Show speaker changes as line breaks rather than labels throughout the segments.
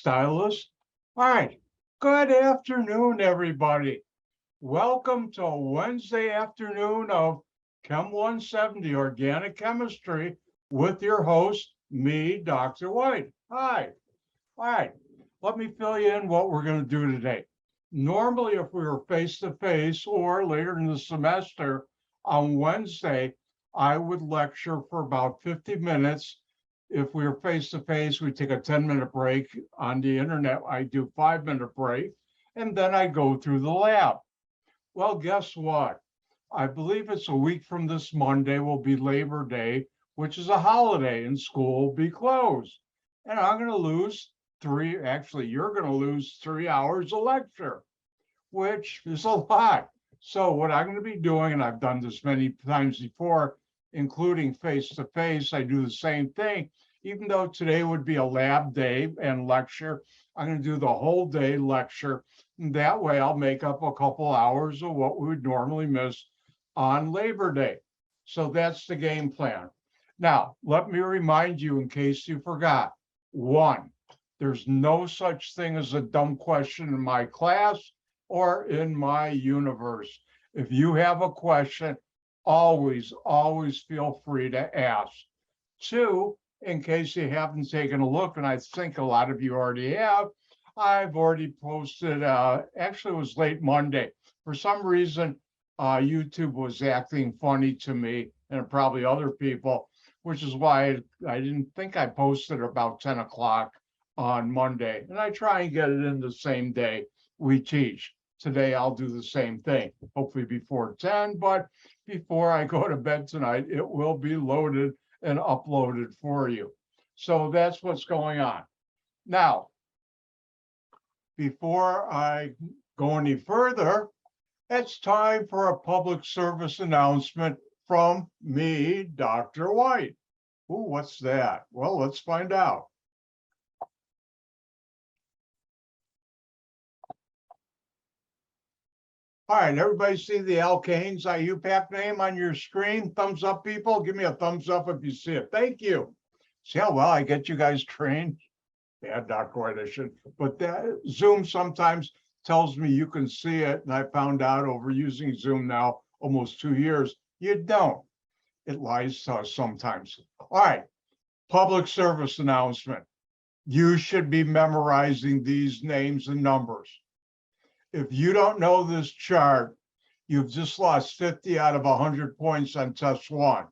stylist. All right. Good afternoon, everybody. Welcome to Wednesday afternoon of Chem 170 Organic Chemistry with your host, me, Dr. White. Hi. All right. Let me fill you in what we're going to do today. Normally, if we were face to face or later in the semester on Wednesday, I would lecture for about 50 minutes. If we were face to face, we take a 10-minute break. On the internet, I do 5-minute break, and then I go through the lab. Well, guess what? I believe it's a week from this Monday will be Labor Day, which is a holiday and school will be closed. And I'm going to lose you're going to lose 3 hours of lecture, which is a lot. So what I'm going to be doing, and I've done this many times before, including face-to-face, I do the same thing. Even though today would be a lab day and lecture, I'm going to do the whole day lecture. And that way I'll make up a couple hours of what we would normally miss on Labor Day. So that's the game plan. Now, let me remind you in case you forgot. One, there's no such thing as a dumb question in my class or in my universe. If you have a question, always feel free to ask. Two, in case you haven't taken a look, and I think a lot of you already have, I've already posted, actually it was late Monday. For some reason, YouTube was acting funny to me and probably other people, which is why I didn't think I posted about 10 o'clock on Monday. And I try and get it in the same day we teach. Today, I'll do the same thing, hopefully before 10, but before I go to bed tonight, it will be loaded and uploaded for you. So that's what's going on. Now, before I go any further, it's time for a public service announcement from me, Dr. White. Ooh, what's that? Well, let's find out. All right, everybody see the alkanes IUPAC name on your screen? Thumbs up, people. Give me a thumbs up if you see it. Thank you. See how well I get you guys trained? Yeah, Dr. White, I should. But that Zoom sometimes tells me you can see it. And I found out over using Zoom now almost 2 years, you don't. It lies to us sometimes. All right, public service announcement. You should be memorizing these names and numbers. If you don't know this chart, you've just lost 50 out of 100 points on test 1.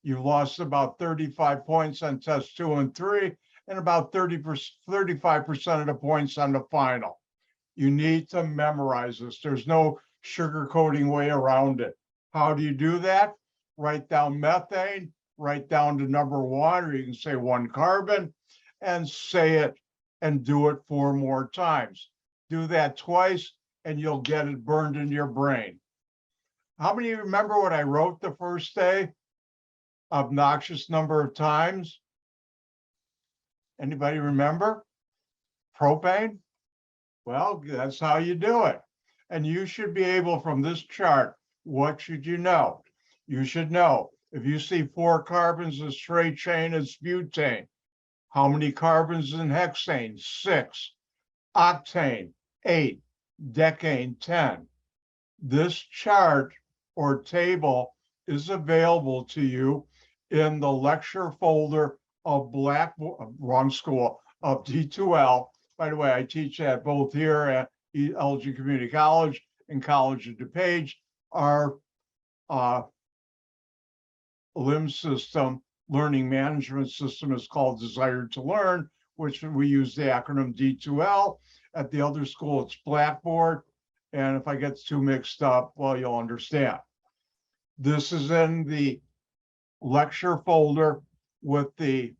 You've lost about 35 points on test 2 and 3, and about 35% of the points on the final. You need to memorize this. There's no sugarcoating way around it. How do you do that? Write down methane, write down the number 1, or you can say 1 carbon, and say it and do it 4 more times. Do that twice, and you'll get it burned in your brain. How many of you remember what I wrote the first day? Obnoxious number of times. Anybody remember? Propane? Well, that's how you do it. And you should be able, from this chart, what should you know? You should know, if you see 4 carbons in straight chain, it's butane. How many carbons in hexane? 6. Octane, 8. Decane, 10. This chart or table is available to you in the lecture folder of wrong school, of D2L. By the way, I teach that both here at Elgin Community College and College of DuPage. Our LIM system, learning management system, is called Desired to Learn, which we use the acronym D2L. At the other school, it's Blackboard. And if I get too mixed up, well, you'll understand. This is in the lecture folder with the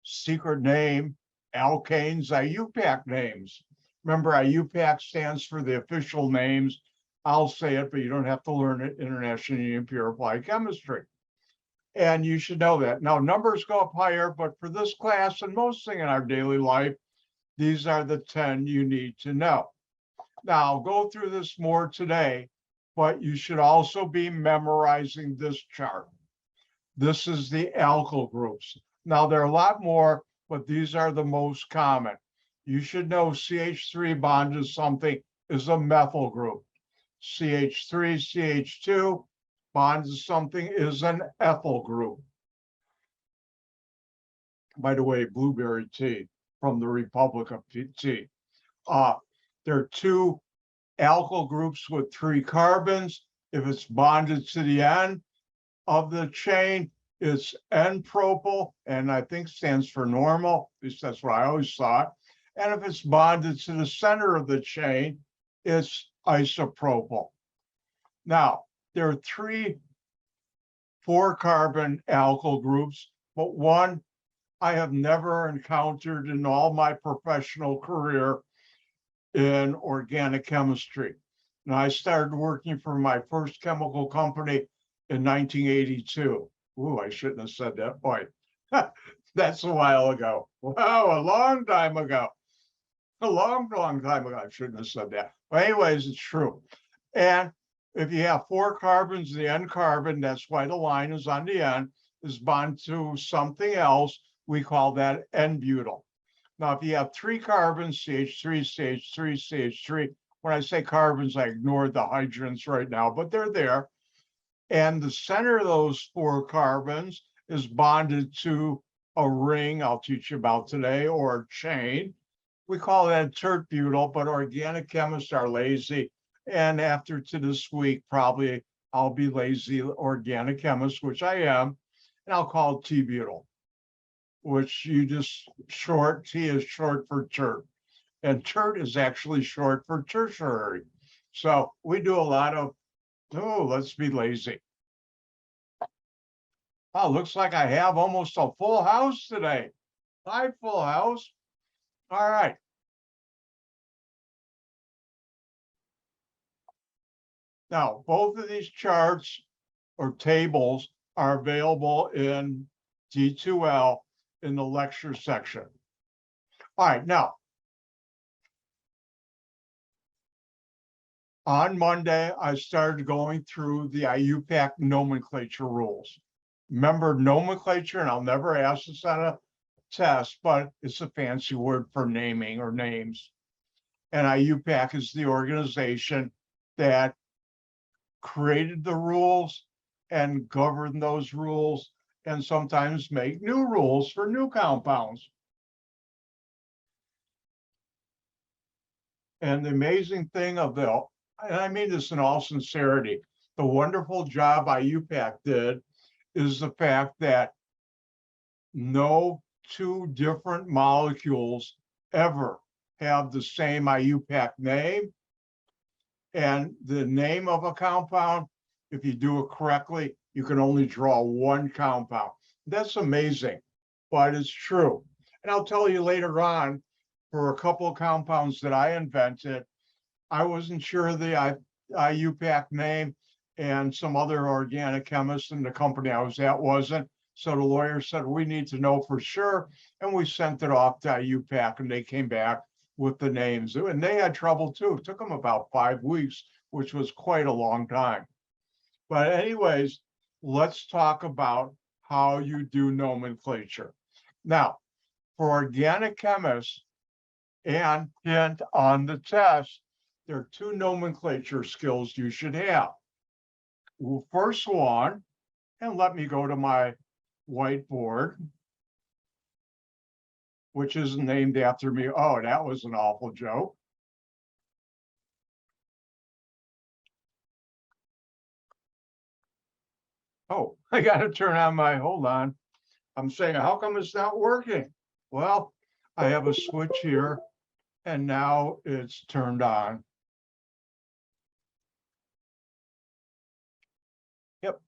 secret name, alkanes IUPAC names. Remember, IUPAC stands for the official names. I'll say it, but you don't have to learn it. International Union Pure Applied Chemistry. And you should know that. Now, numbers go up higher, but for this class and most things in our daily life, these are the 10 you need to know. Now, I'll go through this more today, but you should also be memorizing this chart. This is the alkyl groups. Now, there are a lot more, but these are the most common. You should know CH3 bond to something is a methyl group. CH3, CH2 bond to something is an ethyl group. By the way, blueberry tea from the Republic of Tea. There are two alkyl groups with 3 carbons. If it's bonded to the end of the chain, it's N-propyl, and I think stands for normal. At least that's what I always thought. And if it's bonded to the center of the chain, it's isopropyl. Now, there are 3 4-carbon alkyl groups, but one I have never encountered in all my professional career in organic chemistry. And I started working for my first chemical company in 1982. Ooh, I shouldn't have said that. Boy, that's a while ago. Wow, a long time ago. A long time ago. I shouldn't have said that. But anyways, it's true. And if you have 4 carbons, the N carbon, that's why the line is on the end, is bonded to something else. We call that N-butyl. Now, if you have 3 carbons, CH3, CH3, CH3, when I say carbons, I ignore the hydrogens right now, but they're there. And the center of those 4 carbons is bonded to a ring I'll teach you about today, or a chain. We call that tert-butyl, but organic chemists are lazy. And after to this week, probably I'll be lazy organic chemist, which I am, and I'll call it T-butyl, which you just short, T is short for tert. And tert is actually short for tertiary. So we do a lot of, let's be lazy. Oh, looks like I have almost a full house today. Hi, full house. All right. Now, both of these charts or tables are available in D2L in the lecture section. All right, now, on Monday, I started going through the IUPAC nomenclature rules. Remember, nomenclature, and I'll never ask this on a test, but it's a fancy word for naming or names. And IUPAC is the organization that created the rules and govern those rules, and sometimes make new rules for new compounds. And the amazing thing of the, and I mean this in all sincerity, the wonderful job IUPAC did is the fact that no 2 different molecules ever have the same IUPAC name. And the name of a compound, if you do it correctly, you can only draw 1 compound. That's amazing, but it's true. And I'll tell you later on, for a couple of compounds that I invented, I wasn't sure of the IUPAC name, and some other organic chemist in the company I was at wasn't. So the lawyer said, we need to know for sure. And we sent it off to IUPAC, and they came back with the names. And they had trouble too. It took them about 5 weeks, which was quite a long time. But anyways, let's talk about how you do nomenclature. Now, for organic chemists, and hint on the test, there are 2 nomenclature skills you should have. Well, first one, and let me go to my whiteboard, which is named after me. Oh, that was an awful joke. Oh, I got to turn on my, hold on. I'm saying, how come it's not working? Well, I have a switch here, and now it's turned on. Yep.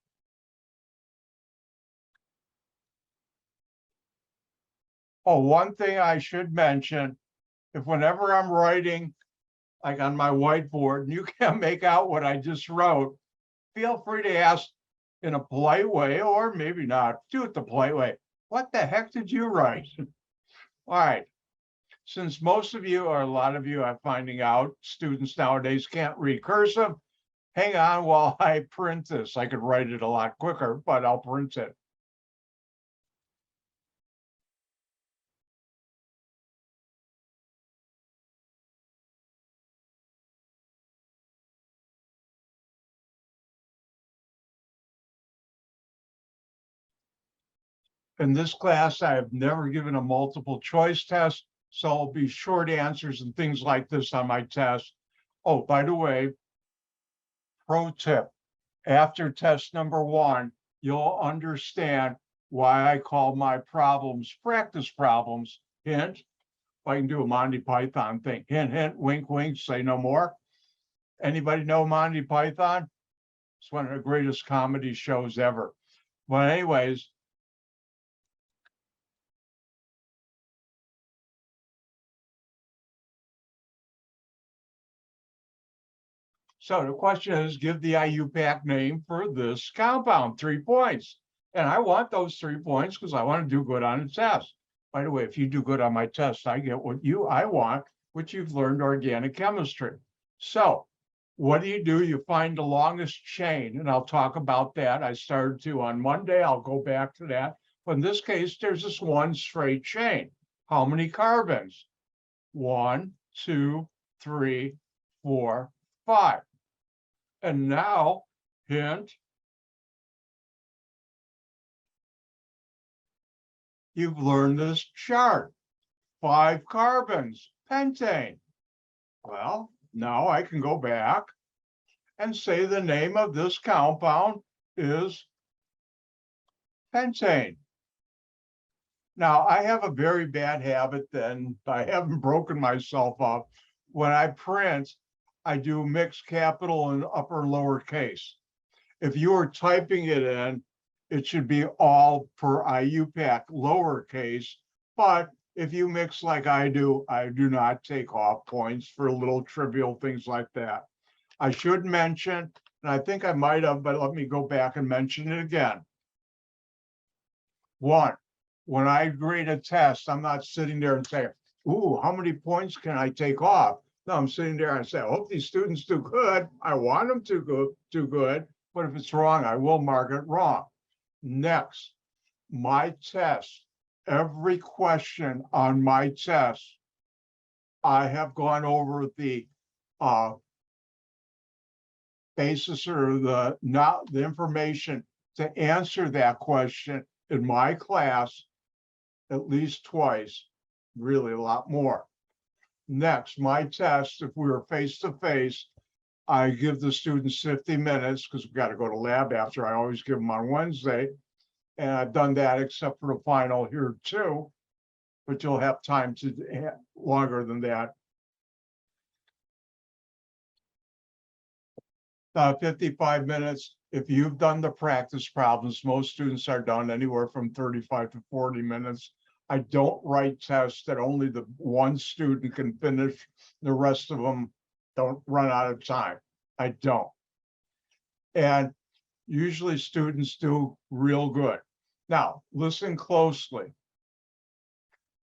Oh, one thing I should mention, if whenever I'm writing, like on my whiteboard, and you can't make out what I just wrote, feel free to ask in a polite way, or maybe not, do it the polite way. What the heck did you write? All right. Since most of you, or a lot of you, I'm finding out, students nowadays can't read cursive, hang on while I print this. I could write it a lot quicker, but I'll print it. In this class, I have never given a multiple choice test, so it'll be short answers and things like this on my test. Oh, by the way, pro tip, after test number 1, you'll understand why I call my problems practice problems. Hint, if I can do a Monty Python thing. Hint, hint, wink, wink, say no more. Anybody know Monty Python? It's one of the greatest comedy shows ever. But anyways, so the question is, give the IUPAC name for this compound, 3 points. And I want those 3 points because I want to do good on the test. By the way, if you do good on my test, I get what I want, which you've learned organic chemistry. So what do? You find the longest chain, and I'll talk about that. I started to on Monday. I'll go back to that. But in this case, there's this one straight chain. How many carbons? 1, 2, 3, 4, 5. And now, hint, you've learned this chart. 5 carbons, pentane. Well, now I can go back and say the name of this compound is pentane. Now, I have a very bad habit then. I haven't broken myself up. When I print, I do mixed capital and upper and lower case. If you are typing it in, it should be all per IUPAC lowercase. But if you mix like I do not take off points for little trivial things like that. I should mention, and I think I might have, but let me go back and mention it again. 1, when I grade a test, I'm not sitting there and saying, ooh, how many points can I take off? No, I'm sitting there and say, I hope these students do good. I want them to do good, but if it's wrong, I will mark it wrong. Next, my test, every question on my test, I have gone over the basis or the information to answer that question in my class at least twice, really a lot more. Next, my test, if we were face-to-face, I give the students 50 minutes because we've got to go to lab after. I always give them on Wednesday. And I've done that except for the final here too, but you'll have time to longer than that. 55 minutes. If you've done the practice problems, most students are done anywhere from 35 to 40 minutes. I don't write tests that only the one student can finish. The rest of them don't run out of time. I don't. And usually students do real good. Now, listen closely.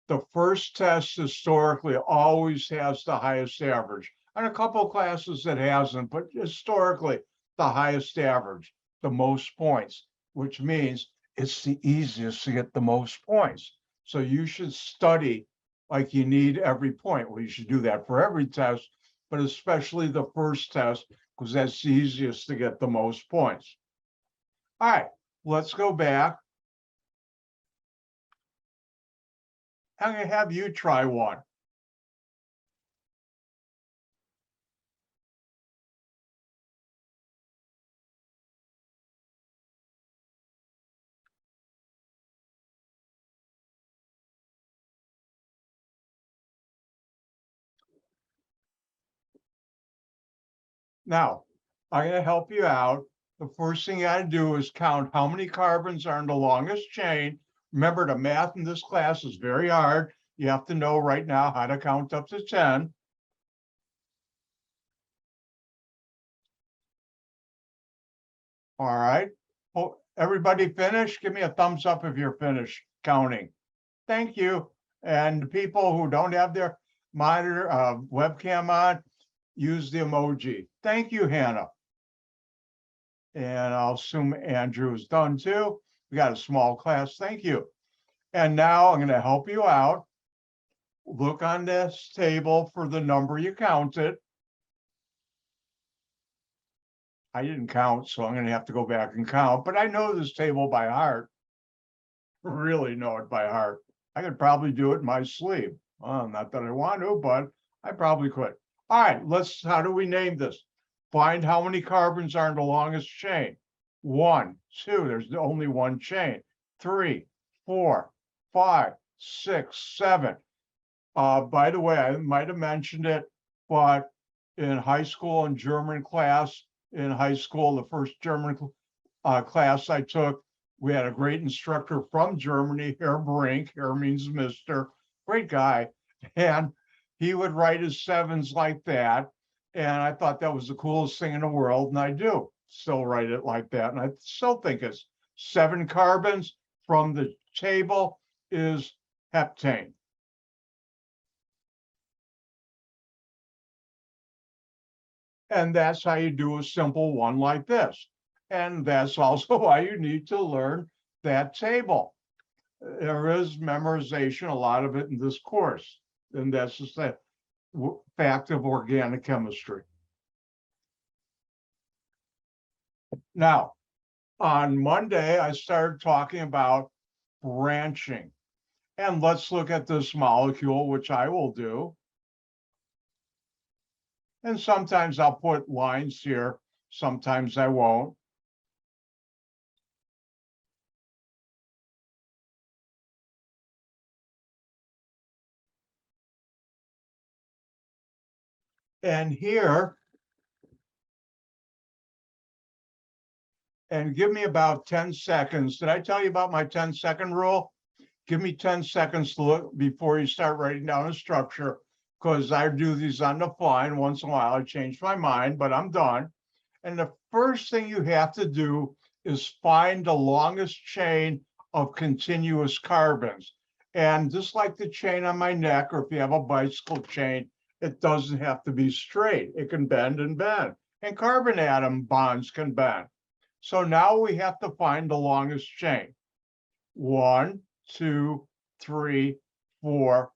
The first test historically always has the highest average. And a couple of classes it hasn't, but historically, the highest average, the most points, which means it's the easiest to get the most points. So you should study like you need every point. Well, you should do that for every test, but especially the first test, because that's the easiest to get the most points. All right, let's go back. I'm going to have you try one. Now, I'm going to help you out. The first thing you got to do is count how many carbons are in the longest chain. Remember, the math in this class is very hard. You have to know right now how to count up to 10. All right. Oh, everybody finished? Give me a thumbs up if you're finished counting. Thank you. And people who don't have their monitor webcam on, use the emoji. Thank you, Hannah. And I'll assume Andrew is done too. We got a small class. Thank you. And now I'm going to help you out. Look on this table for the number you counted. I didn't count, so I'm going to have to go back and count, but I know this table by heart. really know it by heart. I could probably do it in my sleep. Not that I want to, but I probably could. All right, how do we name this? Find how many carbons are in the longest chain. 1, 2, there's only one chain. 3, 4, 5, 6, 7. By the way, I might have mentioned it, but in high school and German class, in high school, the first German class I took, we had a great instructor from Germany, Herr Brink. Herr means Mr. Great guy. And he would write his sevens like that. And I thought that was the coolest thing in the world. And I do still write it like that. And I still think it's 7 carbons from the table is heptane. And that's how you do a simple one like this. And that's also why you need to learn that table. There is memorization, a lot of it in this course. And that's just a fact of organic chemistry. Now, on Monday, I started talking about branching. And let's look at this molecule, which I will do. And sometimes I'll put lines here, sometimes I won't. And here, and give me about 10 seconds. Did I tell you about my 10-second rule? Give me 10 seconds to look before you start writing down a structure, because I do these on the fly, and once in a while I change my mind, but I'm done. And the first thing you have to do is find the longest chain of continuous carbons. And just like the chain on my neck, or if you have a bicycle chain, it doesn't have to be straight. It can bend and bend. And carbon atom bonds can bend. So now we have to find the longest chain. 1, 2, 3, 4,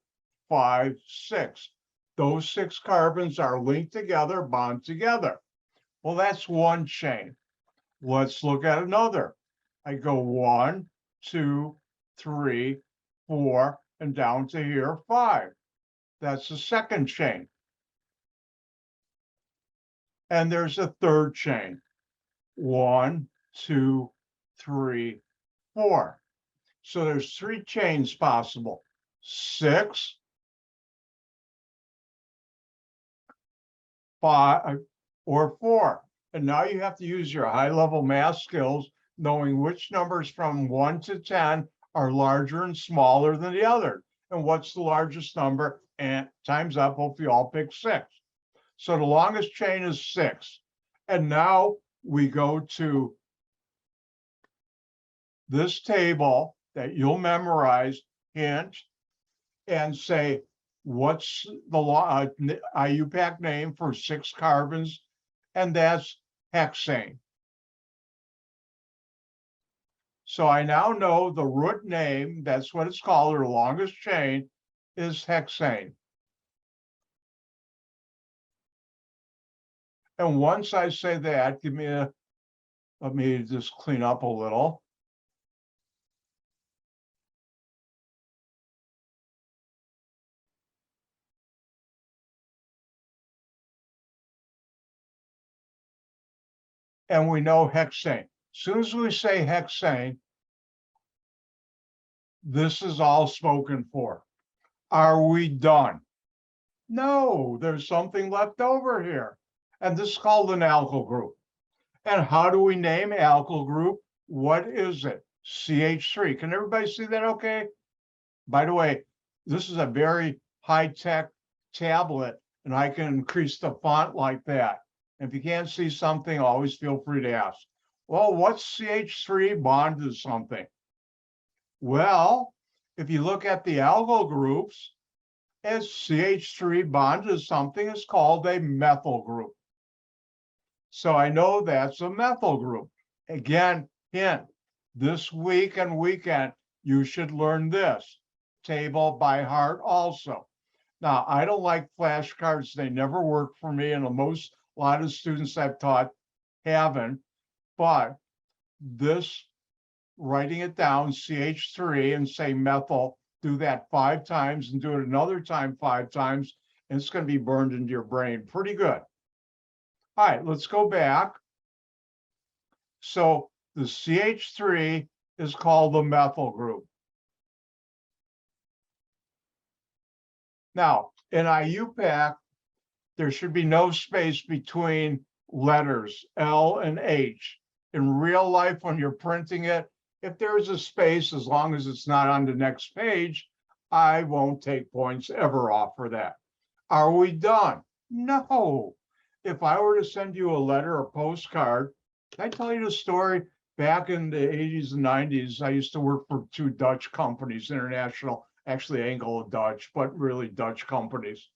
5, 6. Those 6 carbons are linked together, bond together. Well, that's one chain. Let's look at another. I go 1, 2, 3, 4, and down to here, 5. That's the second chain. And there's a third chain. 1, 2, 3, 4. So there's 3 chains possible. 6, 5, or 4. And now you have to use your high-level math skills, knowing which numbers from 1 to 10 are larger and smaller than the other. And what's the largest number? And time's up. Hope you all pick 6. So the longest chain is 6. And now we go to this table that you'll memorize, hint, and say, what's the IUPAC name for 6 carbons? And that's hexane. So I now know the root name, that's what it's called, or the longest chain, is hexane. And once I say that, let me just clean up a little. And we know hexane. As soon as we say hexane, this is all spoken for. Are we done? No, there's something left over here. And this is called an alkyl group. And how do we name alkyl group? What is it? CH3. Can everybody see that okay? By the way, this is a very high-tech tablet, and I can increase the font like that. And if you can't see something, always feel free to ask. Well, what's CH3 bond to something? Well, if you look at the alkyl groups, as CH3 bond to something is called a methyl group. So I know that's a methyl group. Again, hint, this week and weekend, you should learn this table by heart also. Now, I don't like flashcards. They never work for me, and a lot of students I've taught haven't. But this writing it down, CH3, and say methyl, do that 5 times and do it another time 5 times, and it's going to be burned into your brain. Pretty good. All right, let's go back. So the CH3 is called the methyl group. Now, in IUPAC, there should be no space between letters L and H. In real life, when you're printing it, if there's a space, as long as it's not on the next page, I won't take points ever off for that. Are we done? No. If I were to send you a letter or postcard, can I tell you the story? Back in the 80s and 90s, I used to work for 2 Dutch companies, international, actually Anglo-Dutch, but really Dutch companies.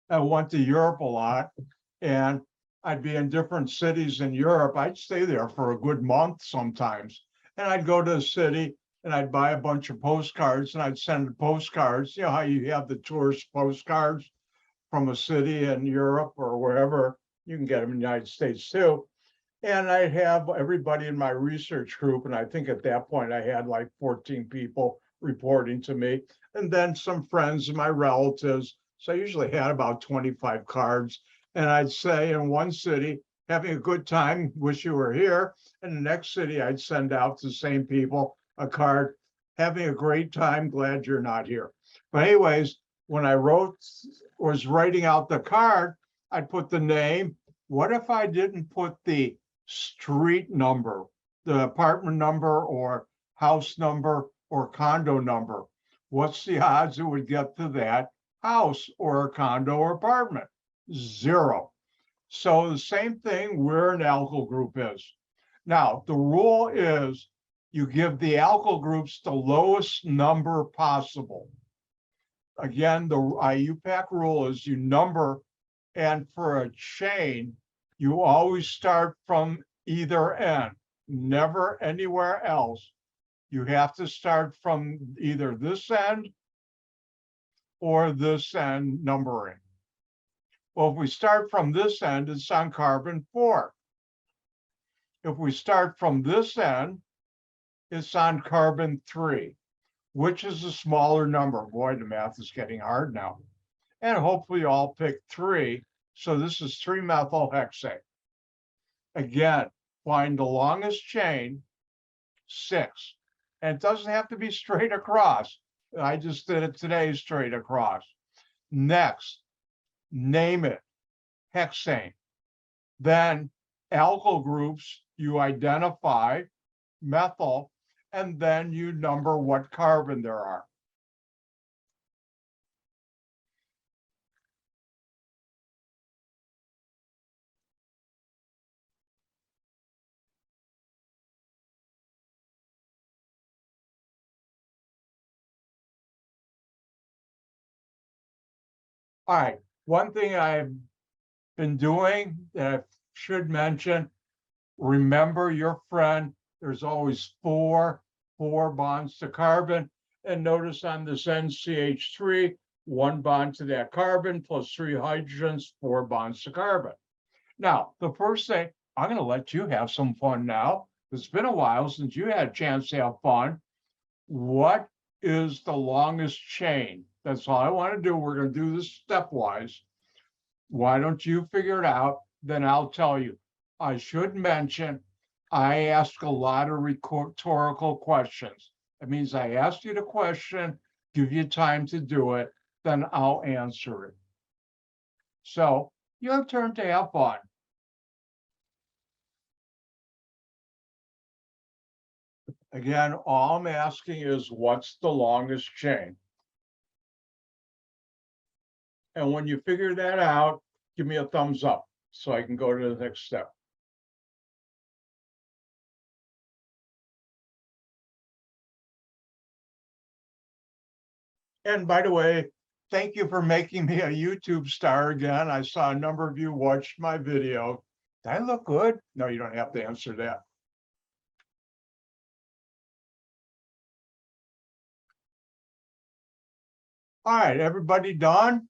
I went to Europe a lot, and I'd be in different cities in Europe. I'd stay there for a good month sometimes. And I'd go to a city and I'd buy a bunch of postcards and I'd send the postcards. You know how you have the tourist postcards from a city in Europe or wherever? You can get them in the United States too. And I'd have everybody in my research group. And I think at that point I had like 14 people reporting to me, and then some friends and my relatives. So I usually had about 25 cards. And I'd say in one city, having a good time, wish you were here. And the next city, I'd send out to the same people a card, having a great time, glad you're not here. But anyways, when I was writing out the card, I'd put the name. What if I didn't put the street number, the apartment number or house number or condo number? What's the odds it would get to that house or a condo or apartment? 0. So the same thing where an alkyl group is. Now, the rule is you give the alkyl groups the lowest number possible. Again, the IUPAC rule is you number, and for a chain, you always start from either end, never anywhere else. You have to start from either this end or this end numbering. Well, if we start from this end, it's on carbon 4. If we start from this end, it's on carbon 3. Which is a smaller number? Boy, the math is getting hard now. And hopefully you all pick 3. So this is 3-methylhexane. Again, find the longest chain, 6. And it doesn't have to be straight across. I just did it today straight across. Next, name it, hexane. Then alkyl groups, you identify, methyl, and then you number what carbon there are. All right, one thing I've been doing that I should mention, remember your friend, there's always 4 bonds to carbon. And notice on this NCH3, 1 bond to that carbon plus 3 hydrogens, 4 bonds to carbon. Now, the first thing, I'm going to let you have some fun now. It's been a while since you had a chance to have fun. What is the longest chain? That's all I want to do. We're going to do this stepwise. Why don't you figure it out? Then I'll tell you. I should mention, I ask a lot of rhetorical questions. That means I ask you the question, give you time to do it, then I'll answer it. So your turn to have fun. Again, all I'm asking is what's the longest chain? And when you figure that out, give me a thumbs up so I can go to the next step. And by the way, thank you for making me a YouTube star again. I saw a number of you watched my video. Did I look good? No, you don't have to answer that. All right, everybody done?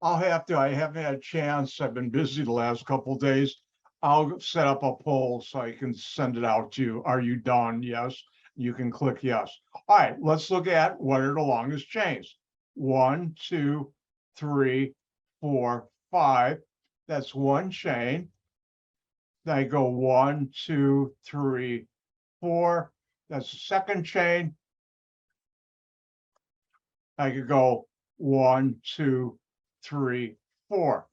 I haven't had a chance. I've been busy the last couple of days. I'll set up a poll so I can send it out to you. Are you done? Yes. You can click yes. All right, let's look at what are the longest chains. 1, 2, 3, 4, 5. That's one chain. Then I go 1, 2, 3, 4. That's the second chain. I could go 1, 2, 3, 4.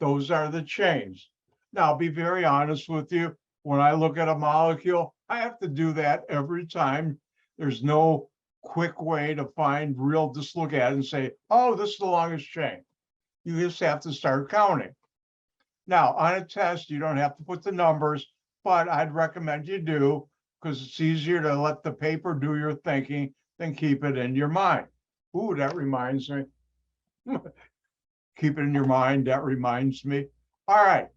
Those are the chains. Now, I'll be very honest with you. When I look at a molecule, I have to do that every time. There's no quick way to find real, just look at it and say, oh, this is the longest chain. You just have to start counting. Now, on a test, you don't have to put the numbers, but I'd recommend you do because it's easier to let the paper do your thinking than keep it in your mind. Ooh, that reminds me. Keep it in your mind. That reminds me. All right.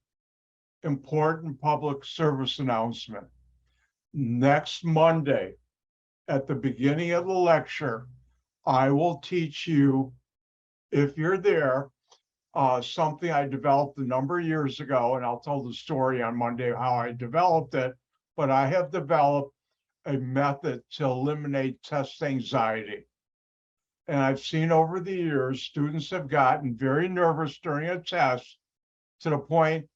Important public service announcement. Next Monday, at the beginning of the lecture, I will teach you, if you're there, something I developed a number of years ago, and I'll tell the story on Monday how I developed it. But I have developed a method to eliminate test anxiety. And I've seen over the years, students have gotten very nervous during a test to the point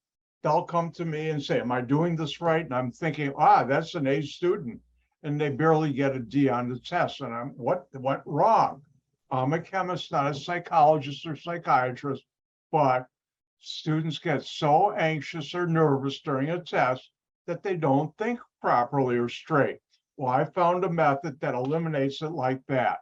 they'll come to me and say, am I doing this right? And I'm thinking, that's an A student. And they barely get a D on the test. And I'm, what went wrong? I'm a chemist, not a psychologist or psychiatrist, but students get so anxious or nervous during a test that they don't think properly or straight. Well, I found a method that eliminates it like that.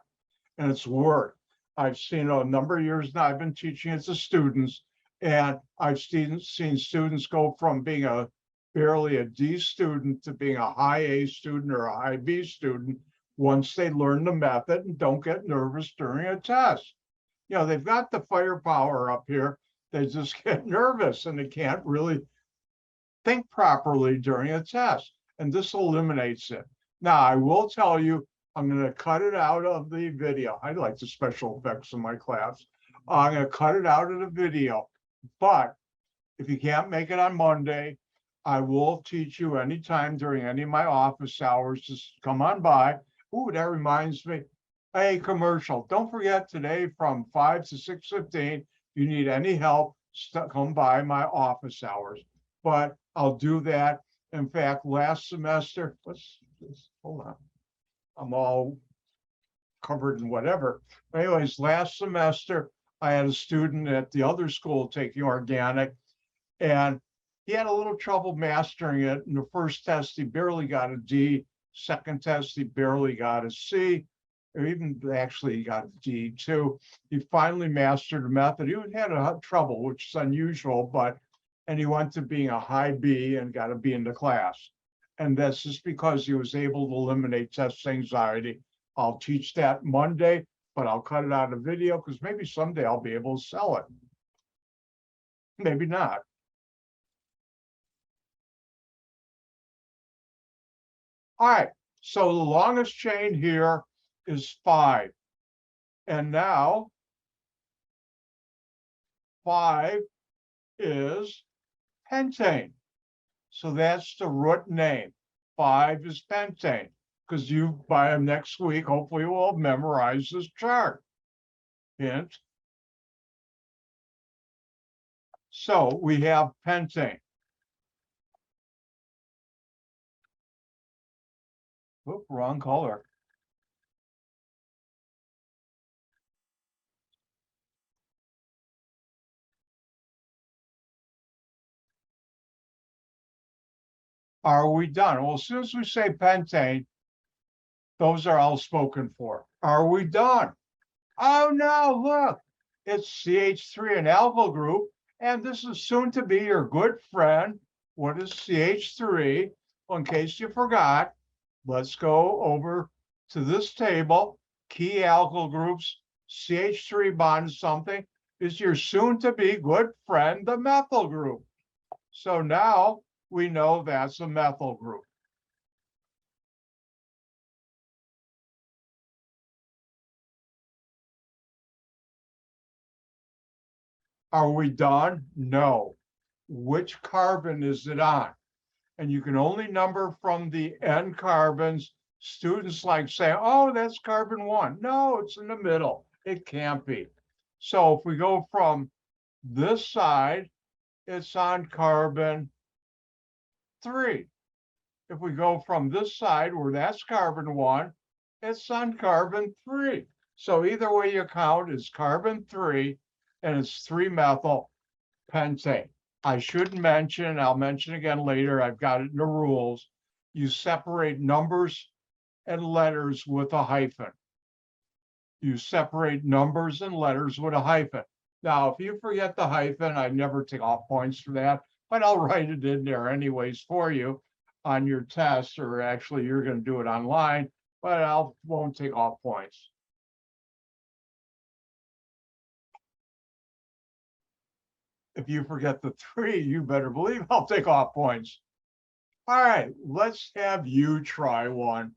And it's worked. I've seen a number of years now, I've been teaching it to students, and I've seen students go from being barely a D student to being a high A student or a high B student once they learn the method and don't get nervous during a test. You know, they've got the firepower up here, they just get nervous and they can't really think properly during a test. And this eliminates it. Now, I will tell you, I'm going to cut it out of the video. I like the special effects in my class. I'm going to cut it out of the video. But if you can't make it on Monday, I will teach you anytime during any of my office hours. Just come on by. Ooh, that reminds me. Hey, commercial. Don't forget today from 5 to 6:15. If you need any help, come by my office hours. But I'll do that. In fact, last semester, hold on. I'm all covered in whatever. Anyways, last semester, I had a student at the other school taking organic, and he had a little trouble mastering it. In the first test, he barely got a D. Second test, he barely got a C, or even actually he got a D too. He finally mastered the method. He had trouble, which is unusual, and he went to being a high B and got a B in the class. And that's just because he was able to eliminate test anxiety. I'll teach that Monday, but I'll cut it out of video because maybe someday I'll be able to sell it. Maybe not. All right, so the longest chain here is 5. And now 5 is pentane. So that's the root name. 5 is pentane, because you, by next week, hopefully will have memorized this chart. Hint. So we have pentane. Oop, wrong color. Are we done? Well, as soon as we say pentane, those are all spoken for. Are we done? Oh no, look, it's CH3, an alkyl group, and this is soon to be your good friend. What is CH3? Well, in case you forgot, let's go over to this table. Key alkyl groups, CH3 bonds something, is your soon to be good friend, the methyl group. So now we know that's a methyl group. Are we done? No. which carbon is it on. And you can only number from the end carbons. Students like say, oh, that's carbon 1. No, it's in the middle. It can't be. So if we go from this side, it's on carbon 3. If we go from this side where that's carbon 1, it's on carbon 3. So either way you count is carbon 3, and it's 3-methyl pentane. I should mention, I'll mention again later, I've got it in the rules, you separate numbers and letters with a hyphen. You separate numbers and letters with a hyphen. Now, if you forget the hyphen, I never take off points for that, but I'll write it in there anyways for you on your test, or actually you're going to do it online, but I won't take off points. If you forget the 3, you better believe I'll take off points. All right, let's have you try one.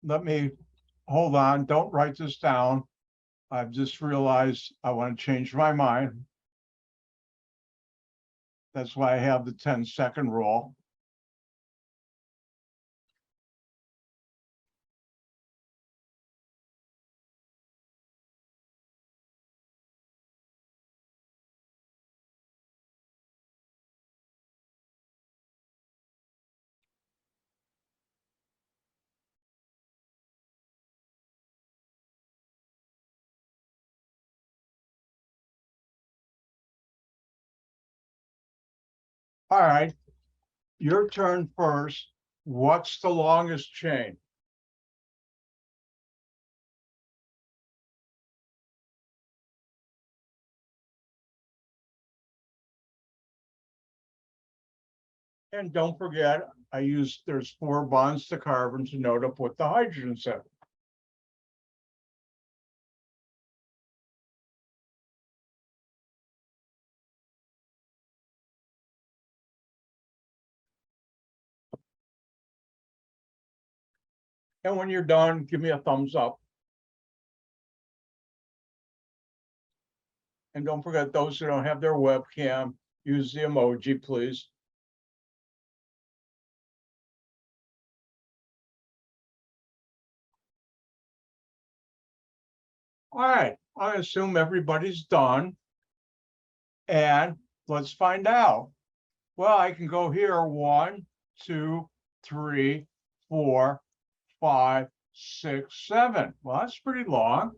Let me, hold on, don't write this down. I've just realized I want to change my mind. That's why I have the 10-second rule. All right, your turn first. What's the longest chain? And don't forget, there's 4 bonds to carbon to note up what the hydrogens in. And when you're done, give me a thumbs up. And don't forget, those who don't have their webcam, use the emoji, please. All right, I assume everybody's done. And let's find out. Well, I can go here 1, 2, 3, 4, 5, 6, 7. Well, that's pretty long,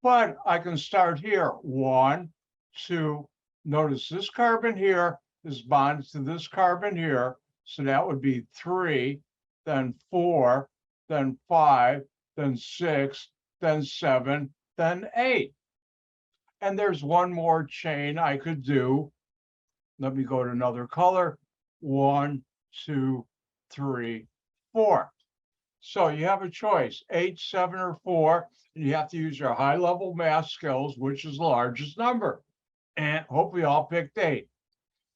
but I can start here. 1, 2. Notice this carbon here is bonded to this carbon here. So that would be 3, then 4, then 5, then 6, then 7, then 8. And there's one more chain I could do. Let me go to another color. 1, 2, 3, 4. So you have a choice, 8, 7, or 4, and you have to use your high-level math skills, which is the largest number. And hopefully all picked 8.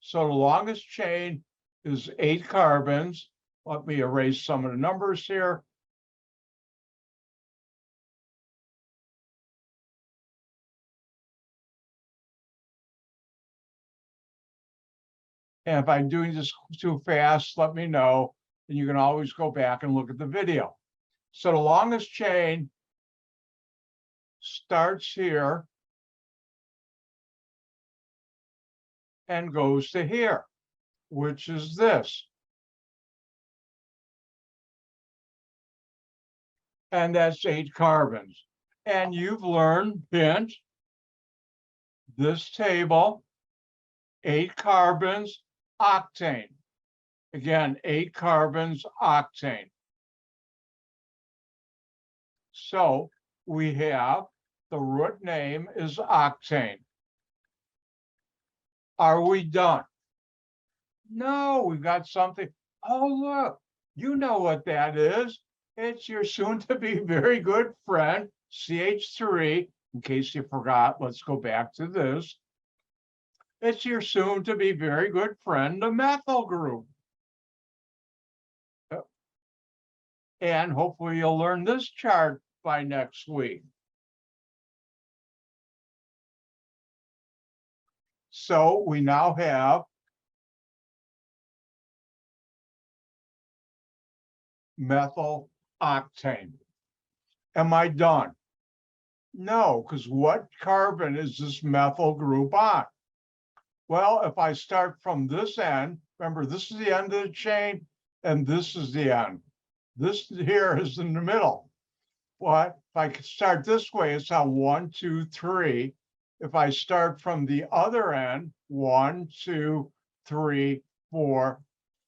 So the longest chain is 8 carbons. Let me erase some of the numbers here. And if I'm doing this too fast, let me know. And you can always go back and look at the video. So the longest chain starts here and goes to here, which is this. And that's 8 carbons. And you've learned, hint, this table, 8 carbons, octane. Again, 8 carbons, octane. So we have the root name is octane. Are we done? No, we've got something. Oh, look, you know what that is. It's your soon-to-be very good friend, CH3. In case you forgot, let's go back to this. It's your soon to be very good friend, the methyl group. And hopefully you'll learn this chart by next week. So we now have methyl octane. Am I done? No, because what carbon is this methyl group on? Well, if I start from this end, remember this is the end of the chain and this is the end. This here is in the middle. What if I start this way, it's on 1, 2, 3. If I start from the other end, 1, 2, 3, 4,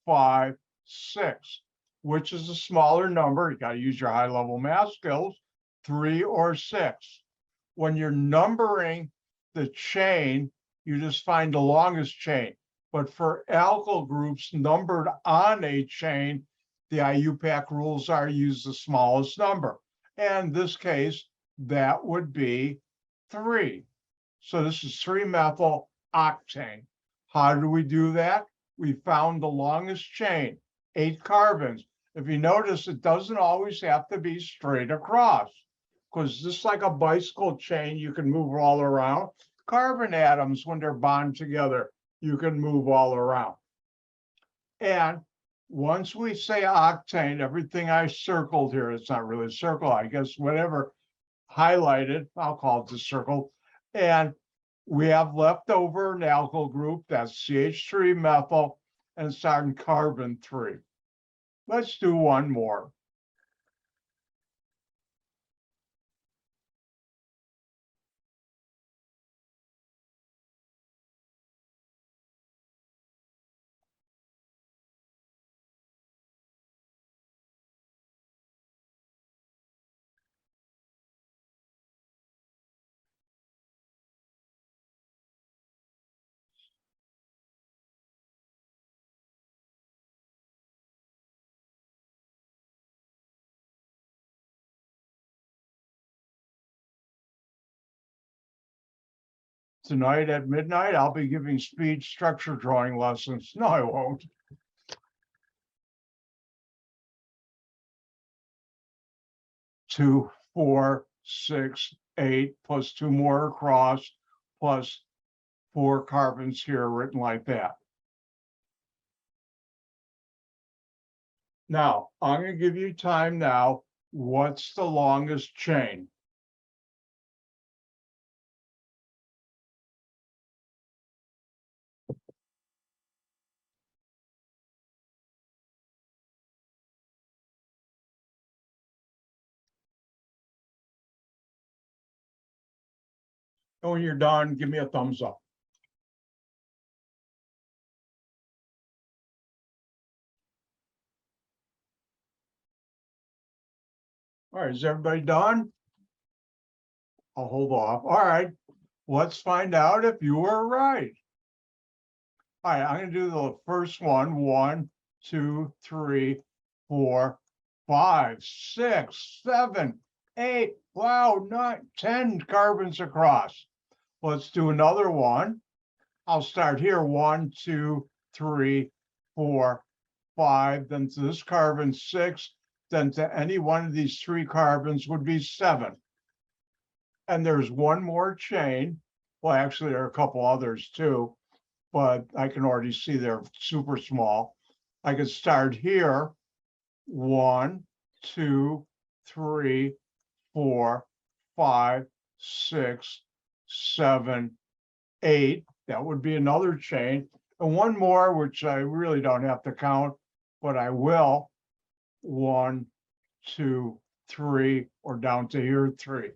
5, 6. Which is a smaller number? You got to use your high-level math skills, 3 or 6. When you're numbering the chain, you just find the longest chain. But for alkyl groups numbered on a chain, the IUPAC rules are use the smallest number. And in this case, that would be 3. So this is 3-methyl octane. How do we do that? We found the longest chain, 8 carbons. If you notice, it doesn't always have to be straight across, because just like a bicycle chain, you can move all around. Carbon atoms, when they're bonded together, you can move all around. And once we say octane, everything I circled here, it's not really a circle, I guess, whatever highlighted, I'll call it the circle. And we have left over an alkyl group, that's CH3 methyl, and starting carbon 3. Let's do one more. Tonight at midnight, I'll be giving speed structure drawing lessons. No, I won't. 2, 4, 6, 8, plus 2 more across, plus 4 carbons here written like that. Now, I'm going to give you time now. What's the longest chain? And when you're done, give me a thumbs up. All right, is everybody done? I'll hold off. All right, let's find out if you were right. All right, I'm going to do the first one. 1, 2, 3, 4, 5, 6, 7, 8. Wow, 9, 10 carbons across. Let's do another one. I'll start here. 1, 2, 3, 4, 5. Then to this carbon, 6. Then to any one of these 3 carbons would be 7. And there's one more chain. Well, actually, there are a couple others too, but I can already see they're super small. I could start here. 1, 2, 3, 4, 5, 6, 7, 8. That would be another chain. And one more, which I really don't have to count, but I will. 1, 2, 3, or down to here, 3.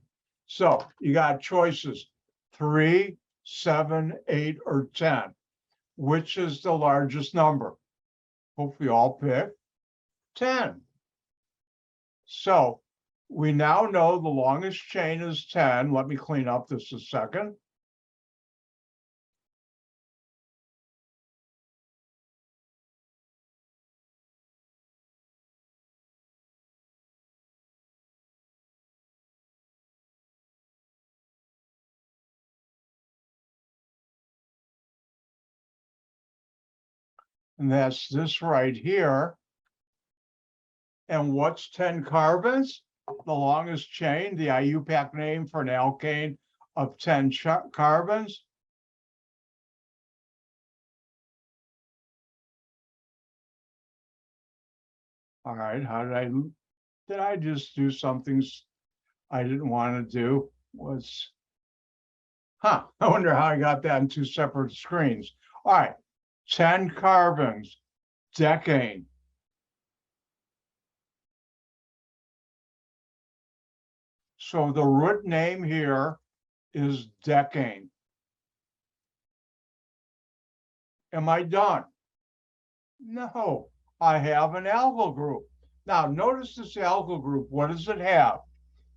So you got choices: 3, 7, 8, or 10. Which is the largest number? Hope we all pick 10. So we now know the longest chain is 10. Let me clean up this a second. and that's this right here. And what's 10 carbons? The longest chain, the IUPAC name for an alkane of 10 carbons. All right, did I just do something I didn't want to do? I wonder how I got that in two separate screens. All right, 10 carbons, decane. So the root name here is decane. Am I done? No, I have an alkyl group. Now, notice this alkyl group, what does it have?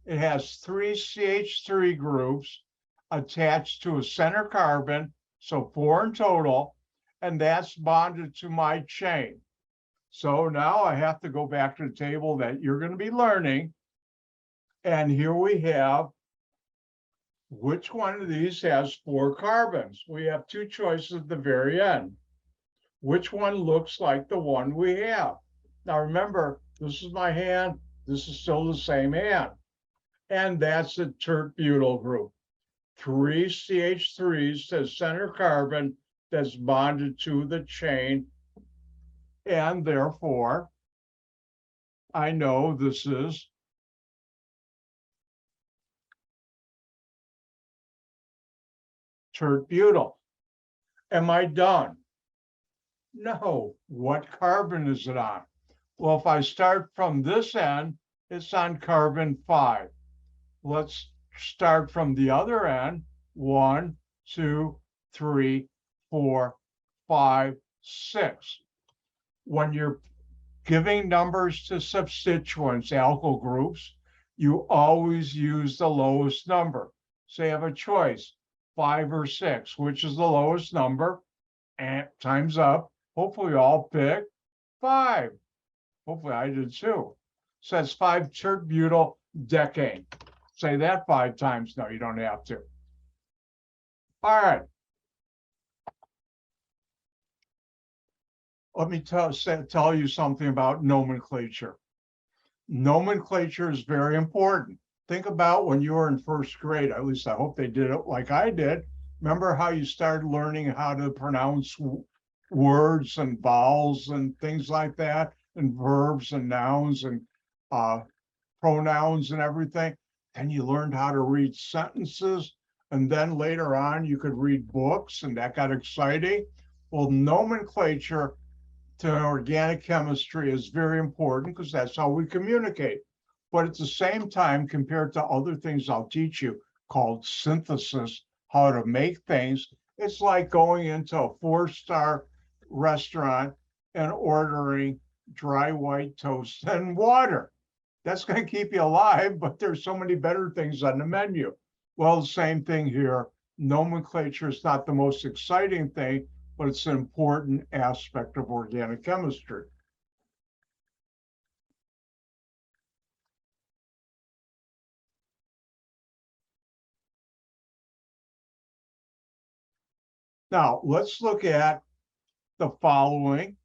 It has 3 CH3 groups attached to a center carbon, so 4 in total, and that's bonded to my chain. So now I have to go back to the table that you're going to be learning. And here we have, which one of these has 4 carbons? We have 2 choices at the very end. Which one looks like the one we have? Now remember, this is my hand. This is still the same hand. And that's a tert-butyl group. 3 CH3s to center carbon that's bonded to the chain. And therefore, I know this is tert-butyl. Am I done? No. What carbon is it on? Well, if I start from this end, it's on carbon 5. Let's start from the other end. 1, 2, 3, 4, 5, 6. When you're giving numbers to substituents, alkyl groups, you always use the lowest number. So you have a choice, 5 or 6, which is the lowest number, and time's up. Hopefully you all pick 5. Hopefully I did too. So that's 5 tert-butyl decane. Say that 5 times. No, you don't have to. All right. Let me tell you something about nomenclature. Nomenclature is very important. Think about when you were in first grade, at least I hope they did it like I did. Remember how you started learning how to pronounce words and vowels and things like that, and verbs and nouns and pronouns and everything? And you learned how to read sentences. And then later on, you could read books, and that got exciting. Well, nomenclature to organic chemistry is very important because that's how we communicate. But at the same time, compared to other things I'll teach you called synthesis, how to make things, it's like going into a 4-star restaurant and ordering dry white toast and water. That's going to keep you alive, but there's so many better things on the menu. Well, the same thing here. Nomenclature is not the most exciting thing, but it's an important aspect of organic chemistry. Now, let's look at the following.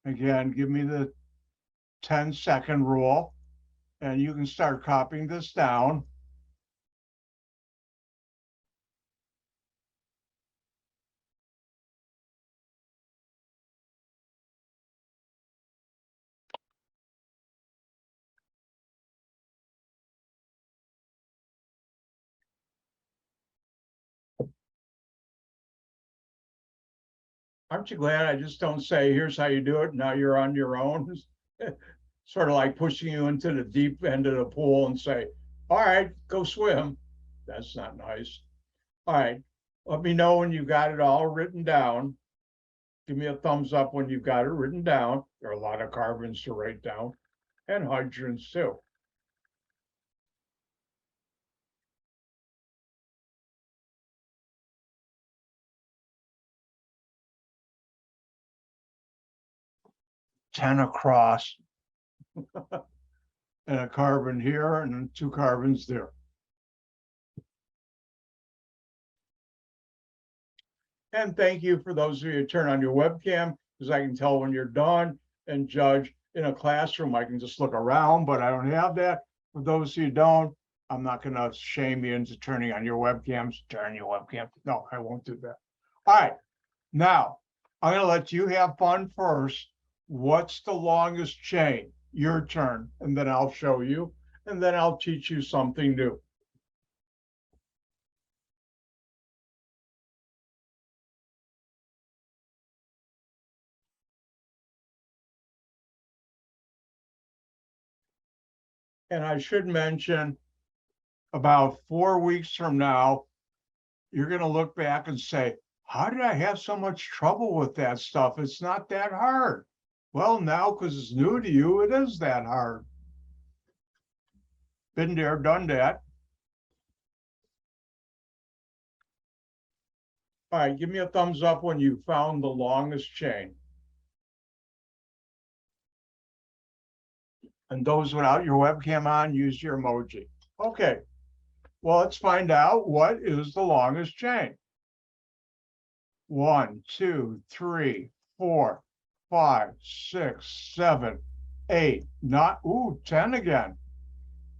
Again, give me the 10-second rule, and you can start copying this down. Aren't you glad I just don't say, here's how you do it, now you're on your own? Sort of like pushing you into the deep end of the pool and say, all right, go swim. That's not nice. All right, let me know when you got it all written down. Give me a thumbs up when you've got it written down. There are a lot of carbons to write down, and hydrogens too. 10 across, and a carbon here and then 2 carbons there. And thank you for those of you who turn on your webcam, because I can tell when you're done and judge. In a classroom, I can just look around, but I don't have that. For those who don't, I'm not going to shame you into turning on your webcams. Turn your webcam. No, I won't do that. All right. Now, I'm going to let you have fun first. What's the longest chain? Your turn. And then I'll show you. And then I'll teach you something new. And I should mention, about 4 weeks from now, you're going to look back and say, how did I have so much trouble with that stuff? It's not that hard. Well, now, because it's new to you, it is that hard. Been there, done that. All right, give me a thumbs up when you found the longest chain. And those without your webcam on, use your emoji. Okay, well, let's find out what is the longest chain. 1, 2, 3, 4, 5, 6, 7, 8, not, 10 again.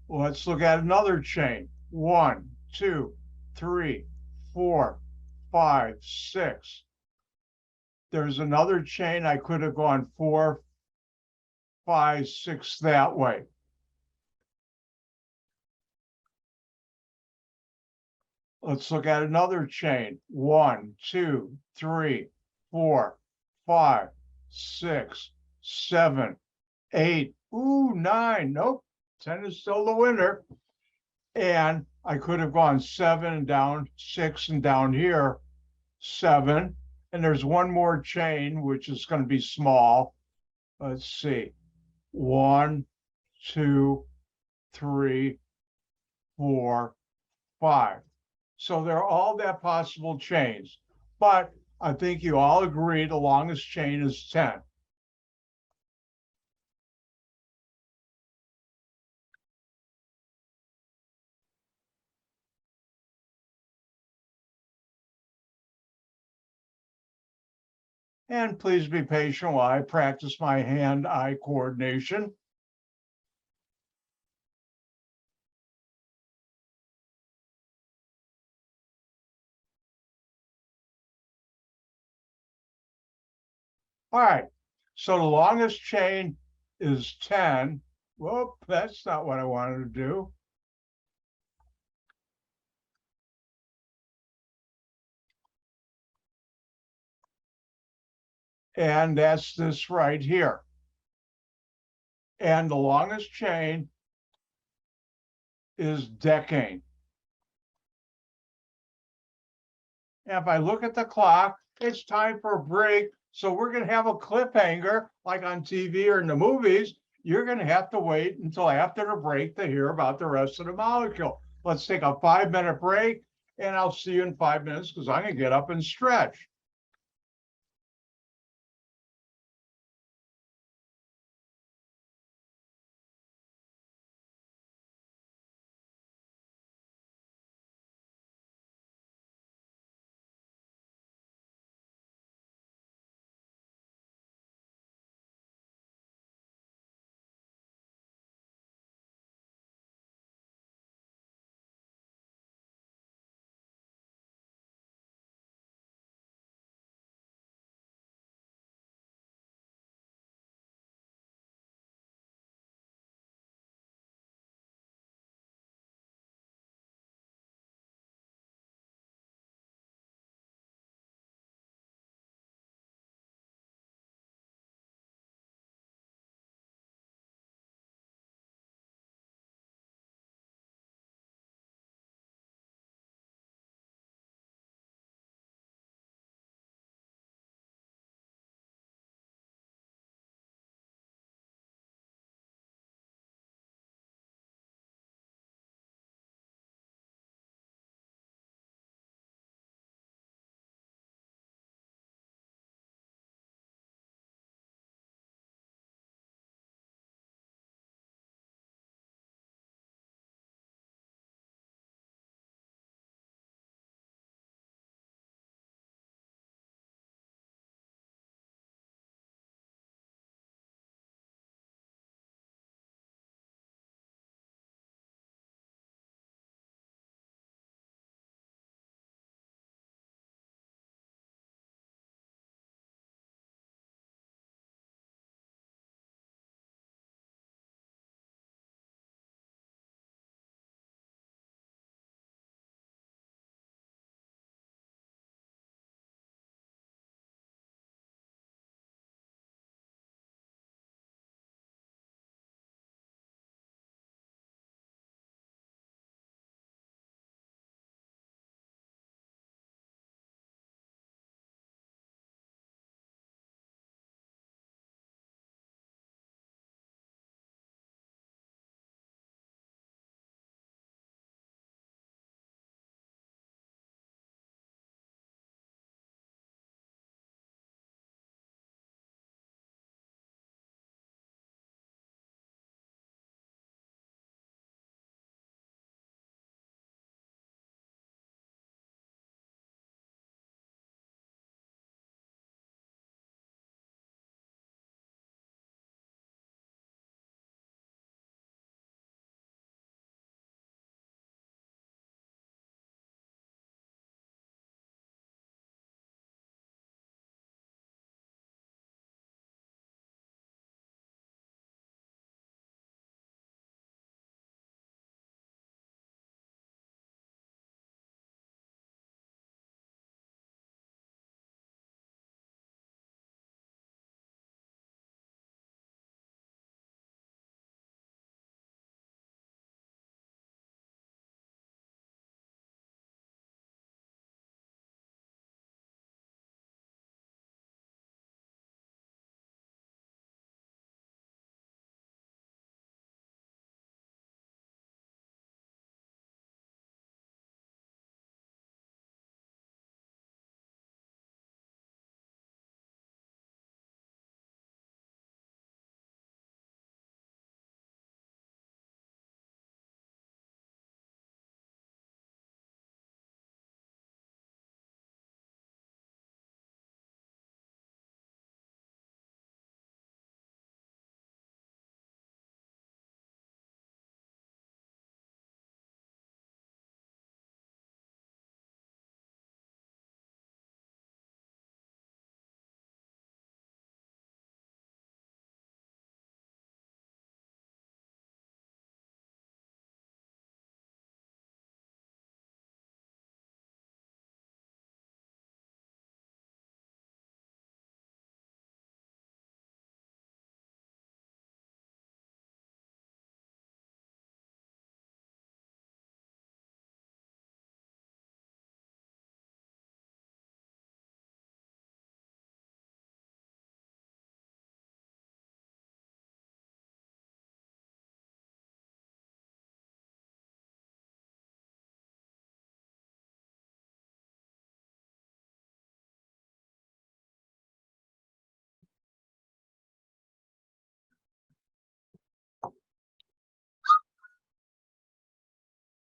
Let's look at another chain. 1, 2, 3, 4, 5, 6. There's another chain. I could have gone 4, 5, 6 that way. Let's look at another chain. 1, 2, 3, 4, 5, 6, 7, 8. 9. Nope. 10 is still the winner. And I could have gone 7 and down, 6 and down here, 7. And there's one more chain, which is going to be small. Let's see. 1, 2, 3, 4, 5. So there are all that possible chains. But I think you all agree the longest chain is 10. And please be patient while I practice my hand-eye coordination. All right, so the longest chain is 10. Whoop, that's not what I wanted to do. And that's this right here. And the longest chain is decane. And if I look at the clock, it's time for a break. So we're going to have a cliffhanger like on TV or in the movies. You're going to have to wait until after the break to hear about the rest of the molecule. Let's take a 5-minute break, and I'll see you in 5 minutes because I'm going to get up and stretch.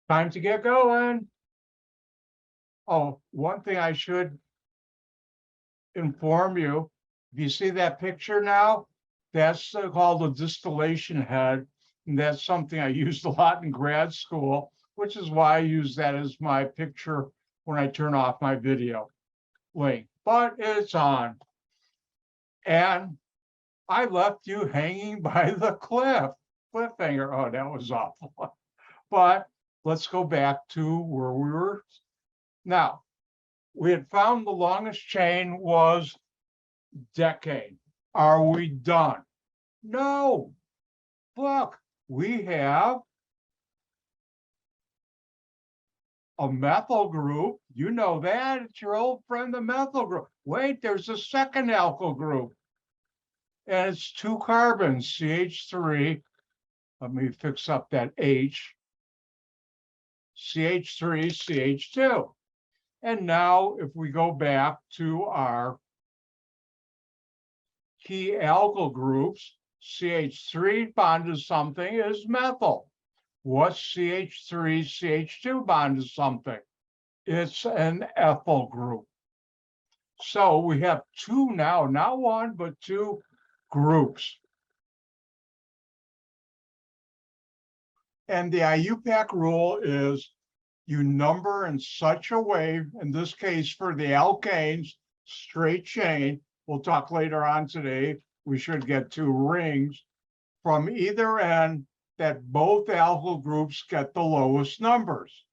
Time to get going. Oh, one thing I should inform you, if you see that picture now, that's called a distillation head. And that's something I used a lot in grad school, which is why I use that as my picture when I turn off my video link. But it's on. And I left you hanging by the cliff. Cliffhanger. Oh, that was awful. But let's go back to where we were. Now, we had found the longest chain was decade. Are we done? No. Look, we have a methyl group. You know that. It's your old friend, the methyl group. Wait, there's a second alkyl group. And it's 2 carbons, CH3. Let me fix up that H. CH3, CH2. And now if we go back to our key alkyl groups, CH3 bond to something is methyl. What's CH3, CH2 bond to something? It's an ethyl group. So we have 2 now, not 1, but 2 groups. And the IUPAC rule is you number in such a way, in this case for the alkanes, straight chain, we'll talk later on today, we should get 2 rings, from either end that both alkyl groups get the lowest numbers.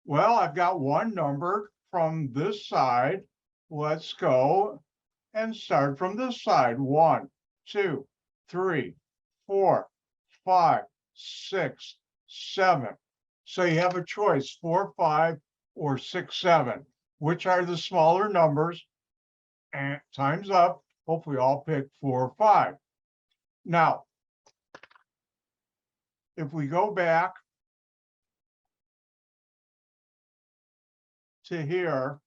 Well, I've got one number from this side. Let's go and start from this side. 1, 2, 3, 4, 5, 6, 7. So you have a choice, 4, 5, or 6, 7. Which are the smaller numbers? And time's up. Hopefully all pick 4, 5. Now, if we go back to here,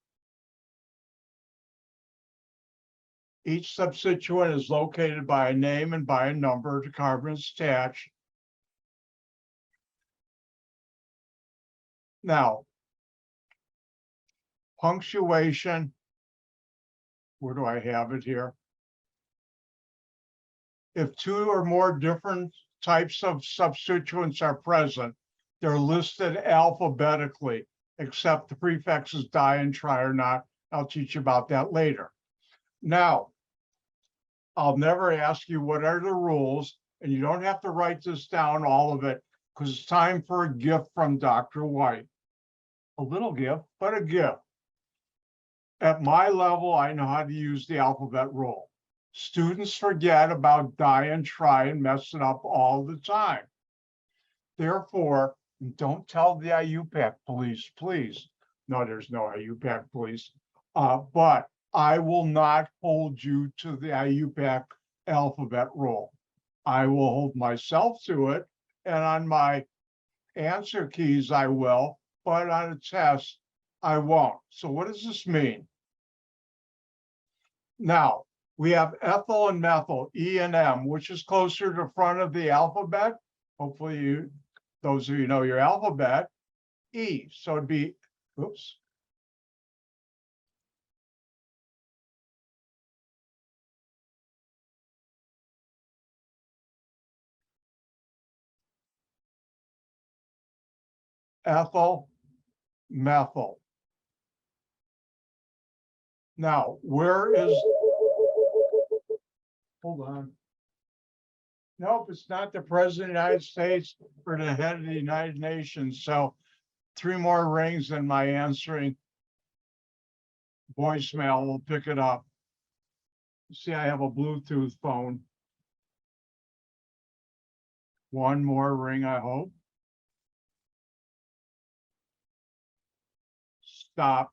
each substituent is located by a name and by a number to carbons attached. Now, punctuation, where do I have it here? If 2 or more different types of substituents are present, they're listed alphabetically, except the prefixes di and tri are not. I'll teach you about that later. Now, I'll never ask you what are the rules, and you don't have to write this down, all of it, because it's time for a gift from Dr. White. A little gift, but a gift. At my level, I know how to use the alphabet rule. Students forget about di and tri and mess it up all the time. Therefore, don't tell the IUPAC police, please. No, there's no IUPAC police. But I will not hold you to the IUPAC alphabet rule. I will hold myself to it, and on my answer keys I will, but on a test I won't. So what does this mean? Now, we have ethyl and methyl, E and M, which is closer to the front of the alphabet. Hopefully those of you know your alphabet, E. So it'd be, oops. Ethyl, methyl. Now, where is, hold on. Nope, it's not the President of the United States or the head of the United Nations. So 3 more rings and my answering voicemail will pick it up. See, I have a Bluetooth phone. 1 more ring, I hope. Stop.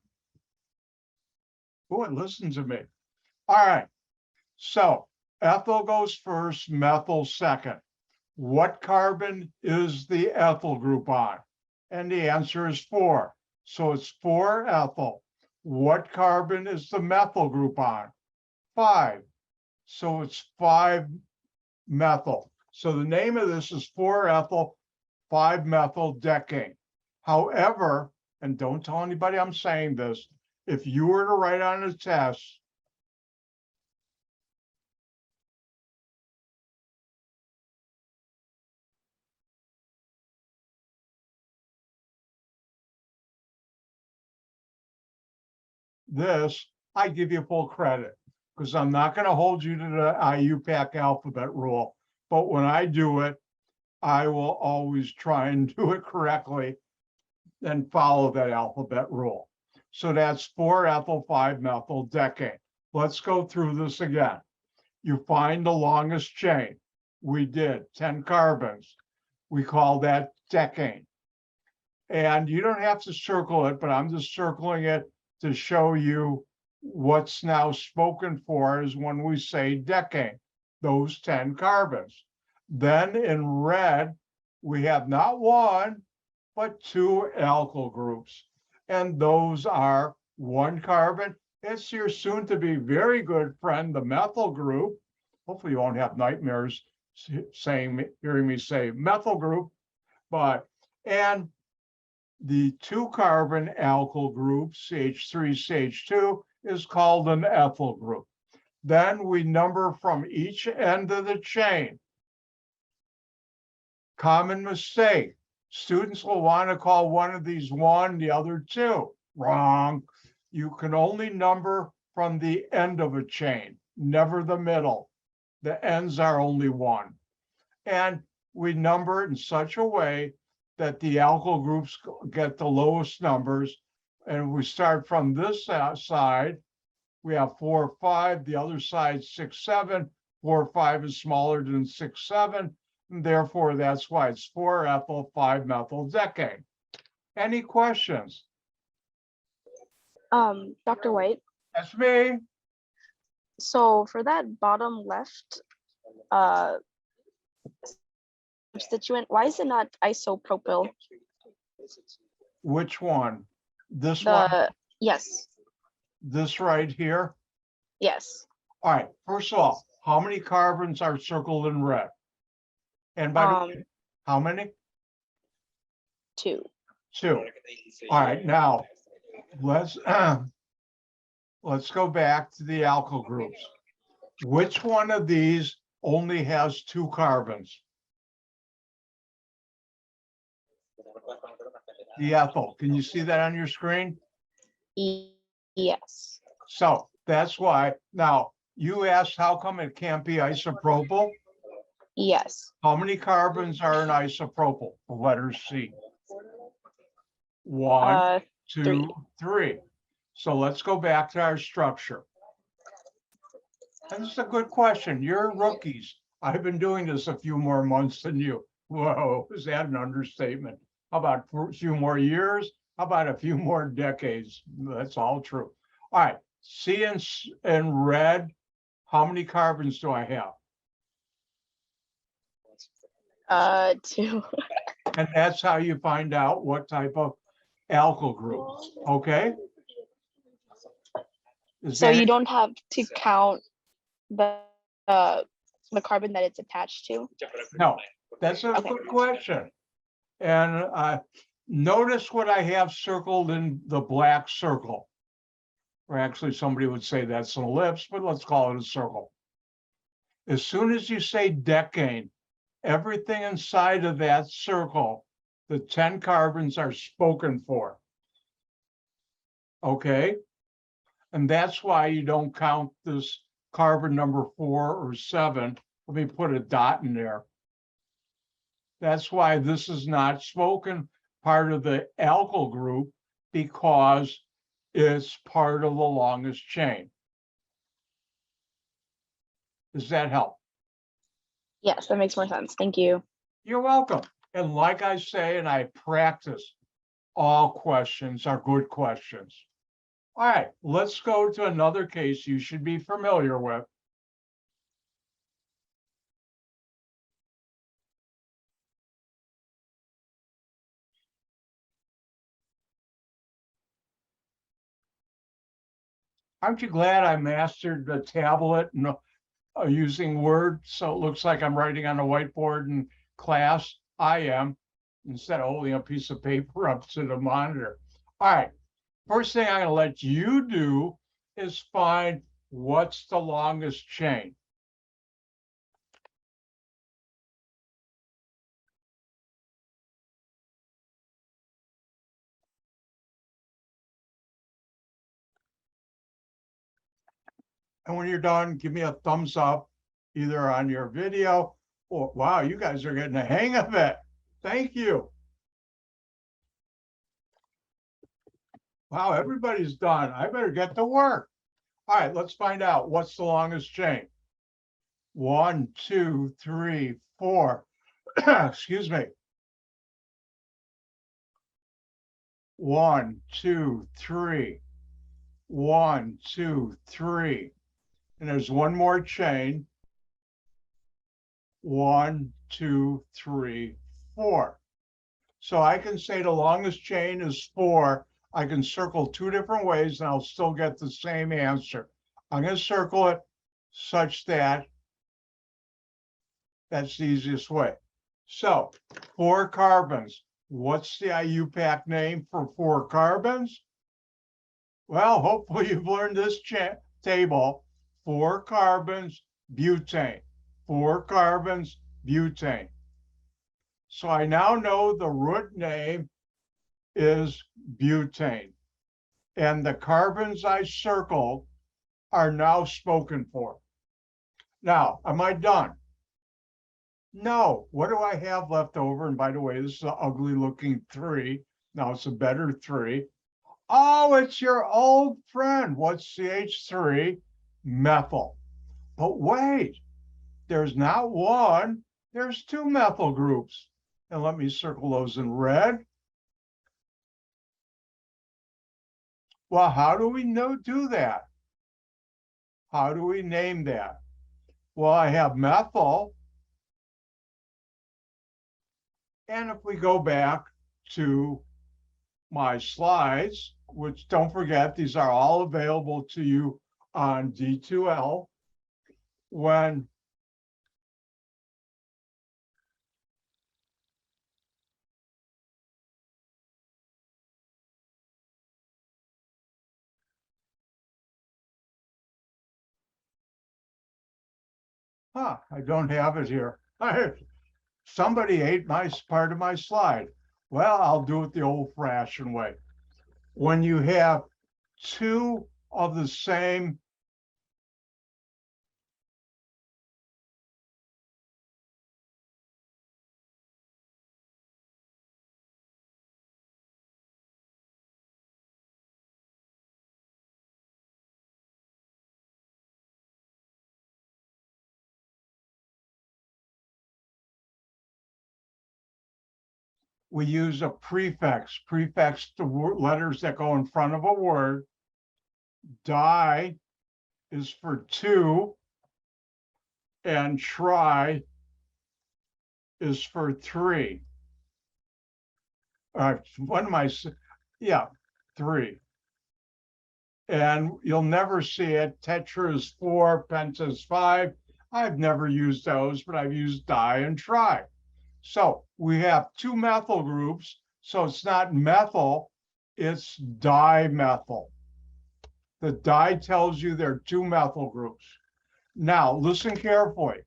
Oh, it listens to me. All right. So ethyl goes first, methyl second. What carbon is the ethyl group on? And the answer is 4. So it's 4 ethyl. What carbon is the methyl group on? 5. So it's 5 methyl. So the name of this is 4 ethyl, 5 methyl decane. However, and don't tell anybody I'm saying this, if you were to write on a test, this, I give you full credit because I'm not going to hold you to the IUPAC alphabet rule. But when I do it, I will always try and do it correctly and follow that alphabet rule. So that's 4-ethyl 5-methyl decane. Let's go through this again. You find the longest chain. We did 10 carbons. We call that decane. And you don't have to circle it, but I'm just circling it to show you what's now spoken for is when we say decane, those 10 carbons. Then in red, we have not one, but 2 alkyl groups. And those are 1 carbon. It's your soon to be very good friend, the methyl group. Hopefully you won't have nightmares hearing me say methyl group, and the 2 carbon alkyl group, CH3, CH2, is called an ethyl group. Then we number from each end of the chain. Common mistake. Students will want to call one of these 1, the other 2. Wrong. You can only number from the end of a chain, never the middle. The ends are only 1. And we number it in such a way that the alkyl groups get the lowest numbers. And we start from this side. We have 4, 5. The other side, 6, 7. 4, 5 is smaller than 6, 7. And therefore, that's why it's 4-ethyl 5-methyl decane. Any questions?
Dr. White.
That's me.
So for that bottom left substituent, why is it not isopropyl?
Which one? This one?
Yes.
This right here?
Yes.
All right. First of all, how many carbons are circled in red? And by the way, how many?
2.
2. All right. Now let's go back to the alkyl groups. Which one of these only has 2 carbons? The ethyl. Can you see that on your screen?
Yes.
So that's why. Now, you asked how come it can't be isopropyl?
Yes.
How many carbons are in isopropyl? The letter C. 1, 2, 3. So let's go back to our structure. And this is a good question. You're rookies. I've been doing this a few more months than you. Whoa, is that an understatement? How about a few more years? How about a few more decades? That's all true. All right, C in red, how many carbons do I have?
2.
And that's how you find out what type of alkyl group, okay?
So you don't have to count the carbon that it's attached to?
No, that's a good question. And notice what I have circled in the black circle. Or actually, somebody would say that's an ellipse, but let's call it a circle. As soon as you say decane, everything inside of that circle, the 10 carbons are spoken for. Okay? And that's why you don't count this carbon number 4 or 7. Let me put a dot in there. That's why this is not spoken part of the alkyl group, because it's part of the longest chain. Does that help?
Yes, that makes more sense. Thank you.
You're welcome. And like I say, and I practice, all questions are good questions. All right, let's go to another case you should be familiar with. Aren't you glad I mastered the tablet and using Word so it looks like I'm writing on a whiteboard in class? I am. instead of holding a piece of paper up to the monitor. All right, first thing I'm going to let you do is find what's the longest chain. And when you're done, give me a thumbs up, either on your video or, wow, you guys are getting the hang of it. Thank you. Wow, everybody's done. I better get to work. All right, let's find out what's the longest chain. 1, 2, 3, 4. Excuse me. 1, 2, 3. 1, 2, 3. And there's one more chain. 1, 2, 3, 4. So I can say the longest chain is 4. I can circle 2 different ways and I'll still get the same answer. I'm going to circle it such that that's the easiest way. So 4 carbons. What's the IUPAC name for 4 carbons? Well, hopefully you've learned this table. 4 carbons, butane. 4 carbons, butane. So I now know the root name is butane. And the carbons I circled are now spoken for. Now, am I done? No. What do I have left over? And by the way, this is an ugly looking 3. Now it's a better 3. Oh, it's your old friend. What's CH3? Methyl. But wait, there's not one, there's 2 methyl groups. And let me circle those in red. Well, how do we do that? How do we name that? Well, I have methyl. And if we go back to my slides, which don't forget, these are all available to you on D2L, when I don't have it here. Somebody ate my part of my slide. Well, I'll do it the old-fashioned way. When you have 2 of the same we use a prefix to letters that go in front of a word. Di is for 2, and tri is for 3. What am I? Yeah, 3. And you'll never see it. Tetra is 4, penta is 5. I've never used those, but I've used di and tri. So we have 2 methyl groups. So it's not methyl, it's dimethyl. The di tells you there are 2 methyl groups. Now, listen carefully.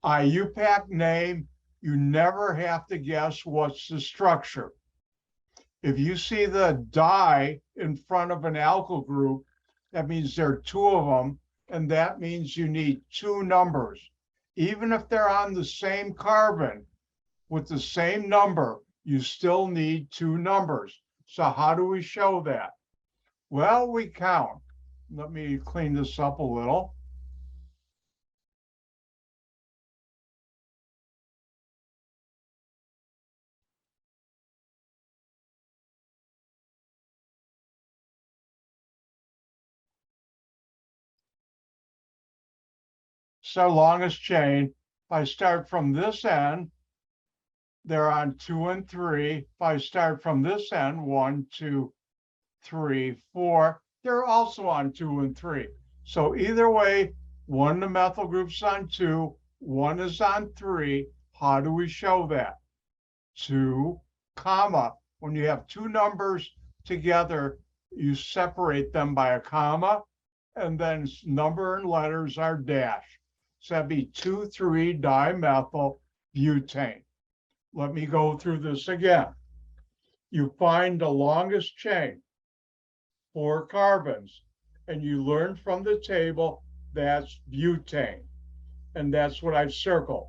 IUPAC name, you never have to guess what's the structure. If you see the di in front of an alkyl group, that means there are 2 of them, and that means you need 2 numbers. Even if they're on the same carbon with the same number, you still need 2 numbers. So how do we show that? Well, we count. Let me clean this up a little. So longest chain, if I start from this end, they're on 2 and 3. If I start from this end, 1, 2, 3, 4, they're also on 2 and 3. So either way, one of the methyl groups on 2, one is on 3. How do we show that? 2, comma. When you have two numbers together, you separate them by a comma, and then number and letters are dash. So that'd be 2,3-dimethyl butane. Let me go through this again. You find the longest chain, 4 carbons, and you learn from the table that's butane. And that's what I've circled.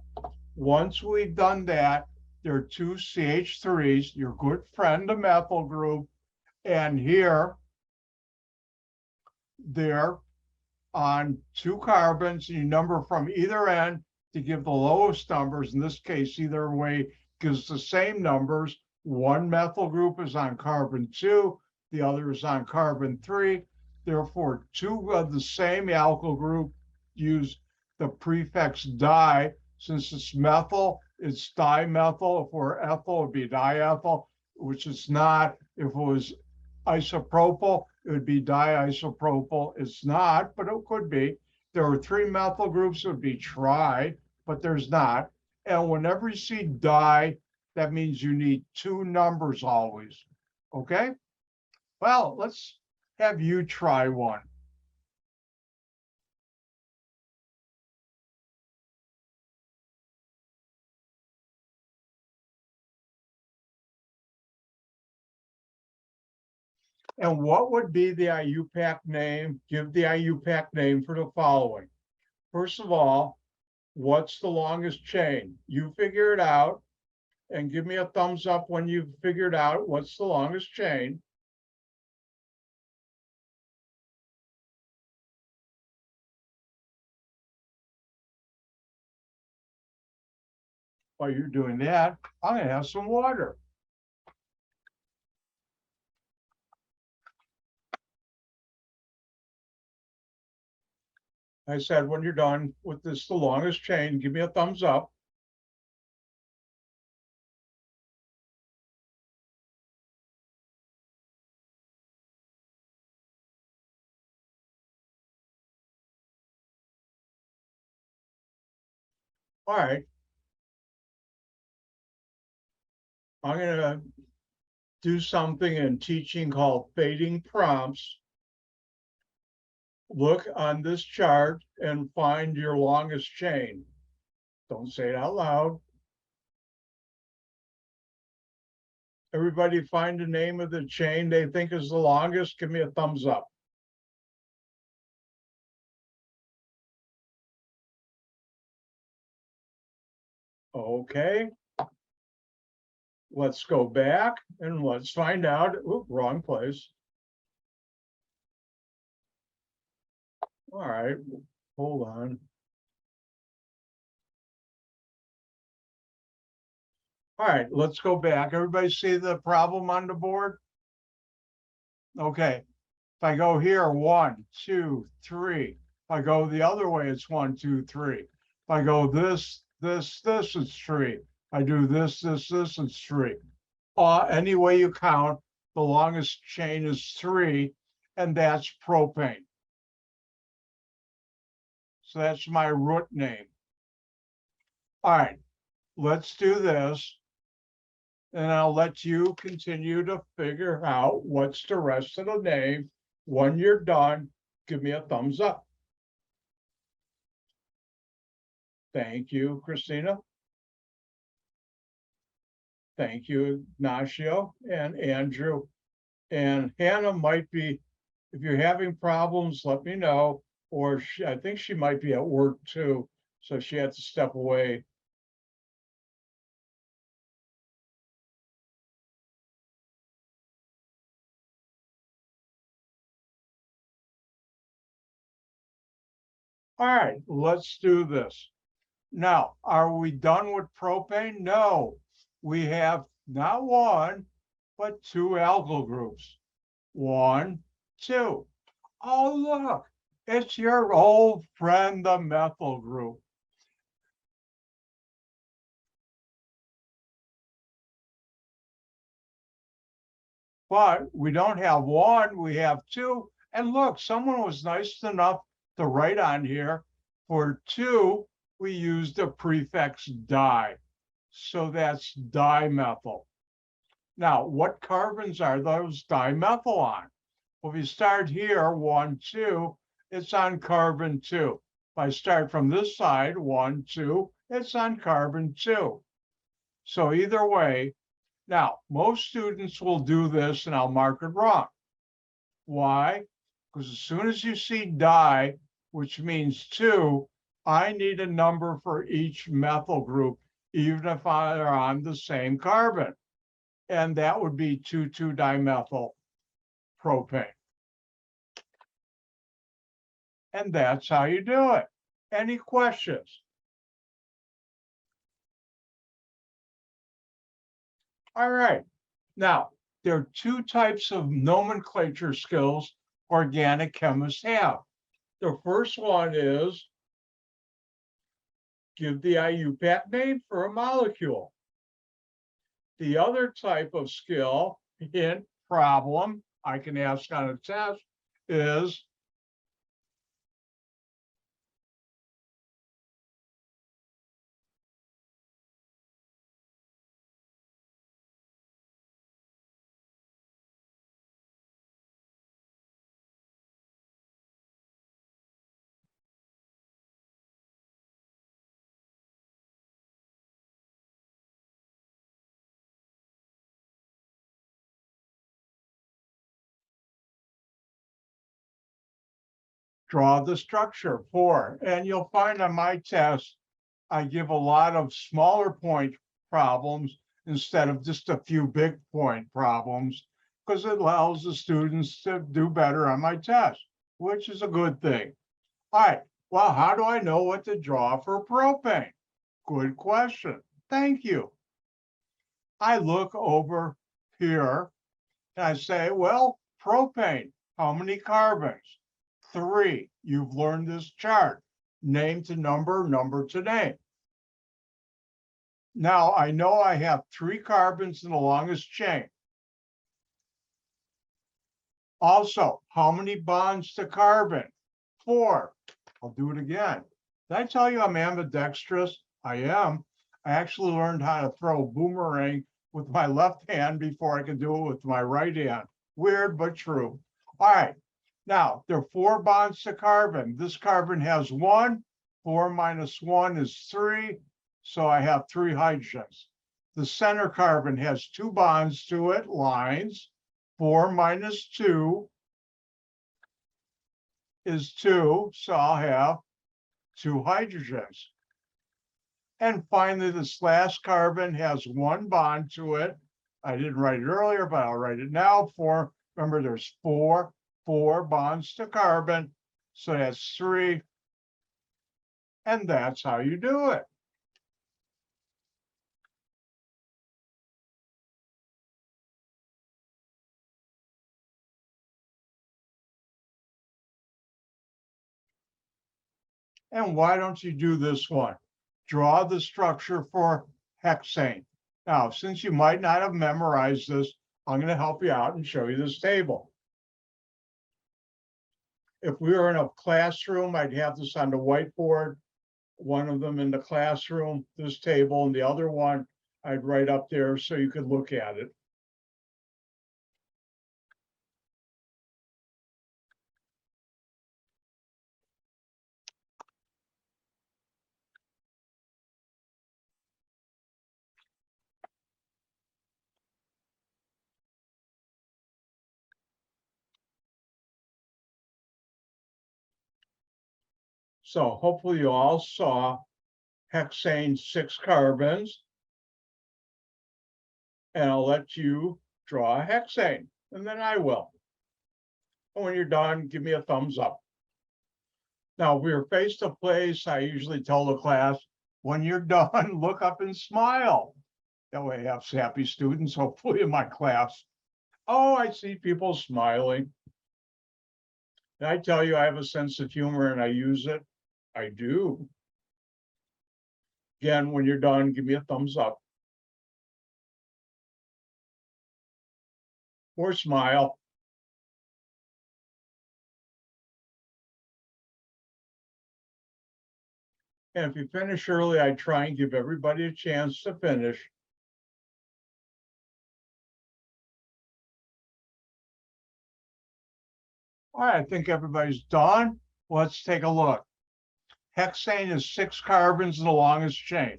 Once we've done that, there are 2 CH3s, your good friend, the methyl group, and here they're on 2 carbons, and you number from either end to give the lowest numbers. In this case, either way gives the same numbers. One methyl group is on carbon 2, the other is on carbon 3. Therefore, 2 of the same alkyl group use the prefix di. Since it's methyl, it's dimethyl. If we're ethyl, it'd be diethyl, which it's not. If it was isopropyl, it would be diisopropyl. It's not, but it could be. There are 3 methyl groups, it would be tri, but there's not. And whenever you see di, that means you need 2 numbers always. Okay? Well, let's have you try one. And what would be the IUPAC name? Give the IUPAC name for the following. First of all, what's the longest chain? You figure it out and give me a thumbs up when you've figured out what's the longest chain. While you're doing that, I'm gonna have some water. I said, when you're done with this, the longest chain, give me a thumbs up. All right. I'm gonna do something in teaching called fading prompts. Look on this chart and find your longest chain. Don't say it out loud. Everybody find the name of the chain they think is the longest. Give me a thumbs up. Okay. Let's go back and let's find out. Ooh, wrong place. All right, hold on. All right, let's go back. Everybody see the problem on the board? Okay, if I go here, 1, 2, 3. If I go the other way, it's 1, 2, 3. If I go this, it's 3. If I do this, it's 3. Any way you count, the longest chain is 3, and that's propane. So that's my root name. All right, let's do this. And I'll let you continue to figure out what's the rest of the name. When you're done, give me a thumbs up. Thank you, Christina. Thank you, Ignacio and Andrew. And Hannah might be, if you're having problems, let me know. Or I think she might be at work too, so she had to step away. All right, let's do this. Now, are we done with propane? No, we have not 1, but 2 alkyl groups. 1, 2. Oh, look, it's your old friend, the methyl group. But we don't have 1, we have 2. And look, someone was nice enough to write on here, for 2, we used the prefix di. So that's dimethyl. Now, what carbons are those dimethyl on? Well, if you start here, 1, 2, it's on carbon 2. If I start from this side, 1, 2, it's on carbon 2. So either way, now, most students will do this and I'll mark it wrong. Why? Because as soon as you see di, which means 2, I need a number for each methyl group, even if they're on the same carbon. And that would be 2,2-dimethyl propane. And that's how you do it. Any questions? All right. Now, there are two types of nomenclature skills organic chemists have. The first one is give the IUPAC name for a molecule. The other type of skill, hint, problem, I can ask on a test, is draw the structure for. And you'll find on my test, I give a lot of smaller point problems instead of just a few big point problems, because it allows the students to do better on my test, which is a good thing. All right, well, how do I know what to draw for propane? Good question. Thank you. I look over here and I say, well, propane, how many carbons? 3. You've learned this chart. Name to number, number to name. Now I know I have 3 carbons in the longest chain. Also, how many bonds to carbon? 4. I'll do it again. Did I tell you I'm ambidextrous? I am. I actually learned how to throw a boomerang with my left hand before I could do it with my right hand. Weird, but true. All right. Now, there are 4 bonds to carbon. This carbon has 1. 4 minus 1 is 3. So I have 3 hydrogens. The center carbon has 2 bonds to it, lines. 4 minus 2 is 2. So I'll have 2 hydrogens. And finally, this last carbon has 1 bond to it. I didn't write it earlier, but I'll write it now. Remember, there's 4 bonds to carbon. So that's 3. And that's how you do it. And why don't you do this one? Draw the structure for hexane. Now, since you might not have memorized this, I'm going to help you out and show you this table. If we were in a classroom, I'd have this on the whiteboard, one of them in the classroom, this table, and the other one I'd write up there so you could look at it. So hopefully you all saw hexane 6 carbons. And I'll let you draw a hexane, and then I will. And when you're done, give me a thumbs up. Now, if we're face to face, I usually tell the class, when you're done, look up and smile. That way I have happy students, hopefully, in my class. Oh, I see people smiling. Did I tell you I have a sense of humor and I use it? I do. Again, when you're done, give me a thumbs up. Or smile. And if you finish early, I try and give everybody a chance to finish. All right, I think everybody's done. Let's take a look. Hexane is 6 carbons in the longest chain.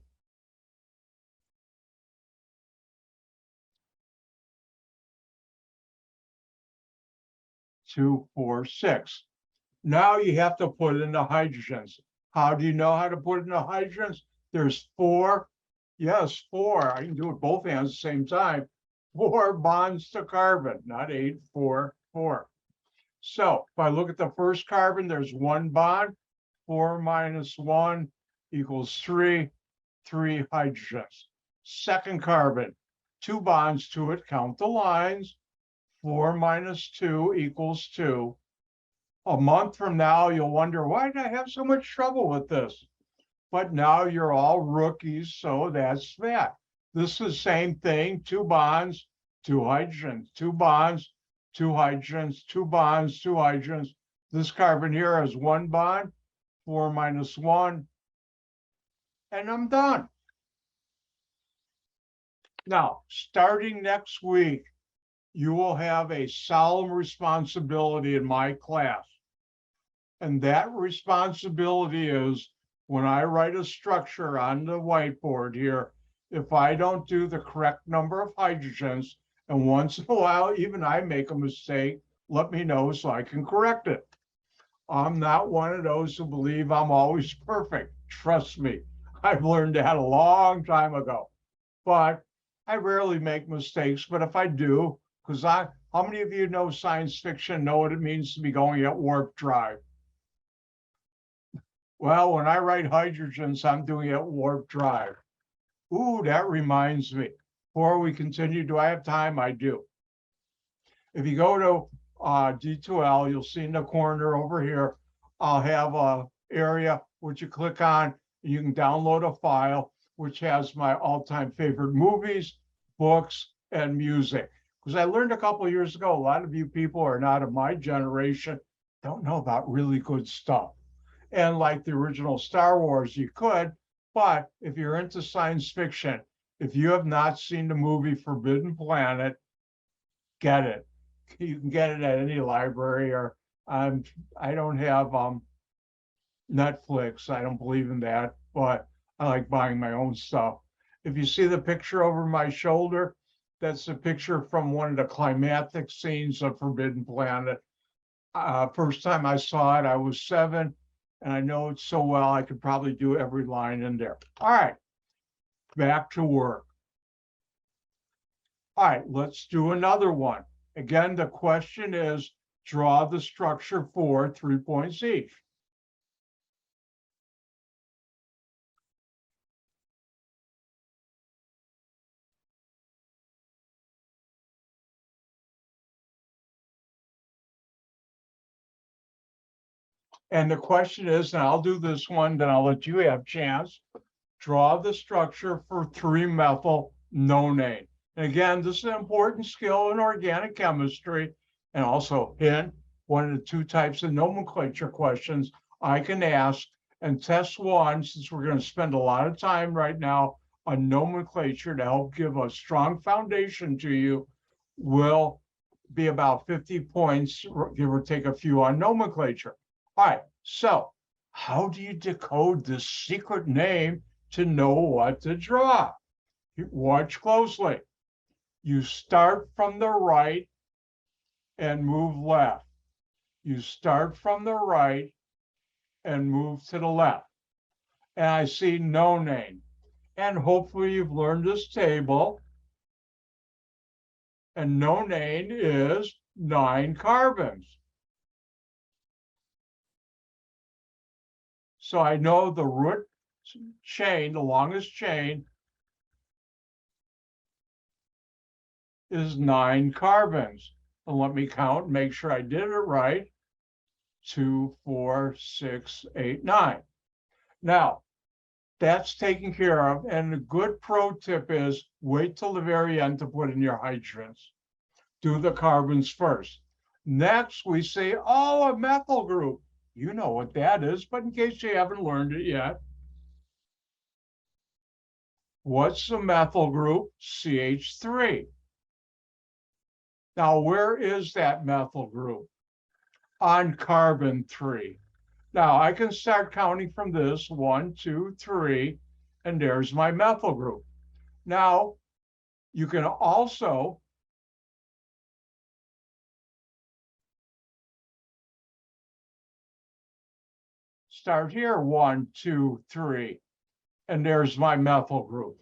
Two, four, six. Now you have to put it into hydrogens. How do you know how to put it into hydrogens? There's 4, yes, 4. I can do it both hands at the same time. 4 bonds to carbon, not 8, 4, 4. So if I look at the first carbon, there's 1 bond. 4 minus 1 equals 3, 3 hydrogens. Second carbon, 2 bonds to it, count the lines. 4 minus 2 equals 2. A month from now, you'll wonder, why did I have so much trouble with this? But now you're all rookies, so that's that. This is the same thing, 2 bonds, 2 hydrogens, 2 bonds, 2 hydrogens, 2 bonds, 2 hydrogens. This carbon here has 1 bond, 4 minus 1, and I'm done. Now, starting next week, you will have a solemn responsibility in my class. And that responsibility is when I write a structure on the whiteboard here, if I don't do the correct number of hydrogens, and once in a while, even I make a mistake, let me know so I can correct it. I'm not one of those who believe I'm always perfect. Trust me, I've learned that a long time ago. But I rarely make mistakes, but if I do, because how many of you know science fiction, know what it means to be going at warp drive? Well, when I write hydrogens, I'm doing it at warp drive. Ooh, that reminds me. Before we continue, do I have time? I do. If you go to D2L, you'll see in the corner over here, I'll have a area which you click on, and you can download a file which has my all-time favorite movies, books, and music. Because I learned a couple of years ago, a lot of you people are not of my generation, don't know about really good stuff. And like the original Star Wars, you could, but if you're into science fiction, if you have not seen the movie Forbidden Planet, get it. You can get it at any library, or I don't have Netflix. I don't believe in that, but I like buying my own stuff. If you see the picture over my shoulder, that's a picture from one of the climactic scenes of Forbidden Planet. First time I saw it, I was 7, and I know it so well, I could probably do every line in there. All right, back to work. All right, let's do another one. Again, the question is, draw the structure for 3 points each. And the question is, and I'll do this one, then I'll let you have a chance. Draw the structure for 3-methyl nonane. And again, this is an important skill in organic chemistry. And also, hint, one of the 2 types of nomenclature questions I can ask. And test 1, since we're going to spend a lot of time right now on nomenclature to help give a strong foundation to you, will be about 50 points, give or take a few on nomenclature. All right, so how do you decode this secret name to know what to draw? Watch closely. You start from the right and move left. You start from the right and move to the left. And I see nonane. And hopefully you've learned this table. And nonane is 9 carbons. So I know the root chain, the longest chain, is 9 carbons. And let me count, make sure I did it right. 2, 4, 6, 8, 9. Now, that's taken care of. And the good pro tip is wait till the very end to put in your hydrogens. Do the carbons first. Next, we say, oh, a methyl group. You know what that is, but in case you haven't learned it yet, What's the methyl group? CH3. Now, where is that methyl group? On carbon 3. Now, I can start counting from this, 1, 2, 3, and there's my methyl group. Now, you can also start here, 1, 2, 3, and there's my methyl group.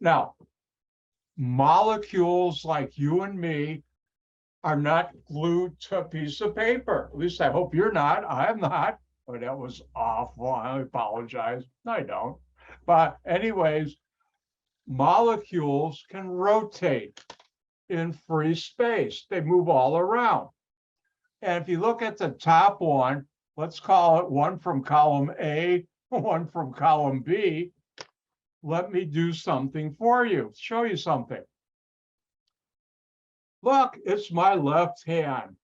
Now, molecules like you and me are not glued to a piece of paper. At least I hope you're not. I'm not. But that was awful. I apologize. I don't. But anyways, molecules can rotate in free space. They move all around. And if you look at the top one, let's call it one from column A, one from column B. Let me do something for you, show you something. Look, it's my left hand.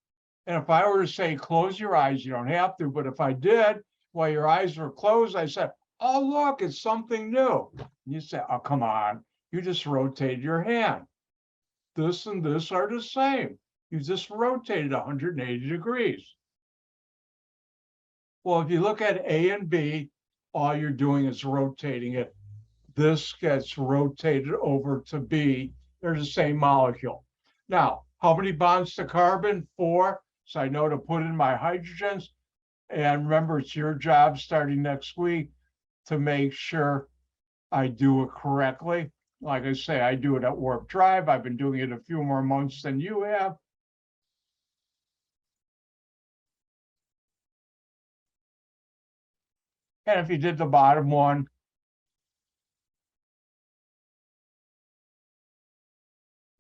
And if I were to say, close your eyes, you don't have to, but if I did, while your eyes were closed, I said, oh, look, it's something new. And you say, oh, come on, you just rotated your hand. This and this are the same. You just rotated 180 degrees. Well, if you look at A and B, all you're doing is rotating it. This gets rotated over to B. They're the same molecule. Now, how many bonds to carbon? 4. So I know to put in my hydrogens. And remember, it's your job starting next week to make sure I do it correctly. Like I say, I do it at Warp Drive. I've been doing it a few more months than you have. And if you did the bottom one,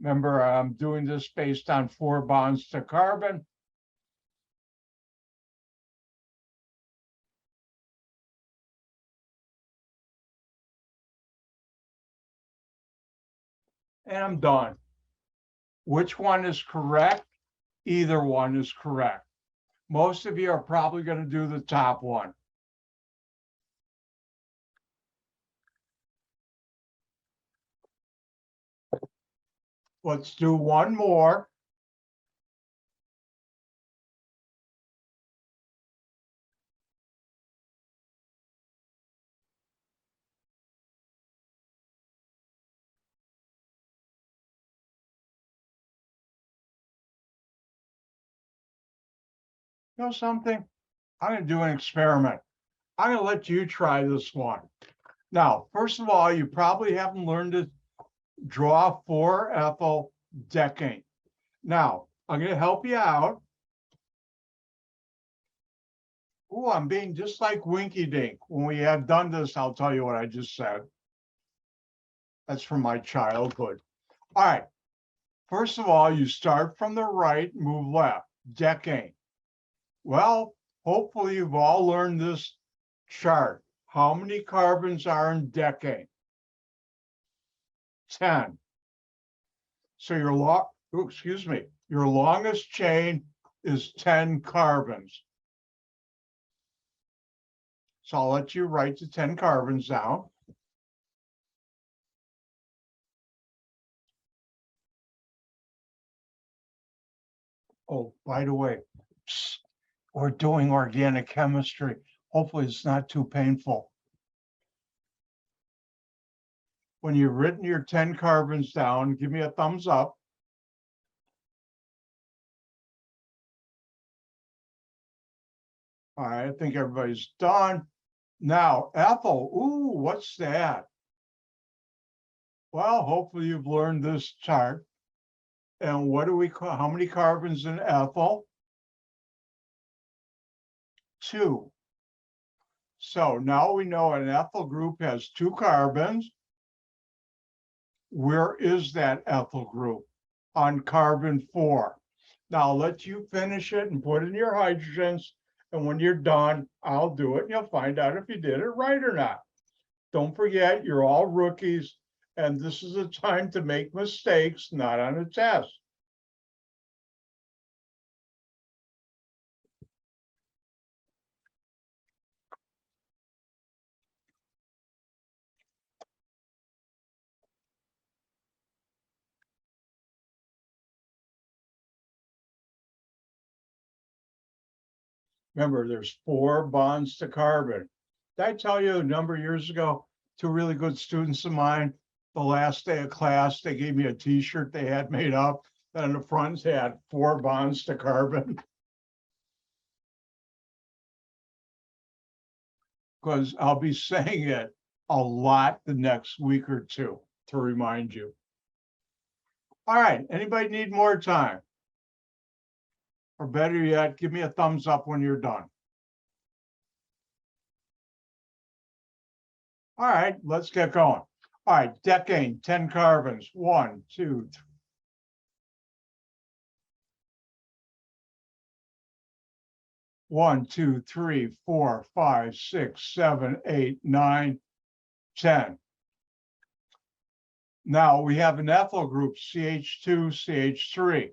remember, I'm doing this based on 4 bonds to carbon. And I'm done. Which one is correct? Either one is correct. Most of you are probably going to do the top one. Let's do one more. You know something? I'm going to do an experiment. I'm going to let you try this one. Now, first of all, you probably haven't learned to draw 4-ethyl decane. Now, I'm going to help you out. Oh, I'm being just like Winky Dink. When we have done this, I'll tell you what I just said. That's from my childhood. All right. First of all, you start from the right, move left, decane. Well, hopefully you've all learned this chart. How many carbons are in decane? 10. So your your longest chain is 10 carbons. So I'll let you write the 10 carbons down. Oh, by the way, we're doing organic chemistry. Hopefully it's not too painful. When you've written your 10 carbons down, give me a thumbs up. All right, I think everybody's done. Now, ethyl, ooh, what's that? Well, hopefully you've learned this chart. And what do we call, how many carbons in ethyl? 2. So now we know an ethyl group has 2 carbons. Where is that ethyl group? On carbon 4. Now I'll let you finish it and put in your hydrogens. And when you're done, I'll do it and you'll find out if you did it right or not. Don't forget, you're all rookies, and this is a time to make mistakes, not on a test. Remember, there's 4 bonds to carbon. Did I tell you a number of years ago, 2 really good students of mine, the last day of class, they gave me a t-shirt they had made up, and on the front had 4 bonds to carbon. Because I'll be saying it a lot the next week or two to remind you. All right, anybody need more time? Or better yet, give me a thumbs up when you're done. All right, let's get going. All right, decane, 10 carbons. 1, 2, 3. 1, 2, 3, 4, 5, 6, 7, 8, 9, 10. Now we have an ethyl group, CH2, CH3.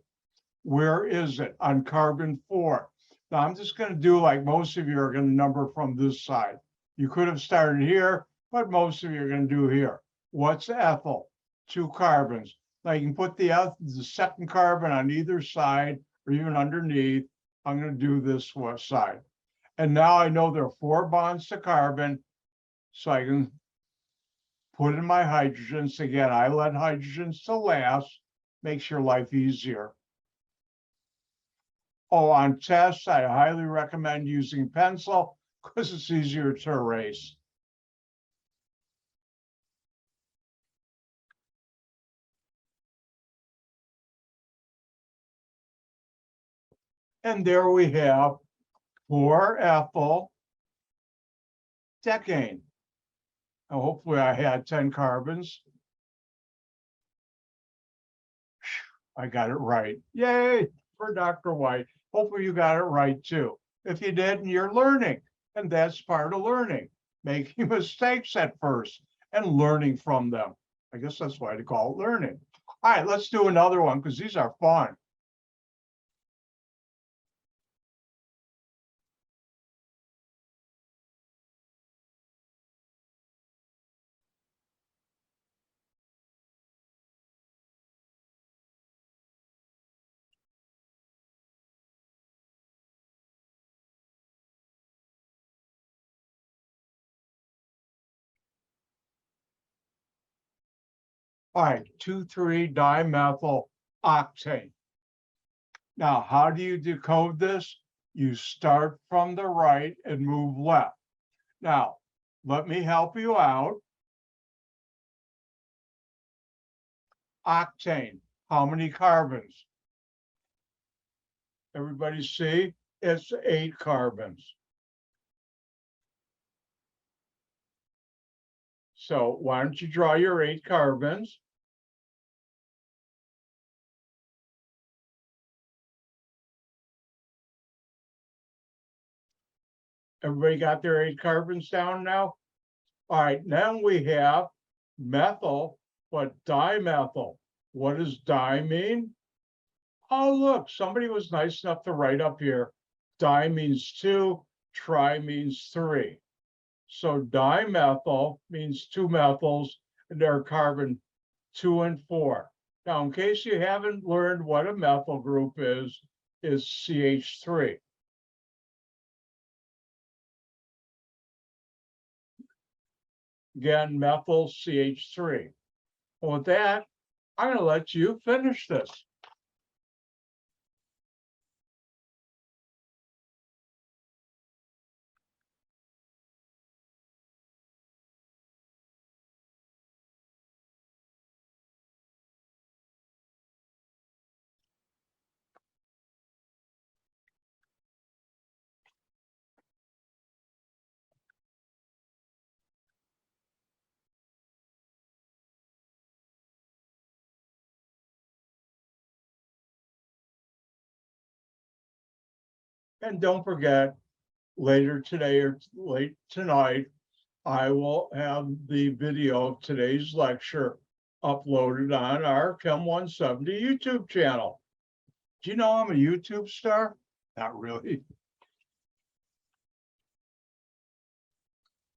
Where is it? On carbon 4. Now I'm just going to do like most of you are going to number from this side. You could have started here, but most of you are going to do here. What's ethyl? 2 carbons. Now you can put the second carbon on either side or even underneath. I'm going to do this side. And now I know there are 4 bonds to carbon, so I can put in my hydrogens. Again, I let hydrogens to last, makes your life easier. Oh, on tests, I highly recommend using pencil because it's easier to erase. And there we have 4 ethyl decane. Now, hopefully I had 10 carbons. I got it right. Yay for Dr. White. Hopefully you got it right too. If you didn't, you're learning. And that's part of learning. Making mistakes at first and learning from them. I guess that's why they call it learning. All right, let's do another one because these are fun. All right, 2,3-dimethyl octane. Now, how do you decode this? You start from the right and move left. Now, let me help you out. Octane, how many carbons? Everybody see? It's 8 carbons. So why don't you draw your 8 carbons? Everybody got their 8 carbons down now? All right, now we have methyl, but dimethyl. What does di mean? Oh, look, somebody was nice enough to write up here. Di means 2, tri means 3. So dimethyl means 2 methyls, and they're carbon 2 and 4. Now, in case you haven't learned what a methyl group is CH3. Again, methyl CH3. Well, with that, I'm going to let you finish this. And don't forget, later today or late tonight, I will have the video of today's lecture uploaded on our Chem 170 YouTube channel. Do you know I'm a YouTube star? Not really.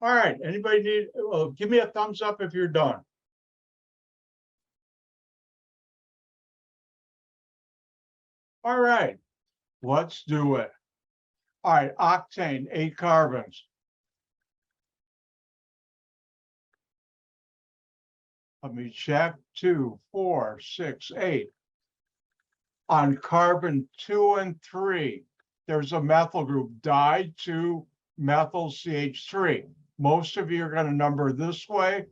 All right, anybody need, well, give me a thumbs up if you're done. All right, let's do it. All right, octane, 8 carbons. Let me check. 2, 4, 6, 8. On carbon 2 and 3, there's a methyl group, di-2-methyl CH3. Most of you are going to number this way.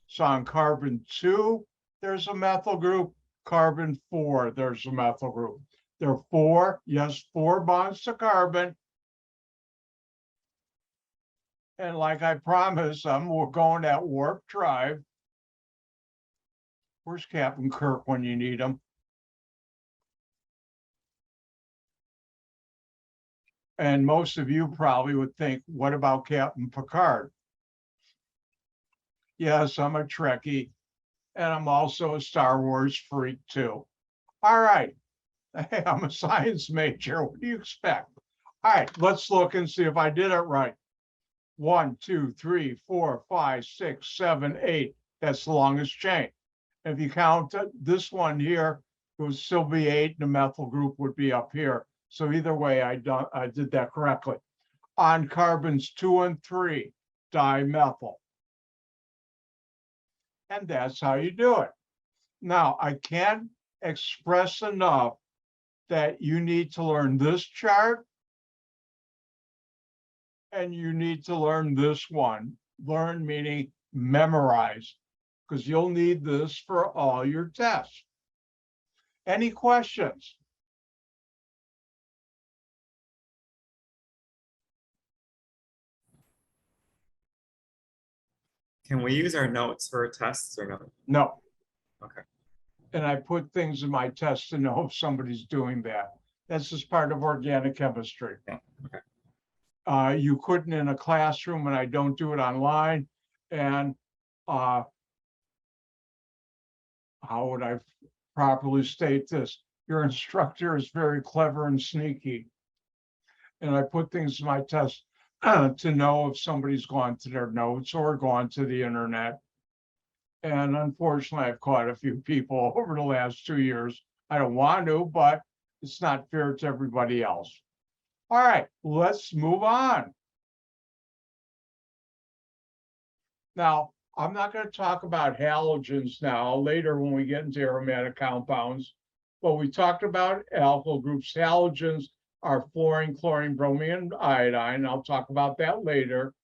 So on carbon 2, there's a methyl group. Carbon 4, there's a methyl group. There are 4, yes, 4 bonds to carbon. And like I promised, we're going at warp drive. Where's Captain Kirk when you need him? And most of you probably would think, what about Captain Picard? Yes, I'm a Trekkie, and I'm also a Star Wars freak too. All right, hey, I'm a science major. What do you expect? All right, let's look and see if I did it right. 1, 2, 3, 4, 5, 6, 7, 8. That's the longest chain. If you count this one here, it would still be 8, and the methyl group would be up here. So either way, I did that correctly. On carbons 2 and 3, dimethyl. And that's how you do it. Now, I can't express enough that you need to learn this chart and you need to learn this one. Learn meaning memorize, because you'll need this for all your tests. Any questions?
Can we use our notes for tests or no?
No.
Okay.
And I put things in my tests to know if somebody's doing that. That's just part of organic chemistry.
Yeah. Okay.
You couldn't in a classroom, and I don't do it online. And how would I properly state this? Your instructor is very clever and sneaky. And I put things in my test to know if somebody's gone to their notes or gone to the internet. And unfortunately, I've caught a few people over the last 2 years. I don't want to, but it's not fair to everybody else. All right, let's move on. Now, I'm not going to talk about halogens now, later when we get into aromatic compounds, but we talked about alkyl groups. Halogens are fluorine, chlorine, bromine, and iodine. I'll talk about that later.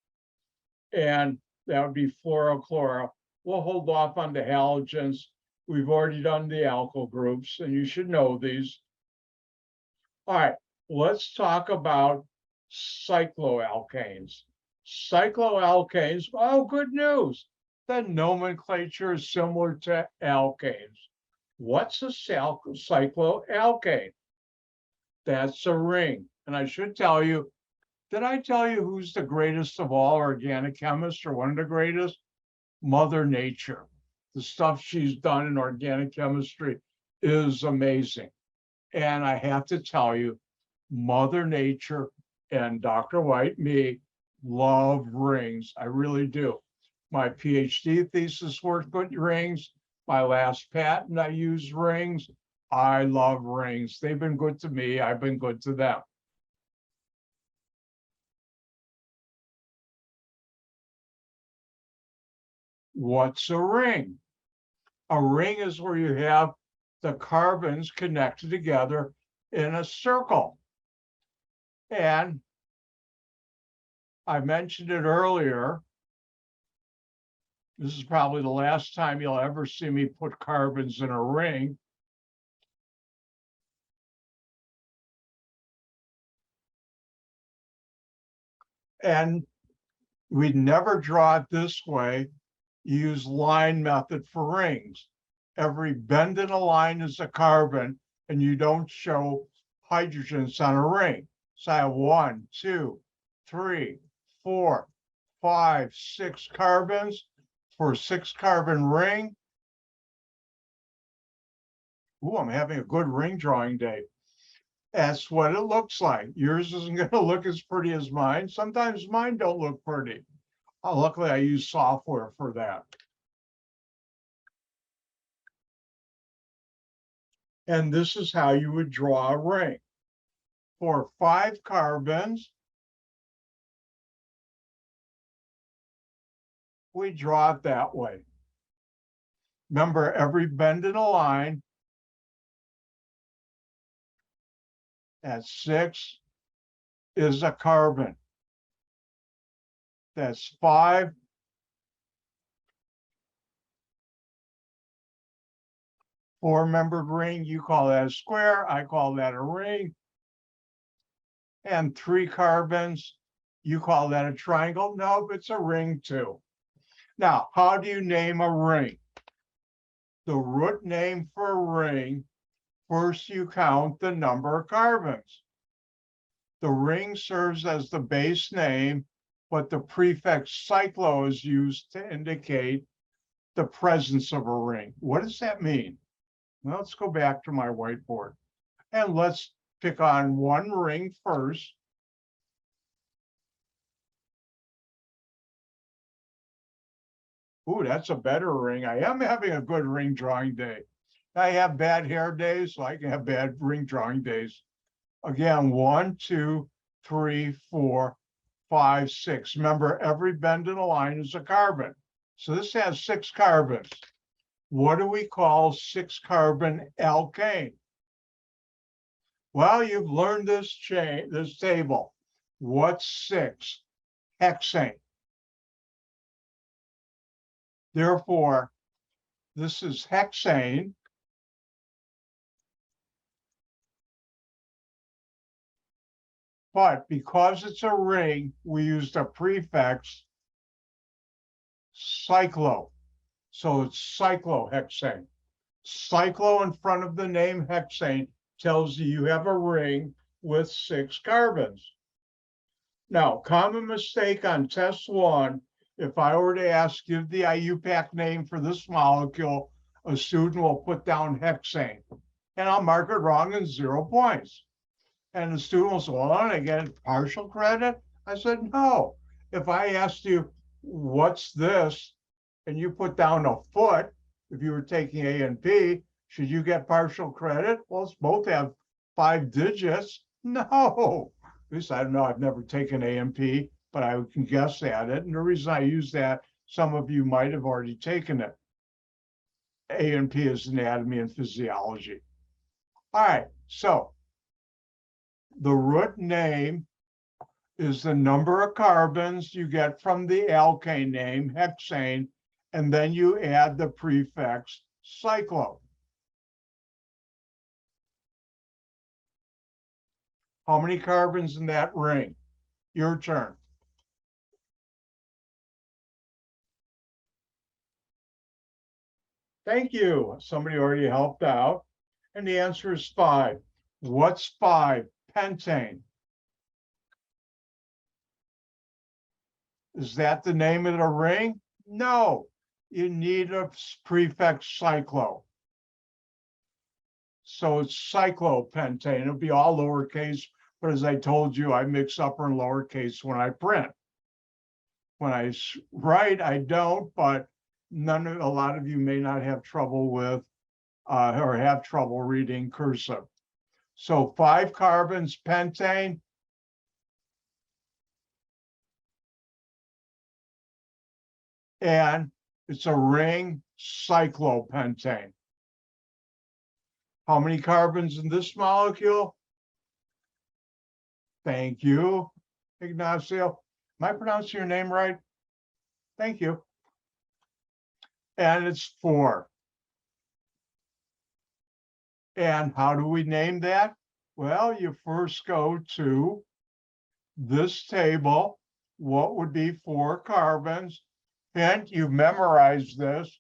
And that would be fluorochloro. We'll hold off on the halogens. We've already done the alkyl groups, and you should know these. All right, let's talk about cycloalkanes. Cycloalkanes, oh, good news. The nomenclature is similar to alkanes. What's a cycloalkane? That's a ring. And I should tell you, did I tell you who's the greatest of all organic chemists, or one of the greatest? Mother Nature. The stuff she's done in organic chemistry is amazing. And I have to tell you, Mother Nature and Dr. White, me, love rings. I really do. My PhD thesis worked with rings. My last patent, I used rings. I love rings. They've been good to me. I've been good to them. What's a ring? A ring is where you have the carbons connected together in a circle. And I mentioned it earlier. This is probably the last time you'll ever see me put carbons in a ring. And we'd never draw it this way. You use line method for rings. Every bend in a line is a carbon, and you don't show hydrogens on a ring. So I have 1, 2, 3, 4, 5, 6 carbons for a 6-carbon ring. Ooh, I'm having a good ring drawing day. That's what it looks like. Yours isn't going to look as pretty as mine. Sometimes mine don't look pretty. Luckily, I use software for that. And this is how you would draw a ring. For 5 carbons, we draw it that way. Remember, every bend in a line at 6 is a carbon. That's 5. Four-membered ring, you call that a square, I call that a ring. And 3 carbons, you call that a triangle. No, it's a ring too. Now, how do you name a ring? The root name for a ring, first you count the number of carbons. The ring serves as the base name, but the prefix cyclo is used to indicate the presence of a ring. What does that mean? Well, let's go back to my whiteboard and let's pick on one ring first. Ooh, that's a better ring. I am having a good ring drawing day. I have bad hair days, so I can have bad ring drawing days. Again, 1, 2, 3, 4, 5, 6. Remember, every bend in a line is a carbon. So this has 6 carbons. What do we call 6-carbon alkane? Well, you've learned this table. What's 6? Hexane. Therefore, this is hexane. But because it's a ring, we used a prefix cyclo. So it's cyclohexane. Cyclo in front of the name hexane tells you you have a ring with 6 carbons. Now, common mistake on test 1, if I were to ask you the IUPAC name for this molecule, a student will put down hexane, and I'll mark it wrong in 0 points. And the student will say, well, I get partial credit? I said, no. If I asked you, what's this? And you put down a foot, if you were taking A and P, should you get partial credit? Well, it's both have 5 digits. No. At least I don't know. I've never taken A and P, but I can guess at it. And the reason I use that, some of you might have already taken it. A and P is anatomy and physiology. All right, so the root name is the number of carbons you get from the alkane name, hexane, and then you add the prefix cyclo. How many carbons in that ring? Your turn. Thank you. Somebody already helped out. And the answer is 5. What's 5? Pentane. Is that the name of the ring? No. You need a prefix cyclo. So it's cyclopentane. It'll be all lowercase, but as I told you, I mix upper and lowercase when I print. When I write, I don't, but a lot of you may not have trouble with or have trouble reading cursive. So 5 carbons, pentane. And it's a ring, cyclopentane. How many carbons in this molecule? Thank you, Ignacio. Am I pronouncing your name right? Thank you. And it's 4. And how do we name that? Well, you first go to this table. What would be 4 carbons? And you memorize this,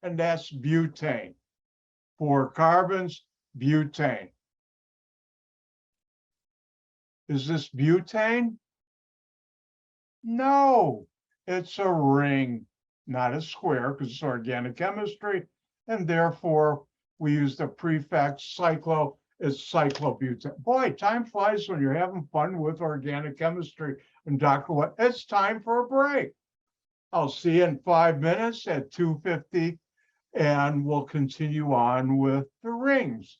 and that's butane. 4 carbons, butane. Is this butane? No, it's a ring, not a square, because it's organic chemistry, and therefore we use the prefix cyclo as cyclobutane. Boy, time flies when you're having fun with organic chemistry. And Dr. What? It's time for a break. I'll see you in 5 minutes at 2:50, and we'll continue on with the rings.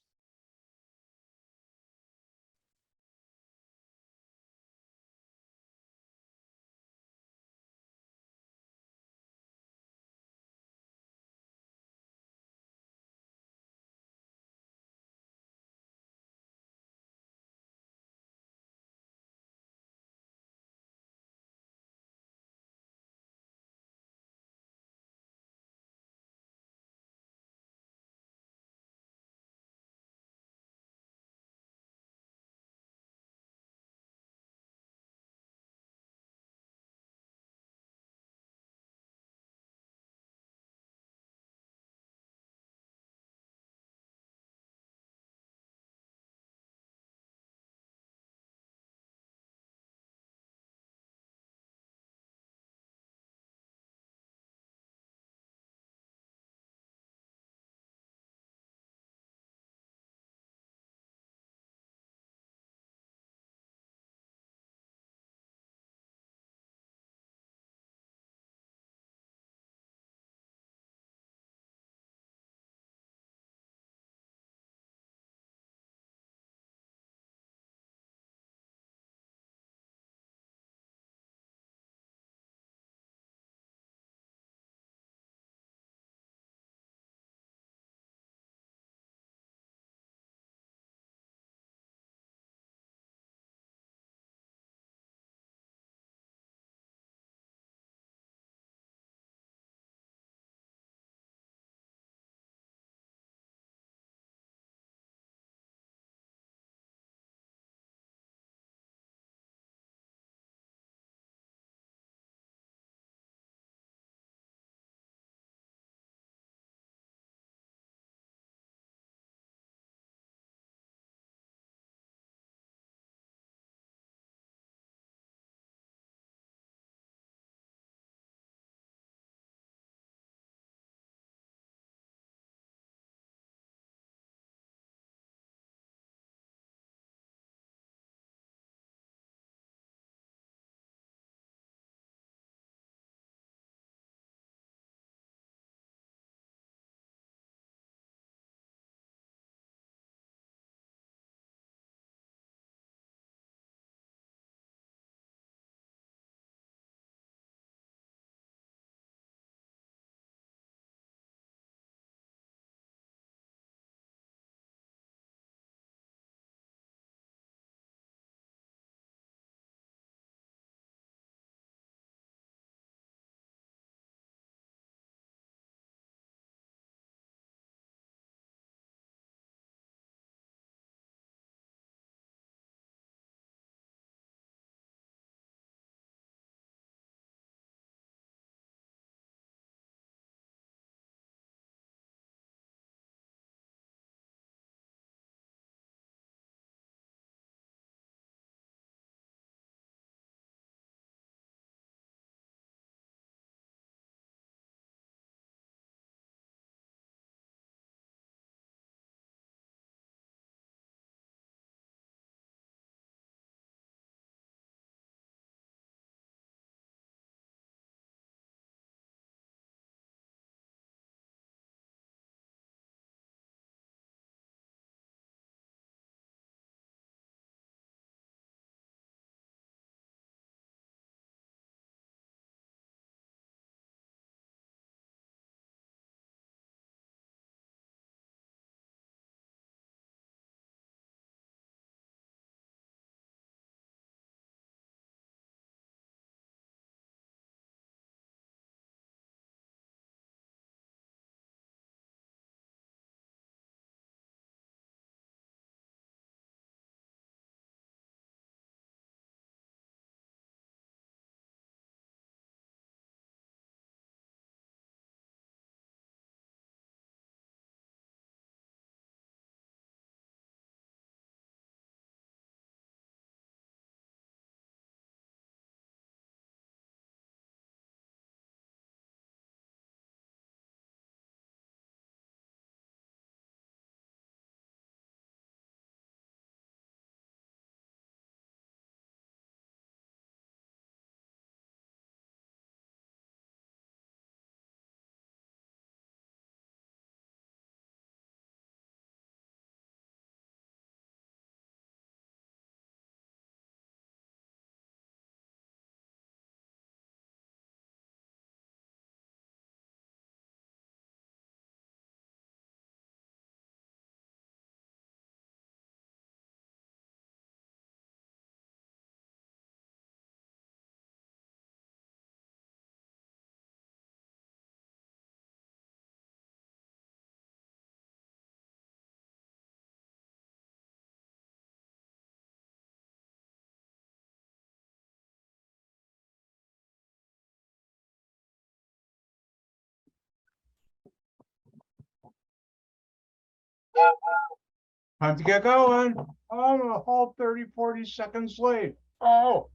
Time to get going. I'm a whole 30, 40 seconds late. Oh,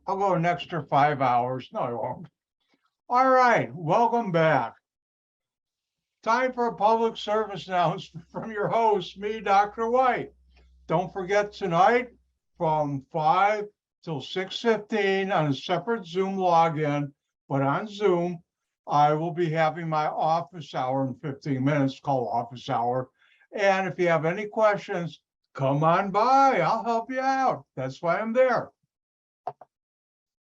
I'll go an extra 5 hours. No, I won't. All right, welcome back. Time for a public service announcement from your host, me, Dr. White. Don't forget tonight from 5 till 6:15 on a separate Zoom login, but on Zoom, I will be having my office hour in 15 minutes called office hour. And if you have any questions, come on by. I'll help you out. That's why I'm there. All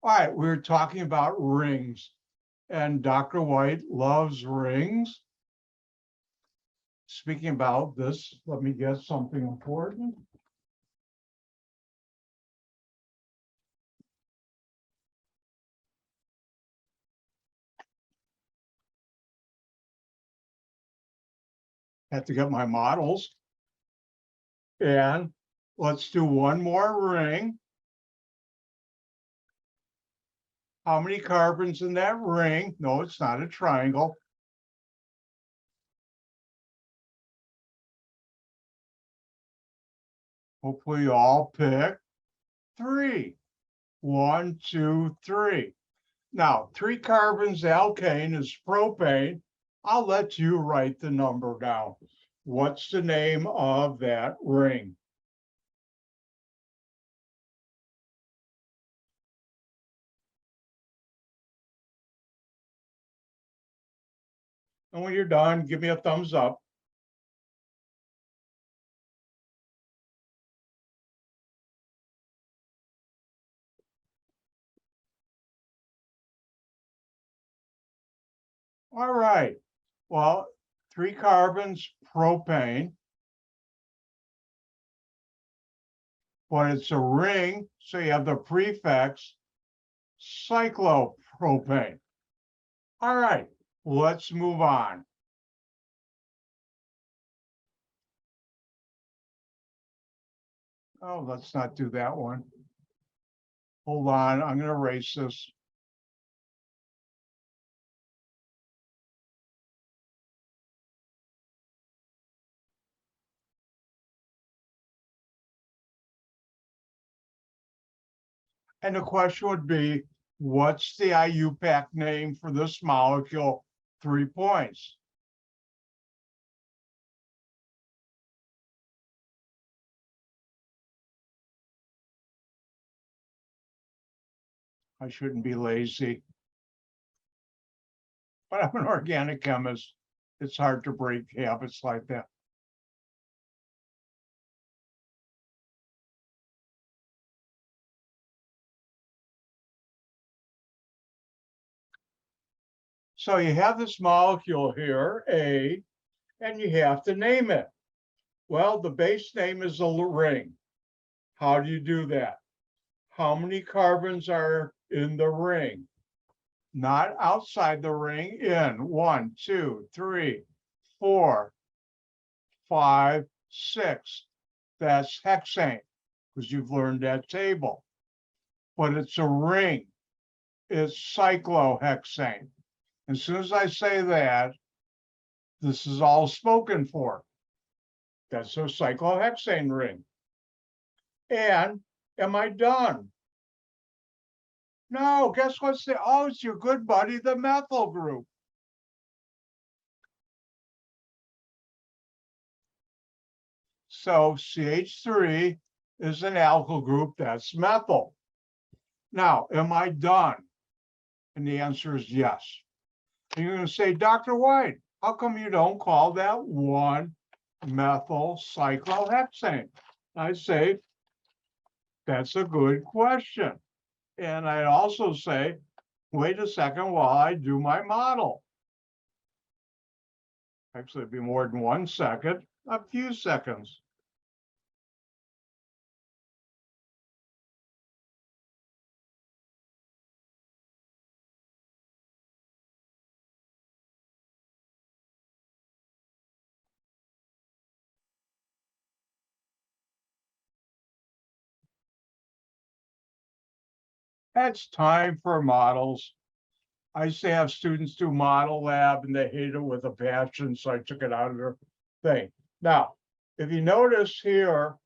right, we're talking about rings, and Dr. White loves rings. Speaking about this, let me get something important. Have to get my models. And let's do one more ring. How many carbons in that ring? No, it's not a triangle. Hopefully you all pick 3. 1, 2, 3. Now, 3 carbons alkane is propane. I'll let you write the number down. What's the name of that ring? And when you're done, give me a thumbs up. All right. Well, 3 carbons, propane. But it's a ring, so you have the prefix cyclopropane. All right, let's move on. Oh, let's not do that one. Hold on, I'm going to erase this. And the question would be, what's the IUPAC name for this molecule? 3 points. I shouldn't be lazy, but I'm an organic chemist. It's hard to break habits like that. So you have this molecule here, A, and you have to name it. Well, the base name is a ring. How do you do that? How many carbons are in the ring? Not outside the ring, in. 1, 2, 3, 4, 5, 6. That's hexane, because you've learned that table. But it's a ring. It's cyclohexane. As soon as I say that, this is all spoken for. That's a cyclohexane ring. And am I done? No, guess what's the, oh, it's your good buddy, the methyl group. So CH3 is an alkyl group, that's methyl. Now, am I done? And the answer is yes. And you're going to say, Dr. White, how come you don't call that 1-methyl cyclohexane? I say, that's a good question. And I also say, wait a second while I do my model. Actually, it'd be more than 1 second, a few seconds. It's time for models. I used to have students do model lab and they hate it with a passion, so I took it out of their thing. Now, If you notice here,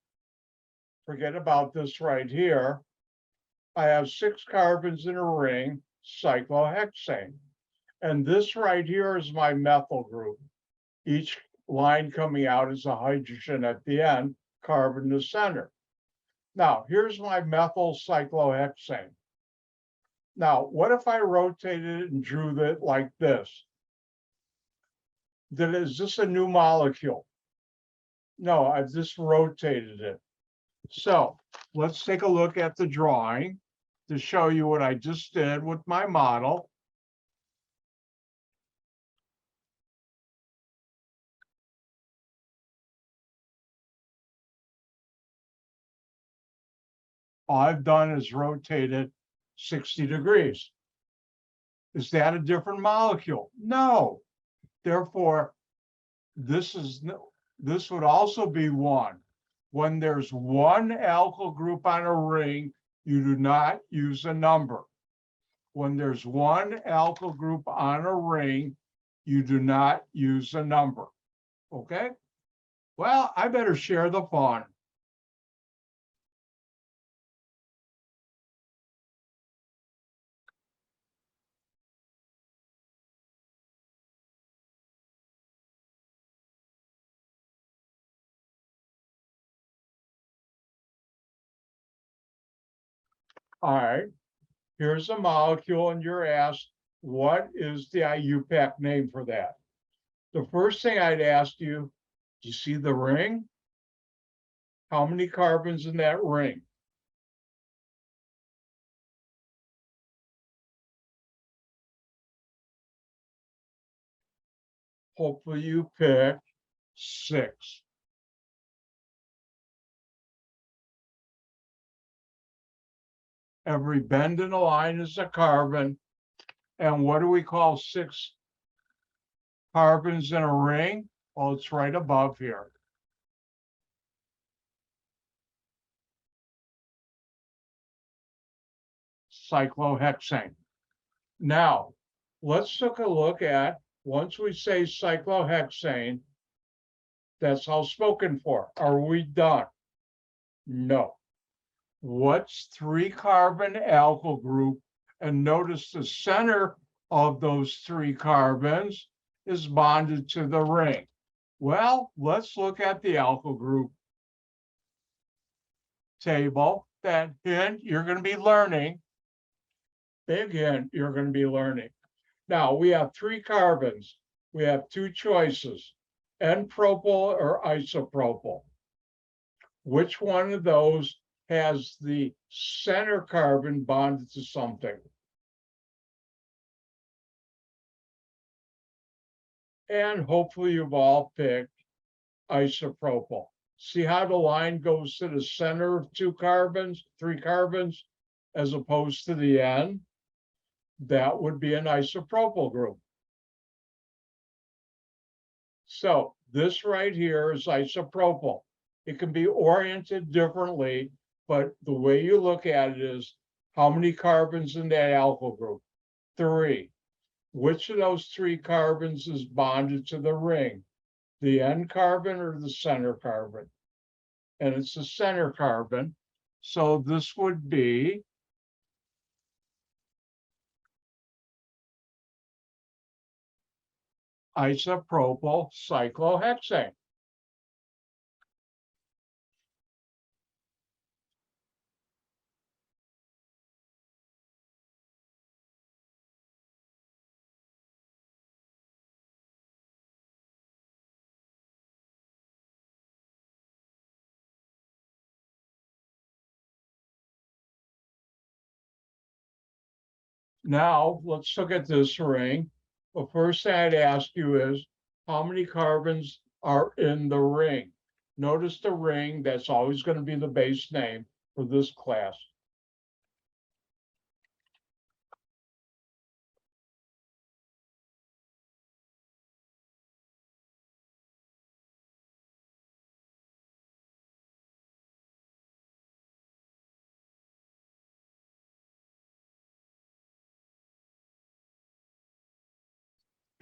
forget about this right here. I have 6 carbons in a ring, cyclohexane. And this right here is my methyl group. Each line coming out is a hydrogen at the end, carbon to center. Now, here's my methyl cyclohexane. Now, what if I rotated it and drew it like this? Then is this a new molecule? No, I've just rotated it. So let's take a look at the drawing to show you what I just did with my model. All I've done is rotate it 60 degrees. Is that a different molecule? No. Therefore, this would also be 1. When there's 1 alkyl group on a ring, you do not use a number. When there's 1 alkyl group on a ring, you do not use a number. Okay? Well, I better share the fun. All right, here's a molecule, and you're asked, what is the IUPAC name for that? The first thing I'd ask you, do you see the ring? How many carbons in that ring? Hopefully you pick 6. Every bend in a line is a carbon. And what do we call 6 carbons in a ring? Well, it's right above here. Cyclohexane. Now, let's take a look at, once we say cyclohexane, that's all spoken for. Are we done? No. What's 3 carbon alkyl group? And notice the center of those 3 carbons is bonded to the ring. Well, let's look at the alkyl group table. That hint you're going to be learning. Big hint you're going to be learning. Now, we have 3 carbons. We have 2 choices, N-propyl or isopropyl. Which one of those has the center carbon bonded to something? And hopefully you've all picked isopropyl. See how the line goes to the center of 2 carbons, 3 carbons, as opposed to the end? That would be an isopropyl group. So this right here is isopropyl. It can be oriented differently, but the way you look at it is how many carbons in that alkyl group? 3. Which of those 3 carbons is bonded to the ring? The end carbon or the center carbon? And it's the center carbon. So this would be isopropyl cyclohexane. Now, let's look at this ring. The first thing I'd ask you is, how many carbons are in the ring? Notice the ring, that's always going to be the base name for this class.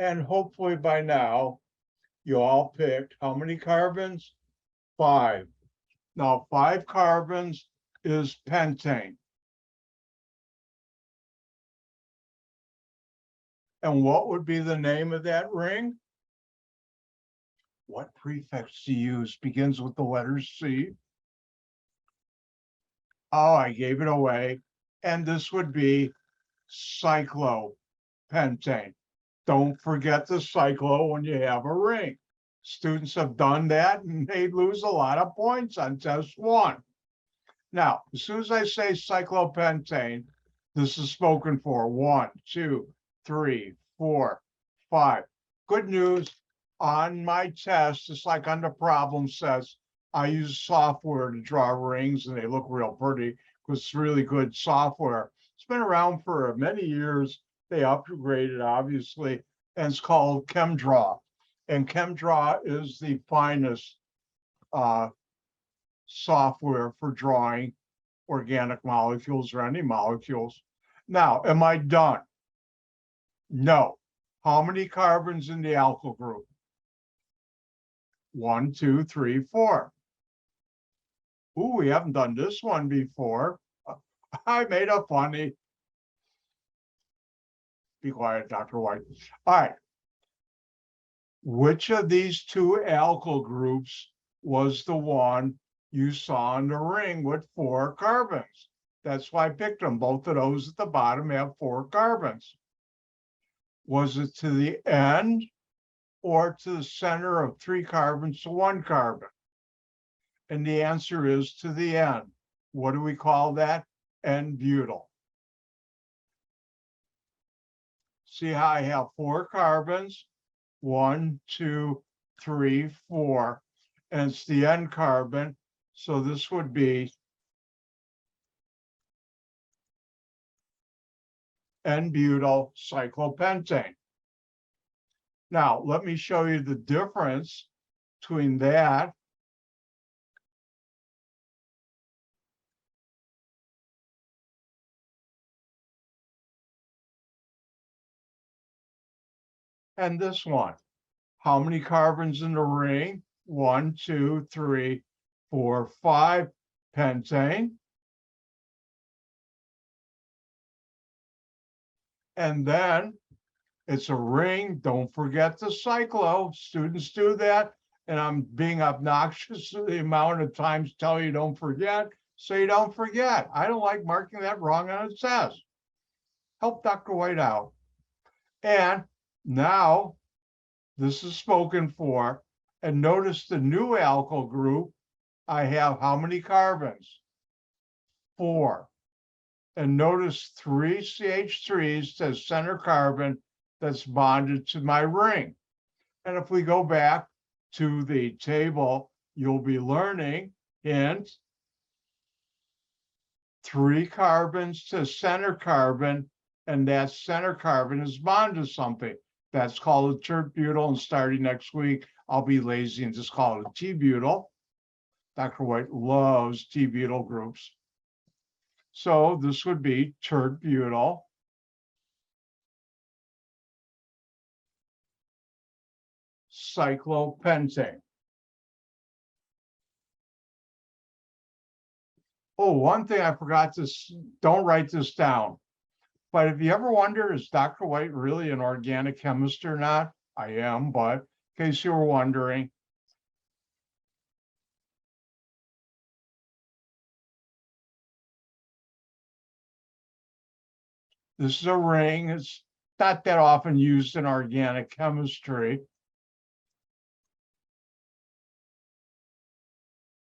And hopefully by now, you all picked how many carbons? 5. Now 5 carbons is pentane. And what would be the name of that ring? What prefix to use begins with the letter C? Oh, I gave it away. And this would be cyclopentane. Don't forget the cyclo when you have a ring. Students have done that and they lose a lot of points on test 1. Now, as soon as I say cyclopentane, this is spoken for 1, 2, 3, 4, 5. Good news, on my test, it's like on the problem says, I use software to draw rings and they look real pretty because it's really good software. It's been around for many years. They upgraded, obviously, and it's called ChemDraw. And ChemDraw is the finest software for drawing organic molecules or any molecules. Now, am I done? No. How many carbons in the alkyl group? 1, 2, 3, 4. Ooh, we haven't done this one before. I made a funny. Be quiet, Dr. White. All right. Which of these 2 alkyl groups was the one you saw in the ring with 4 carbons? That's why I picked them. Both of those at the bottom have 4 carbons. Was it to the end or to the center of 3 carbons to 1 carbon? And the answer is to the end. What do we call that? N-butyl. See how I have 4 carbons? 1, 2, 3, 4. And it's the N carbon. So this would be N-butyl cyclopentane. Now, let me show you the difference between that and this one. How many carbons in the ring? 1, 2, 3, 4, 5. Pentane. And then it's a ring. Don't forget the cyclo. Students do that. And I'm being obnoxious to the amount of times tell you don't forget, so you don't forget. I don't like marking that wrong on a test. Help Dr. White out. And now this is spoken for. And notice the new alkyl group, I have how many carbons? 4. And notice 3 CH3s says center carbon that's bonded to my ring. And if we go back to the table, you'll be learning, hint, 3 carbons to center carbon, and that center carbon is bonded to something. That's called a tert-butyl, and starting next week, I'll be lazy and just call it a T-butyl. Dr. White loves T-butyl groups. So this would be tert-butyl cyclopentane. Oh, one thing I forgot to, don't write this down. But if you ever wonder, is Dr. White really an organic chemist or not? I am, but in case you were wondering. This is a ring. It's not that often used in organic chemistry.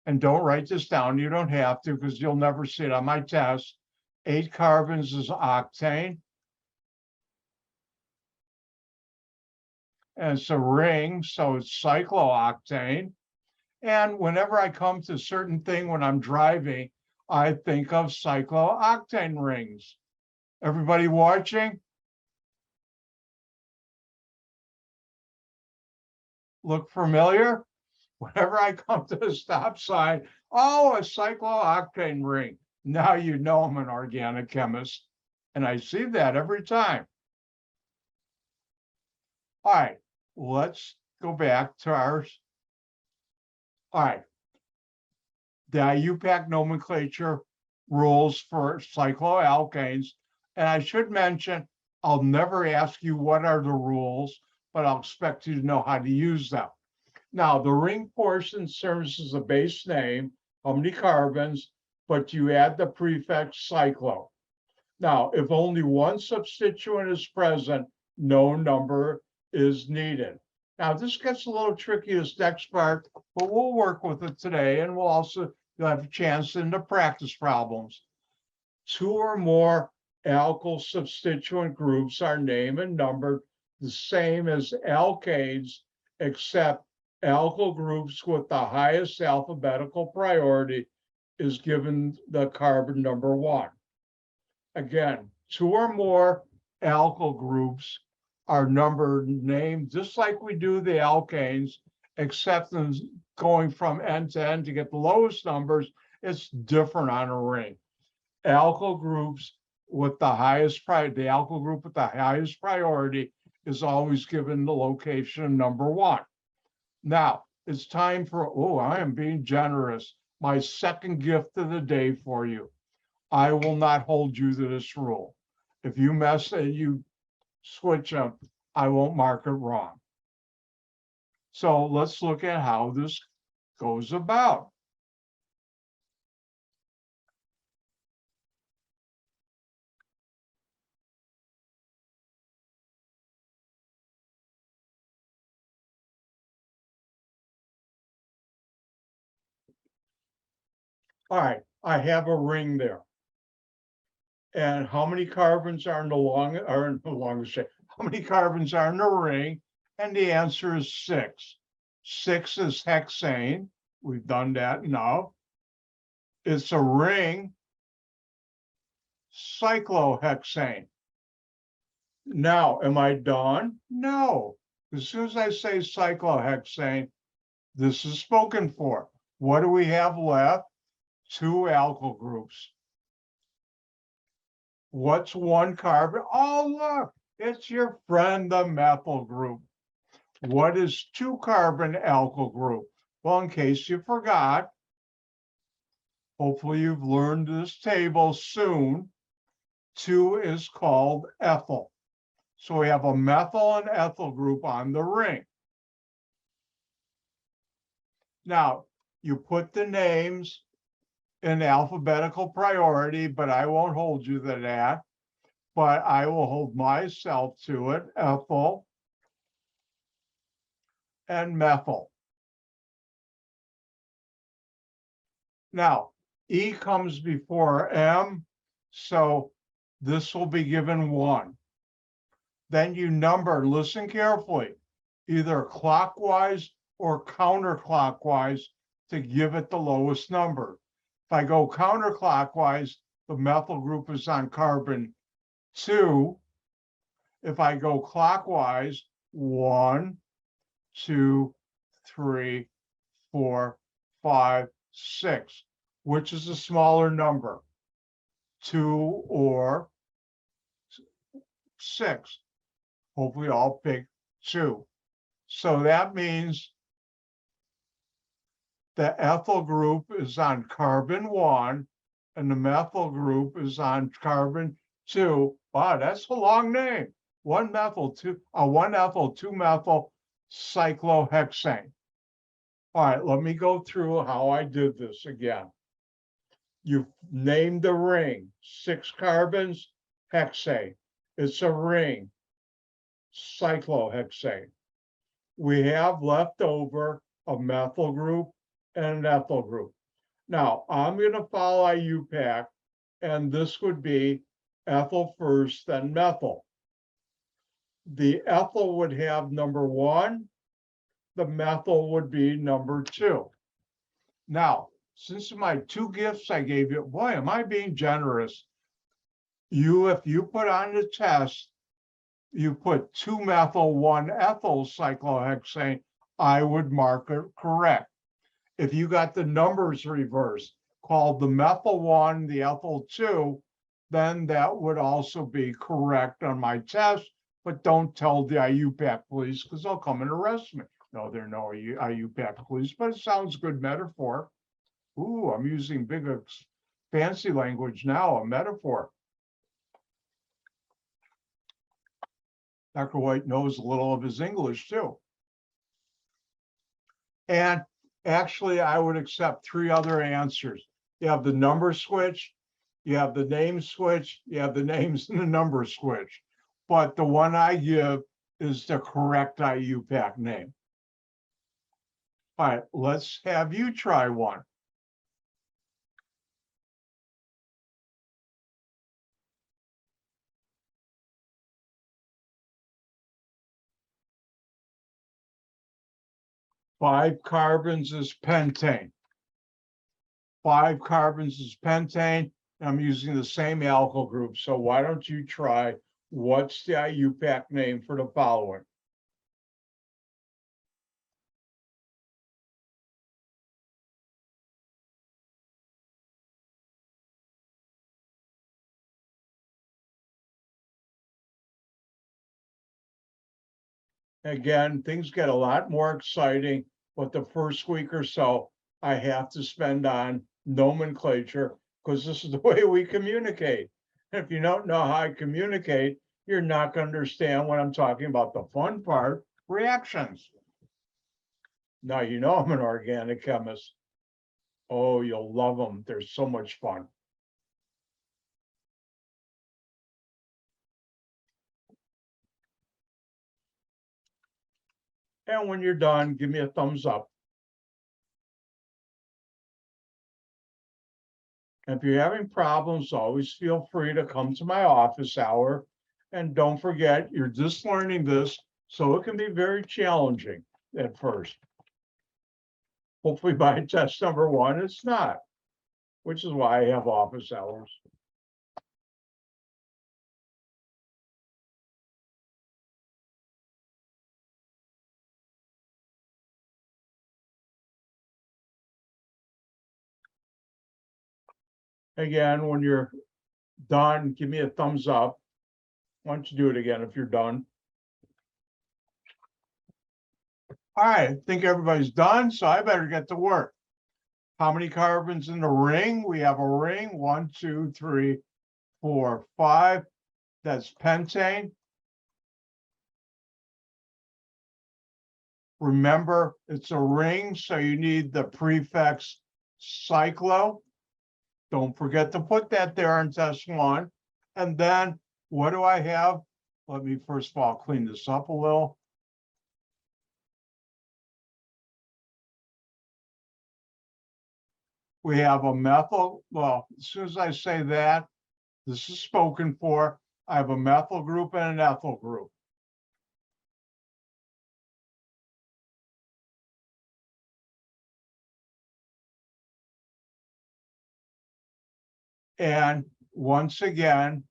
And don't write this down. You don't have to because you'll never see it on my test. 8 carbons is octane. And it's a ring, so it's cyclooctane. And whenever I come to a certain thing when I'm driving, I think of cyclooctane rings. Everybody watching? Look familiar? Whenever I come to a stop sign, oh, a cyclooctane ring. Now you know I'm an organic chemist. And I see that every time. All right, let's go back to ours. All right, the IUPAC nomenclature rules for cycloalkanes. And I should mention, I'll never ask you what are the rules, but I'll expect you to know how to use them. Now, the ring portion serves as a base name, how many carbons, but you add the prefix cyclo. Now, if only one substituent is present, no number is needed. Now, this gets a little tricky, this next part, but we'll work with it today, and we'll also have a chance in the practice problems. Two or more alkyl substituent groups are named and numbered the same as alkanes, except alkyl groups with the highest alphabetical priority is given the carbon number 1. Again, two or more alkyl groups are named just like we do the alkanes, except in going from end to end to get the lowest numbers, it's different on a ring. Alkyl groups with the highest priority, the alkyl group with the highest priority is always given the location number 1. Now, it's time for, oh, I am being generous, my second gift of the day for you. I will not hold you to this rule. If you mess and you switch them, I won't mark it wrong. So let's look at how this goes about. All right, I have a ring there. And how many carbons are in the longest shape? How many carbons are in the ring? And the answer is 6. 6 is hexane. We've done that now. It's a ring, cyclohexane. Now, am I done? No. As soon as I say cyclohexane, this is spoken for. What do we have left? 2 alkyl groups. What's 1 carbon? Oh, look, it's your friend, the methyl group. What is 2 carbon alkyl group? Well, in case you forgot, hopefully you've learned this table soon. 2 is called ethyl. So we have a methyl and ethyl group on the ring. Now, you put the names in alphabetical priority, but I won't hold you to that. But I will hold myself to it, ethyl and methyl. Now, E comes before M, so this will be given 1. Then you number, listen carefully, either clockwise or counterclockwise to give it the lowest number. If I go counterclockwise, the methyl group is on carbon 2. If I go clockwise, 1, 2, 3, 4, 5, 6. Which is a smaller number? 2 or 6. Hopefully I'll pick 2. So that means the ethyl group is on carbon 1 and the methyl group is on carbon 2. Wow, that's a long name. 1 methyl, 2 methyl cyclohexane. All right, let me go through how I did this again. You've named the ring, 6 carbons, hexane. It's a ring, cyclohexane. We have left over a methyl group and an ethyl group. Now, I'm going to follow IUPAC, and this would be ethyl first, then methyl. The ethyl would have number 1, the methyl would be number 2. Now, since my 2 gifts I gave you, boy, am I being generous. If you put on the test, you put 2-methyl, 1-ethyl cyclohexane, I would mark it correct. If you got the numbers reversed, called the methyl 1, the ethyl 2, then that would also be correct on my test, but don't tell the IUPAC police because they'll come and arrest me. No, there are no IUPAC police, but it sounds good metaphor. Ooh, I'm using big fancy language now, a metaphor. Dr. White knows a little of his English too. And actually, I would accept 3 other answers. You have the number switch, you have the name switch, you have the names and the number switch. But the one I give is the correct IUPAC name. All right, let's have you try one. Five carbons is pentane. 5 carbons is pentane. I'm using the same alkyl group. So why don't you try what's the IUPAC name for the following? Again, things get a lot more exciting, but the first week or so, I have to spend on nomenclature because this is the way we communicate. If you don't know how I communicate, you're not going to understand what I'm talking about. The fun part, reactions. Now, you know I'm an organic chemist. Oh, you'll love them. They're so much fun. And when you're done, give me a thumbs up. If you're having problems, always feel free to come to my office hour. And don't forget, you're just learning this, so it can be very challenging at first. Hopefully by test number 1, it's not, which is why I have office hours. Again, when you're done, give me a thumbs up. Why don't you do it again if you're done? All right, I think everybody's done, so I better get to work. How many carbons in the ring? We have a ring, 1, 2, 3, 4, 5. That's pentane. Remember, it's a ring, so you need the prefix cyclo. Don't forget to put that there in test 1. And then what do I have? Let me first of all clean this up a little. We have a methyl. Well, as soon as I say that, this is spoken for. I have a methyl group and an ethyl group. And once again,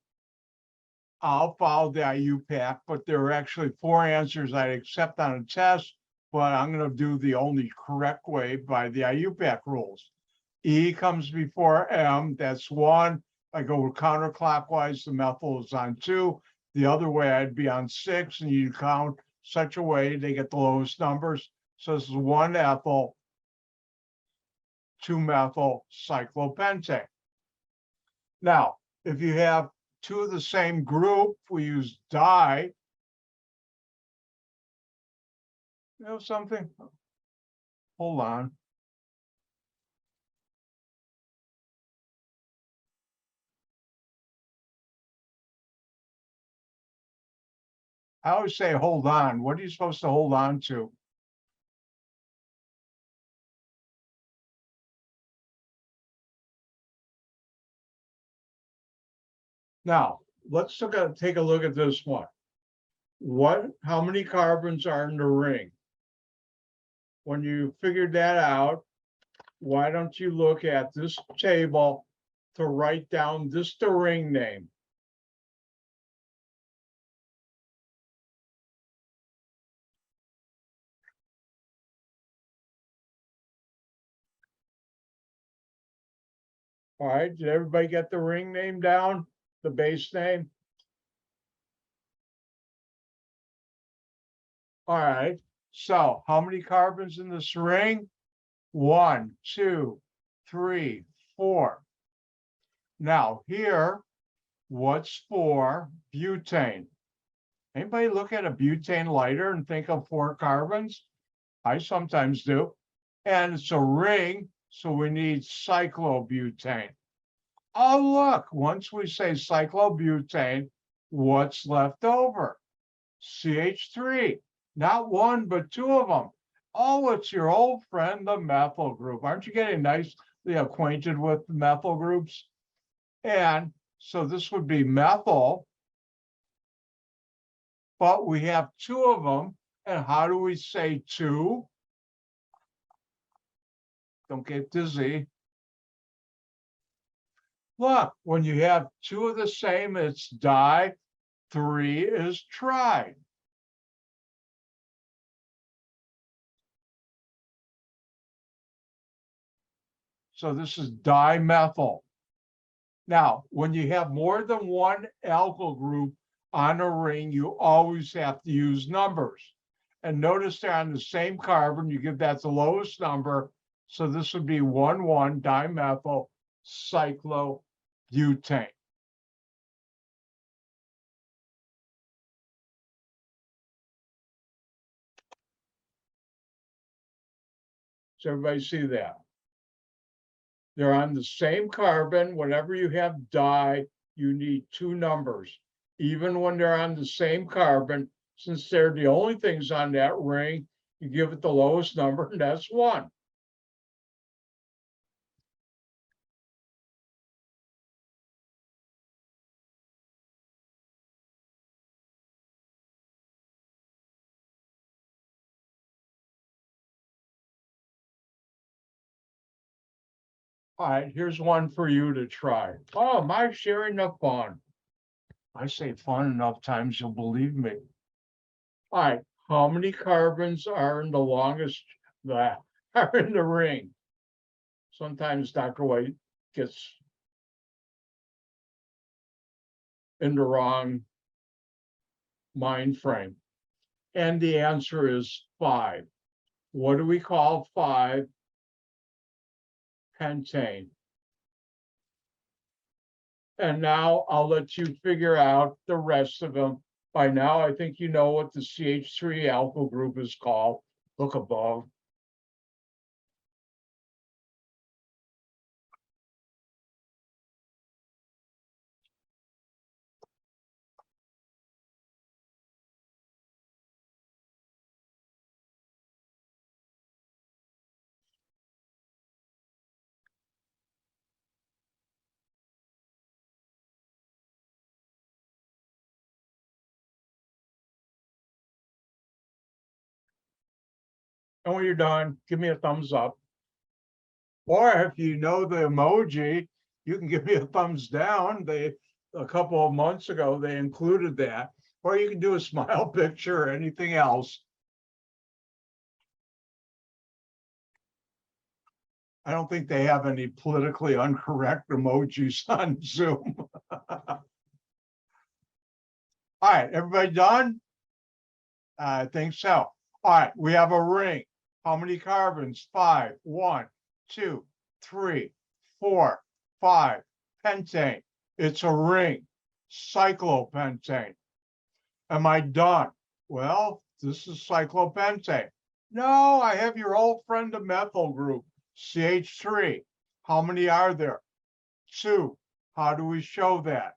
I'll follow the IUPAC, but there are actually 4 answers I'd accept on a test, but I'm going to do the only correct way by the IUPAC rules. E comes before M, that's 1. I go counterclockwise, the methyl is on 2. The other way, I'd be on 6, and you count such a way they get the lowest numbers. So this is 1 ethyl, 2 methyl cyclopentane. Now, if you have 2 of the same group, we use di. You know something? Hold on. I always say, hold on. What are you supposed to hold on to? Now, let's take a look at this one. How many carbons are in the ring? When you figured that out, why don't you look at this table to write down just the ring name? All right, did everybody get the ring name down? The base name? All right, so how many carbons in this ring? 1, 2, 3, 4. Now here, what's 4? Butane. Anybody look at a butane lighter and think of 4 carbons? I sometimes do. And it's a ring, so we need cyclobutane. Oh, look, once we say cyclobutane, what's left over? CH3, not one, but 2 of them. Oh, it's your old friend, the methyl group. Aren't you getting nicely acquainted with the methyl groups? And so this would be methyl, but we have 2 of them. And how do we say 2? Don't get dizzy. Look, when you have 2 of the same, it's di, 3 is tri. So this is dimethyl. Now, when you have more than one alkyl group on a ring, you always have to use numbers. And notice they're on the same carbon, you give that the lowest number. So this would be 1,1-dimethyl cyclobutane. Does everybody see that? They're on the same carbon. Whenever you have di, you need 2 numbers. Even when they're on the same carbon, since they're the only things on that ring, you give it the lowest number, and that's 1. All right, here's one for you to try. Oh, am I sharing the fun? I say fun enough times, you'll believe me. All right, how many carbons are in the longest, that are in the ring? Sometimes Dr. White gets in the wrong mind frame. And the answer is 5. What do we call 5? Pentane. And now I'll let you figure out the rest of them. By now, I think you know what the CH3 alkyl group is called. Look above. And when you're done, give me a thumbs up. Or if you know the emoji, you can give me a thumbs down. A couple of months ago, they included that. Or you can do a smile picture or anything else. I don't think they have any politically incorrect emojis on Zoom. All right, everybody done? I think so. All right, we have a ring. How many carbons? 5. 1, 2, 3, 4, 5. Pentane. It's a ring. Cyclopentane. Am I done? Well, this is cyclopentane. No, I have your old friend, the methyl group, CH3. How many are there? 2. How do we show that?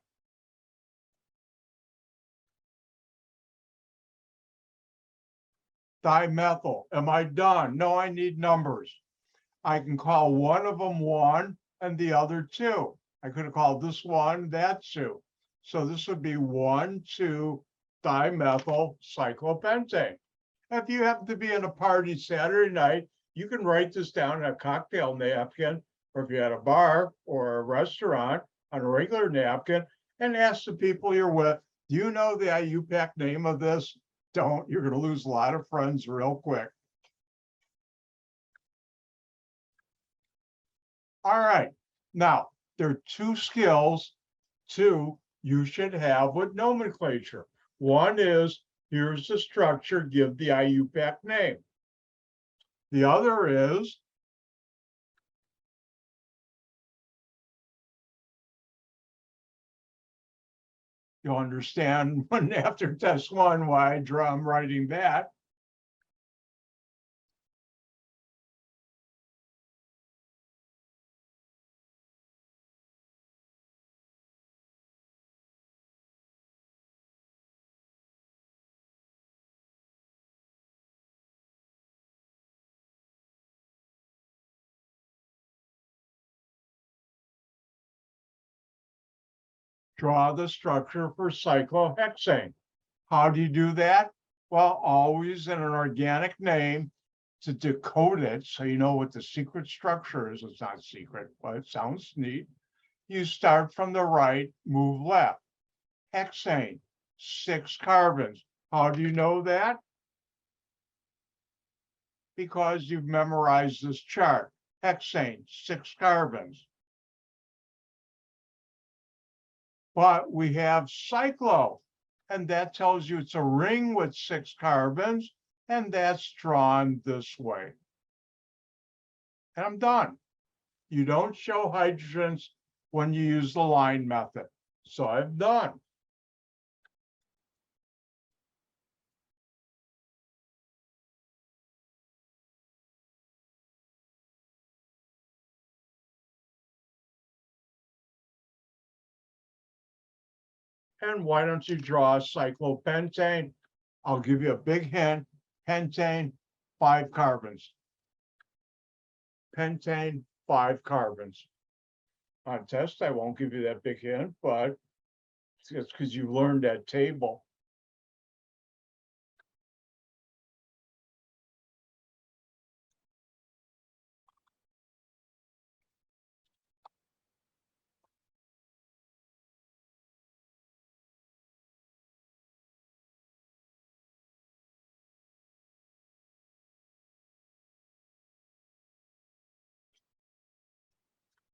Dimethyl. Am I done? No, I need numbers. I can call one of them 1 and the other 2. I could have called this 1, that 2. So this would be 1,2-dimethyl cyclopentane. If you happen to be in a party Saturday night, you can write this down on a cocktail napkin, or if you're at a bar or a restaurant on a regular napkin, and ask the people you're with, do you know the IUPAC name of this? Don't, you're going to lose a lot of friends real quick. All right, now there are 2 skills, 2 you should have with nomenclature. One is, here's the structure, give the IUPAC name. The other is, You'll understand when after test one why I'm writing that. Draw the structure for cyclohexane. How do you do that? Well, always in an organic name to decode it so you know what the secret structure is. It's not secret, but it sounds neat. You start from the right, move left. Hexane, 6 carbons. How do you know that? Because you've memorized this chart. Hexane, 6 carbons. But we have cyclo, and that tells you it's a ring with 6 carbons, and that's drawn this way. And I'm done. You don't show hydrogens when you use the line method. So I'm done. And why don't you draw a cyclopentane? I'll give you a big hint. Pentane, 5 carbons. Pentane, 5 carbons. On test, I won't give you that big hint, but it's because you learned that table.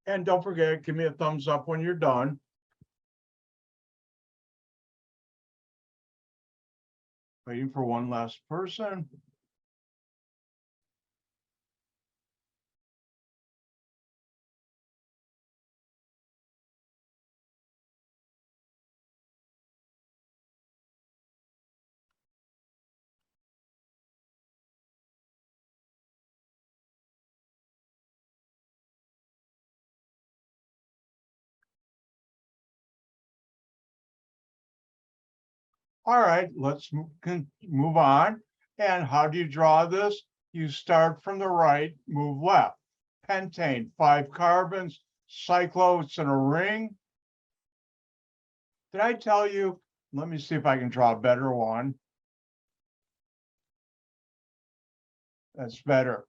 And don't forget, give me a thumbs up when you're done. Waiting for one last person. All right, let's move on. And how do you draw this? You start from the right, move left. Pentane, 5 carbons. Cyclo, it's in a ring. Did I tell you? Let me see if I can draw a better one. That's better.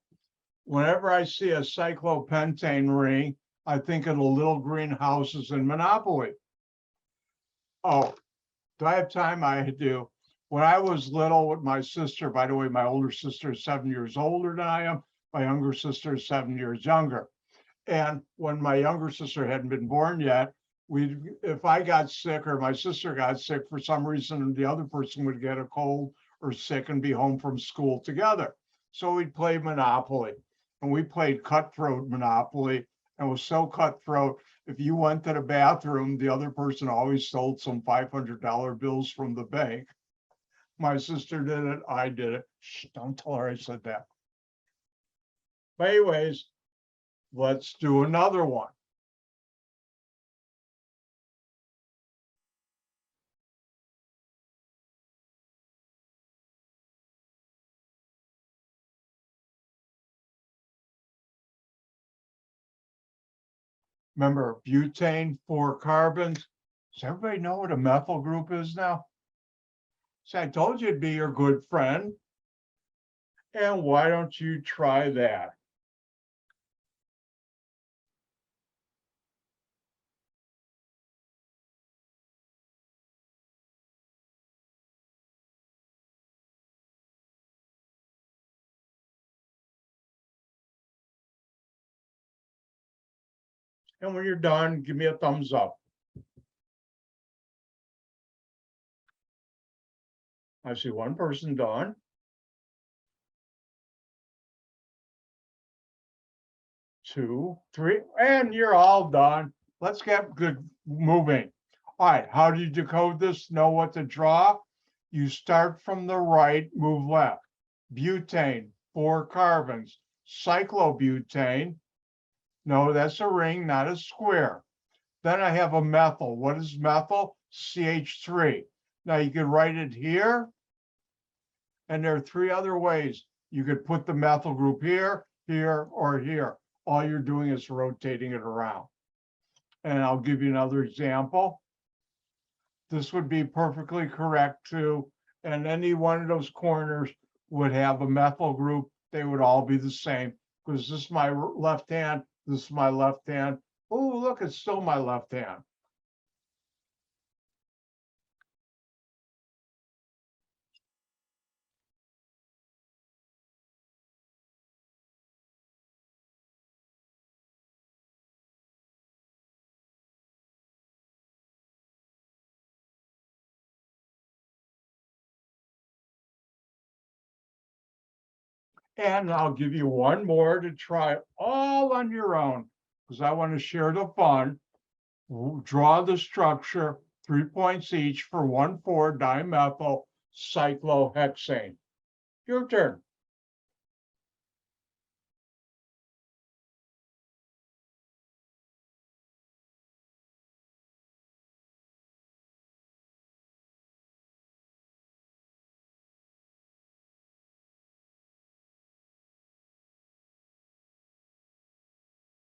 Whenever I see a cyclopentane ring, I think of the little green houses in Monopoly. Oh, do I have time? I do. When I was little with my sister, by the way, my older sister is 7 years older than I am. My younger sister is 7 years younger. And when my younger sister hadn't been born yet, if I got sick or my sister got sick for some reason, the other person would get a cold or sick and be home from school together. So we'd play Monopoly, and we played cutthroat Monopoly, and it was so cutthroat. If you went to the bathroom, the other person always stole some $500 bills from the bank. My sister did it, I did it. Shh, don't tell her I said that. But anyways, let's do another one. Remember, butane, 4 carbons. Does everybody know what a methyl group is now? See, I told you it'd be your good friend. And why don't you try that? And when you're done, give me a thumbs up. I see one person done. 2, 3, and you're all done. Let's get good moving. All right, how do you decode this? Know what to draw? You start from the right, move left. Butane, 4 carbons. Cyclobutane, no, that's a ring, not a square. Then I have a methyl. What is methyl? CH3. Now you can write it here, and there are 3 other ways. You could put the methyl group here, here, or here. All you're doing is rotating it around. And I'll give you another example. This would be perfectly correct too. And any one of those corners would have a methyl group. They would all be the same because this is my left hand, this is my left hand. Oh, look, it's still my left hand. And I'll give you one more to try all on your own because I want to share the fun. Draw the structure, 3 points each for 1,4-dimethyl cyclohexane. Your turn.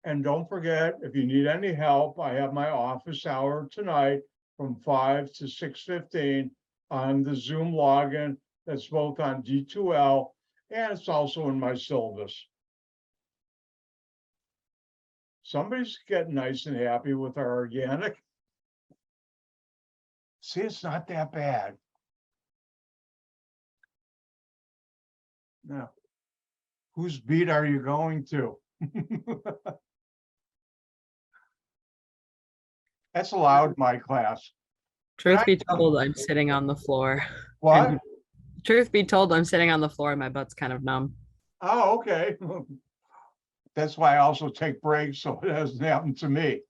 And don't forget, if you need any help, I have my office hour tonight from 5 to 6:15 on the Zoom login. That's both on D2L and it's also in my syllabus. Somebody's getting nice and happy with our organic. See, it's not that bad. Now, whose beat are you going to? That's allowed in my class.
Truth be told, I'm sitting on the floor.
What?
And truth be told, I'm sitting on the floor and my butt's kind of numb.
Oh, okay. That's why I also take breaks so it doesn't happen to me.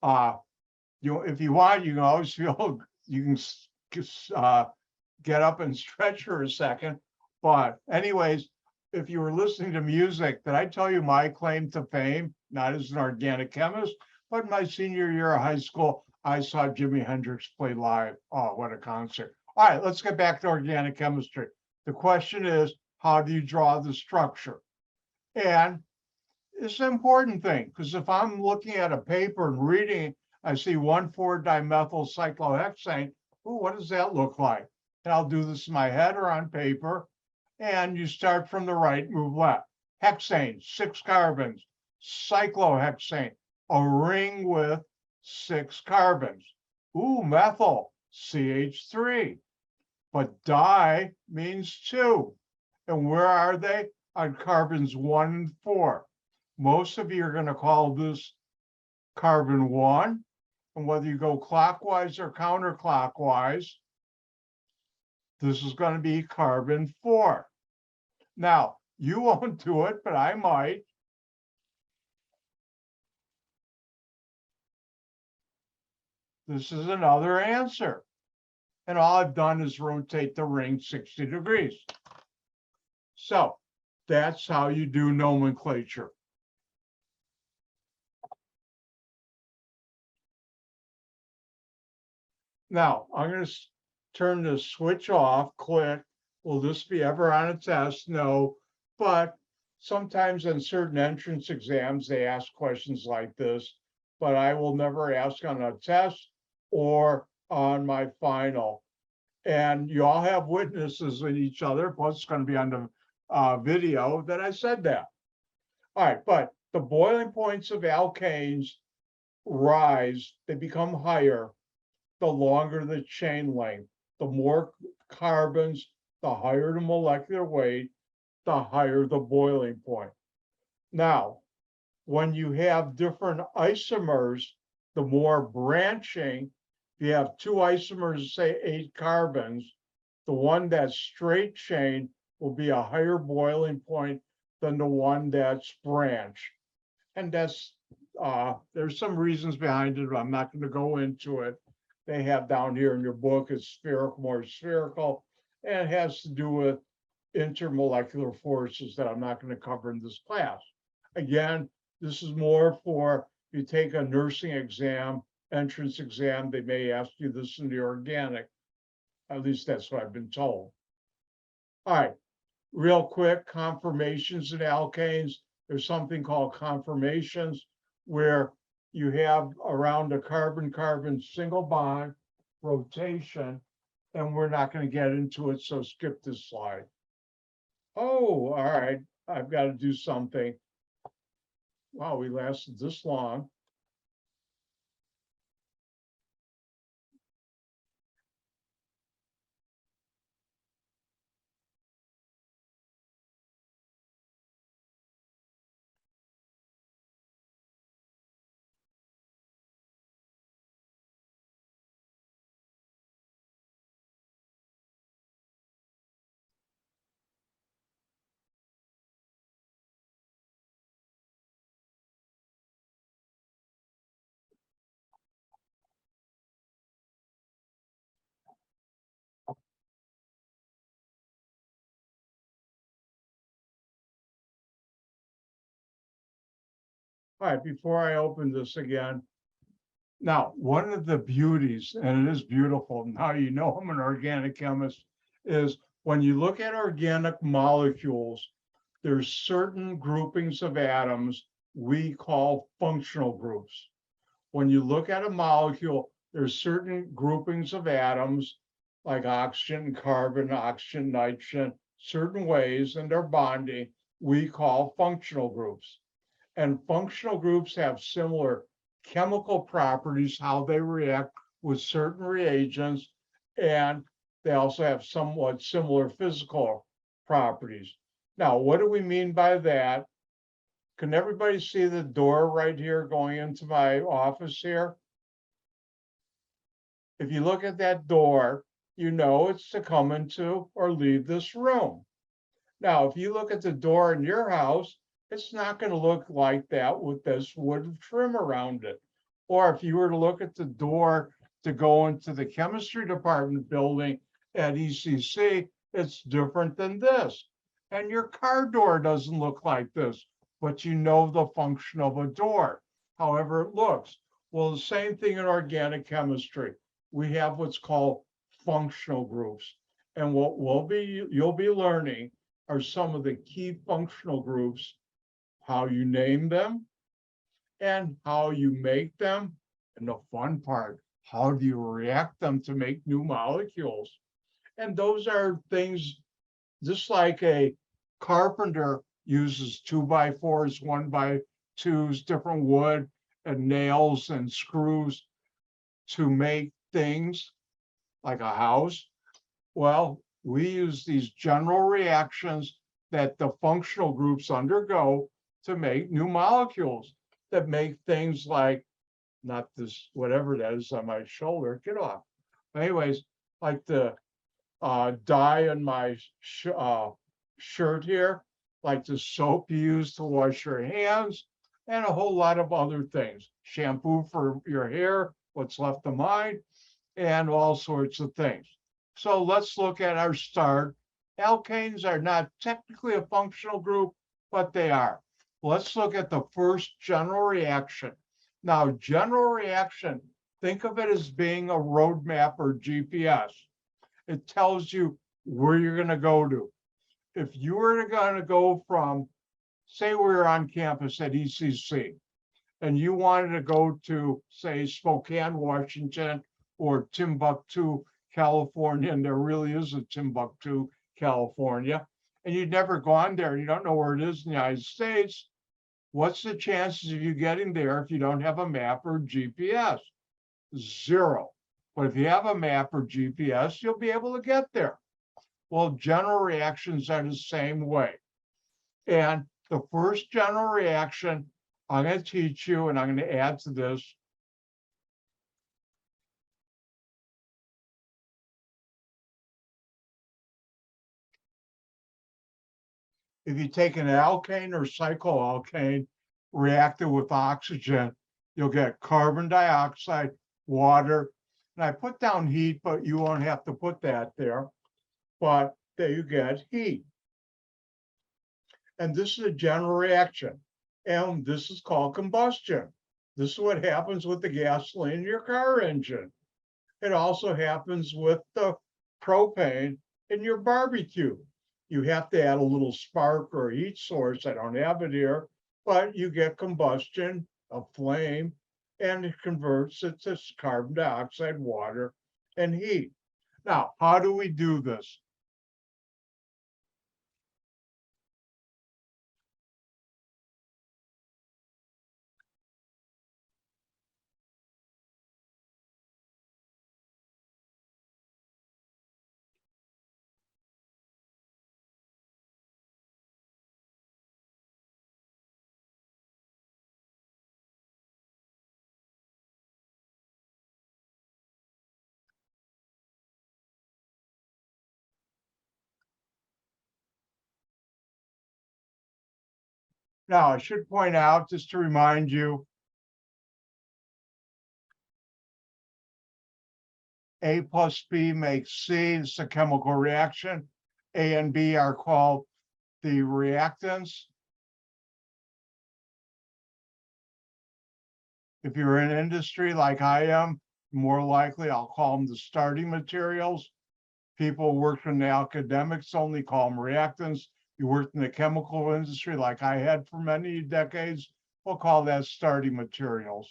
If you want, you can always feel you can get up and stretch for a second. But anyways, if you were listening to music, did I tell you my claim to fame? Not as an organic chemist, but in my senior year of high school, I saw Jimi Hendrix play live. Oh, what a concert. All right, let's get back to organic chemistry. The question is, how do you draw the structure? And it's an important thing because if I'm looking at a paper and reading, I see 1,4-dimethyl cyclohexane. Ooh, what does that look like? And I'll do this in my head or on paper. And you start from the right, move left. Hexane, 6 carbons. Cyclohexane, a ring with 6 carbons. Ooh, methyl, CH3. But di means 2. And where are they? On carbons 1 and 4. Most of you are going to call this carbon 1. And whether you go clockwise or counterclockwise, this is going to be carbon 4. Now, you won't do it, but I might. This is another answer. And all I've done is rotate the ring 60 degrees. So that's how you do nomenclature. Now, I'm going to turn the switch off, click. Will this be ever on a test? No, but sometimes in certain entrance exams, they ask questions like this, but I will never ask on a test or on my final. And you all have witnesses in each other, plus it's going to be on the video that I said that. All right, but the boiling points of alkanes rise, they become higher the longer the chain length. The more carbons, the higher the molecular weight, the higher the boiling point. Now, when you have different isomers, the more branching, if you have 2 isomers, say 8 carbons, the one that's straight chain will be a higher boiling point than the one that's branched. And that's, there's some reasons behind it, but I'm not going to go into it. they have down here in your book is spherical, more spherical, and it has to do with intermolecular forces that I'm not going to cover in this class. Again, this is more for you take a nursing exam, entrance exam, they may ask you this in the organic. At least that's what I've been told. All right, real quick, conformations in alkanes. There's something called conformations where you have around a carbon-carbon single bond rotation, and we're not going to get into it, so skip this slide. Oh, all right, I've got to do something. Wow, we lasted this long. All right, before I open this again, now, one of the beauties, and it is beautiful, now you know I'm an organic chemist, is when you look at organic molecules, there's certain groupings of atoms we call functional groups. When you look at a molecule, there's certain groupings of atoms like oxygen, carbon, oxygen, nitrogen, certain ways in their bonding we call functional groups. And functional groups have similar chemical properties, how they react with certain reagents, and they also have somewhat similar physical properties. Now, what do we mean by that? Can everybody see the door right here going into my office here? If you look at that door, you know it's to come into or leave this room. Now, if you look at the door in your house, it's not going to look like that with this wood trim around it. Or if you were to look at the door to go into the chemistry department building at ECC, it's different than this. And your car door doesn't look like this, but you know the function of a door, however it looks. Well, the same thing in organic chemistry. We have what's called functional groups. And what you'll be learning are some of the key functional groups, how you name them and how you make them. And the fun part, how do you react them to make new molecules? And those are things just like a carpenter uses 2x4s, 1x2s, different wood and nails and screws to make things like a house. Well, we use these general reactions that the functional groups undergo to make new molecules that make things like, not this, whatever that is on my shoulder, get off. Anyways, like the dye on my shirt here, like the soap you use to wash your hands, and a whole lot of other things. Shampoo for your hair, what's left of mine, and all sorts of things. So let's look at our start. Alkanes are not technically a functional group, but they are. Let's look at the first general reaction. Now, general reaction, think of it as being a roadmap or GPS. It tells you where you're going to go to. If you were going to go from, say we were on campus at ECC, and you wanted to go to, say, Spokane, Washington, or Timbuktu, California, and there really is a Timbuktu, California, and you'd never gone there, and you don't know where it is in the United States, what's the chances of you getting there if you don't have a map or GPS? Zero. But if you have a map or GPS, you'll be able to get there. Well, general reactions are the same way. And the first general reaction I'm going to teach you, and I'm going to add to this. If you take an alkane or cycloalkane, react it with oxygen, you'll get carbon dioxide, water, And I put down heat, but you won't have to put that there. But there you get heat. And this is a general reaction. And this is called combustion. This is what happens with the gasoline in your car engine. It also happens with the propane in your barbecue. You have to add a little spark or heat source. I don't have it here, but you get combustion, a flame, and it converts it to carbon dioxide, water, and heat. Now, how do we do this? Now, I should point out, just to remind you, A plus B makes C. It's a chemical reaction. A and B are called the reactants. If you're in industry like I am, more likely I'll call them the starting materials. People work in the academics only call them reactants. You work in the chemical industry like I had for many decades, we'll call that starting materials.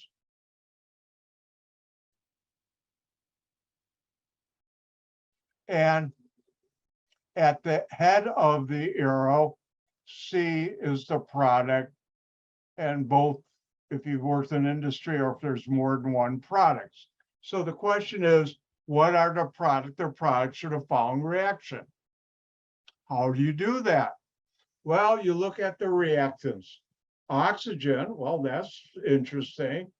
And at the head of the arrow, C is the product. And both, if you've worked in industry or if there's more than one products. So the question is, what are the product or products of the following reaction? How do you do that? Well, you look at the reactants. Oxygen, well, that's interesting.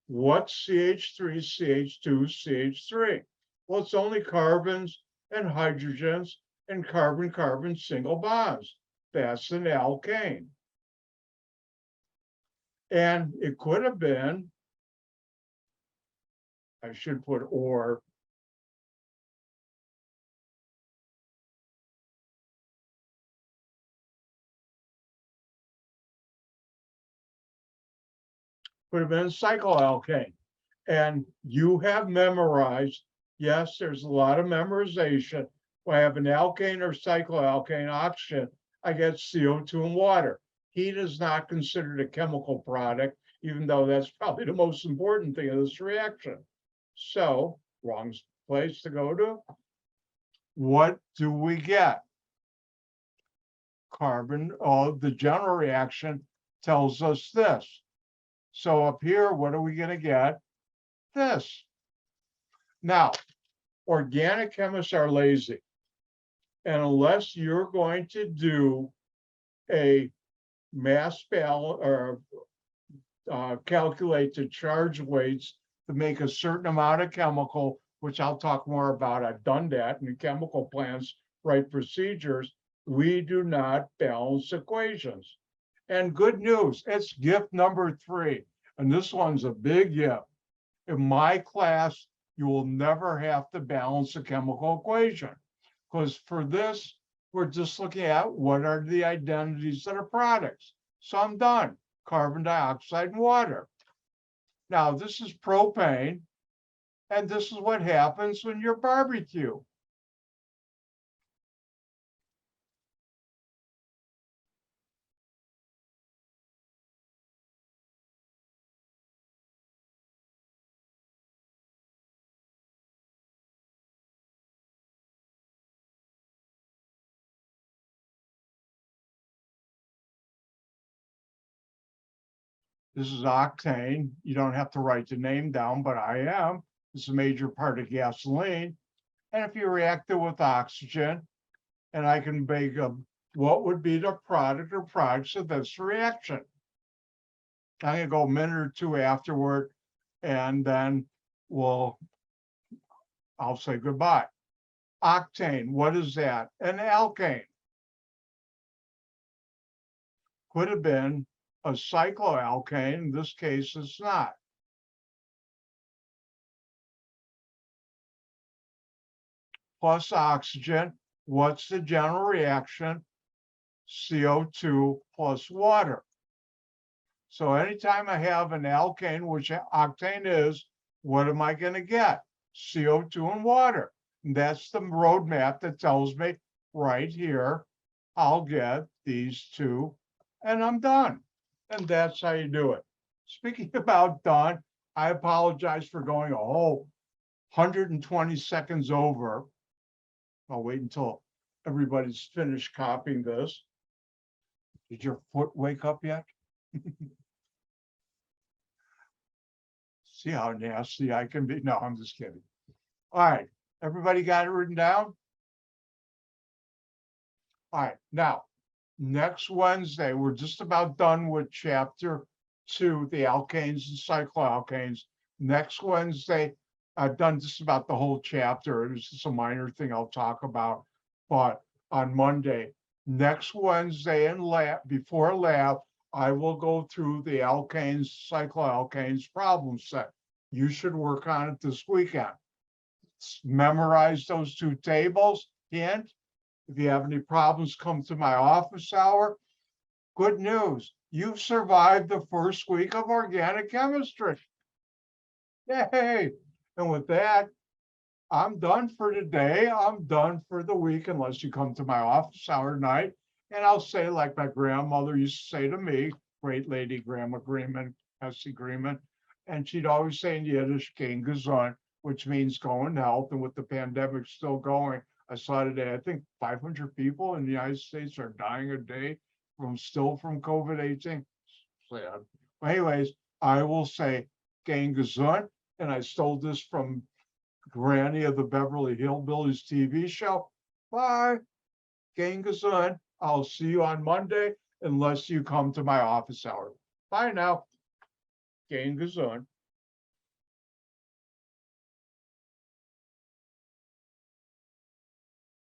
What's CH3, CH2, CH3? Well, it's only carbons and hydrogens and carbon-carbon single bonds. That's an alkane. And it could have been, I should put or, could have been cycloalkane. And you have memorized, yes, there's a lot of memorization. When I have an alkane or cycloalkane oxygen, I get CO2 and water. Heat is not considered a chemical product, even though that's probably the most important thing of this reaction. So, wrong place to go to. What do we get? Carbon, the general reaction tells us this. So up here, what are we going to get? This. Now, organic chemists are lazy. And unless you're going to do a mass balance or calculate the charge weights to make a certain amount of chemical, which I'll talk more about. I've done that in chemical plants, write procedures. We do not balance equations. And good news, it's gift number 3. And this one's a big gift. In my class, you will never have to balance a chemical equation. Because for this, we're just looking at what are the identities that are products. So I'm done. Carbon dioxide and water. Now, this is propane. And this is what happens when you barbecue. This is octane. You don't have to write the name down, but I am. It's a major part of gasoline. And if you react it with oxygen, and I can make what would be the product or products of this reaction. I'm going to go a minute or two afterward, and then I'll say goodbye. Octane, what is that? An alkane. Could have been a cycloalkane. In this case, it's not. plus oxygen. What's the general reaction? CO2 plus water. So anytime I have an alkane, which octane is, what am I going to get? CO2 and water. And that's the roadmap that tells me right here, I'll get these two and I'm done. And that's how you do it. Speaking about done, I apologize for going a whole 120 seconds over. I'll wait until everybody's finished copying this. Did your foot wake up yet? See how nasty I can be? No, I'm just kidding. All right, everybody got it written down? All right, now, next Wednesday, we're just about done with chapter 2, the alkanes and cycloalkanes. Next Wednesday, I've done just about the whole chapter. It was just a minor thing I'll talk about. But on Monday, next Wednesday in lab, before lab, I will go through the alkanes, cycloalkanes problem set. You should work on it this weekend. Memorize those two tables. And if you have any problems, come to my office hour. Good news, you've survived the first week of organic chemistry. Yay! And with that, I'm done for today. I'm done for the week, unless you come to my office hour tonight. And I'll say, like my grandmother used to say to me, great lady, Grandma Greenman, Essie Greenman, and she'd always say in Yiddish, "Gehen gesund," which means go in health. And with the pandemic still going, I saw today, I think 500 people in the United States are dying a day from COVID-19. Sad. Anyways, I will say, "Gehen gesund," and I stole this from Granny of the Beverly Hillbillies TV show. Bye. Gehen gesund. I'll see you on Monday unless you come to my office hour. Bye now. Gehen gesund.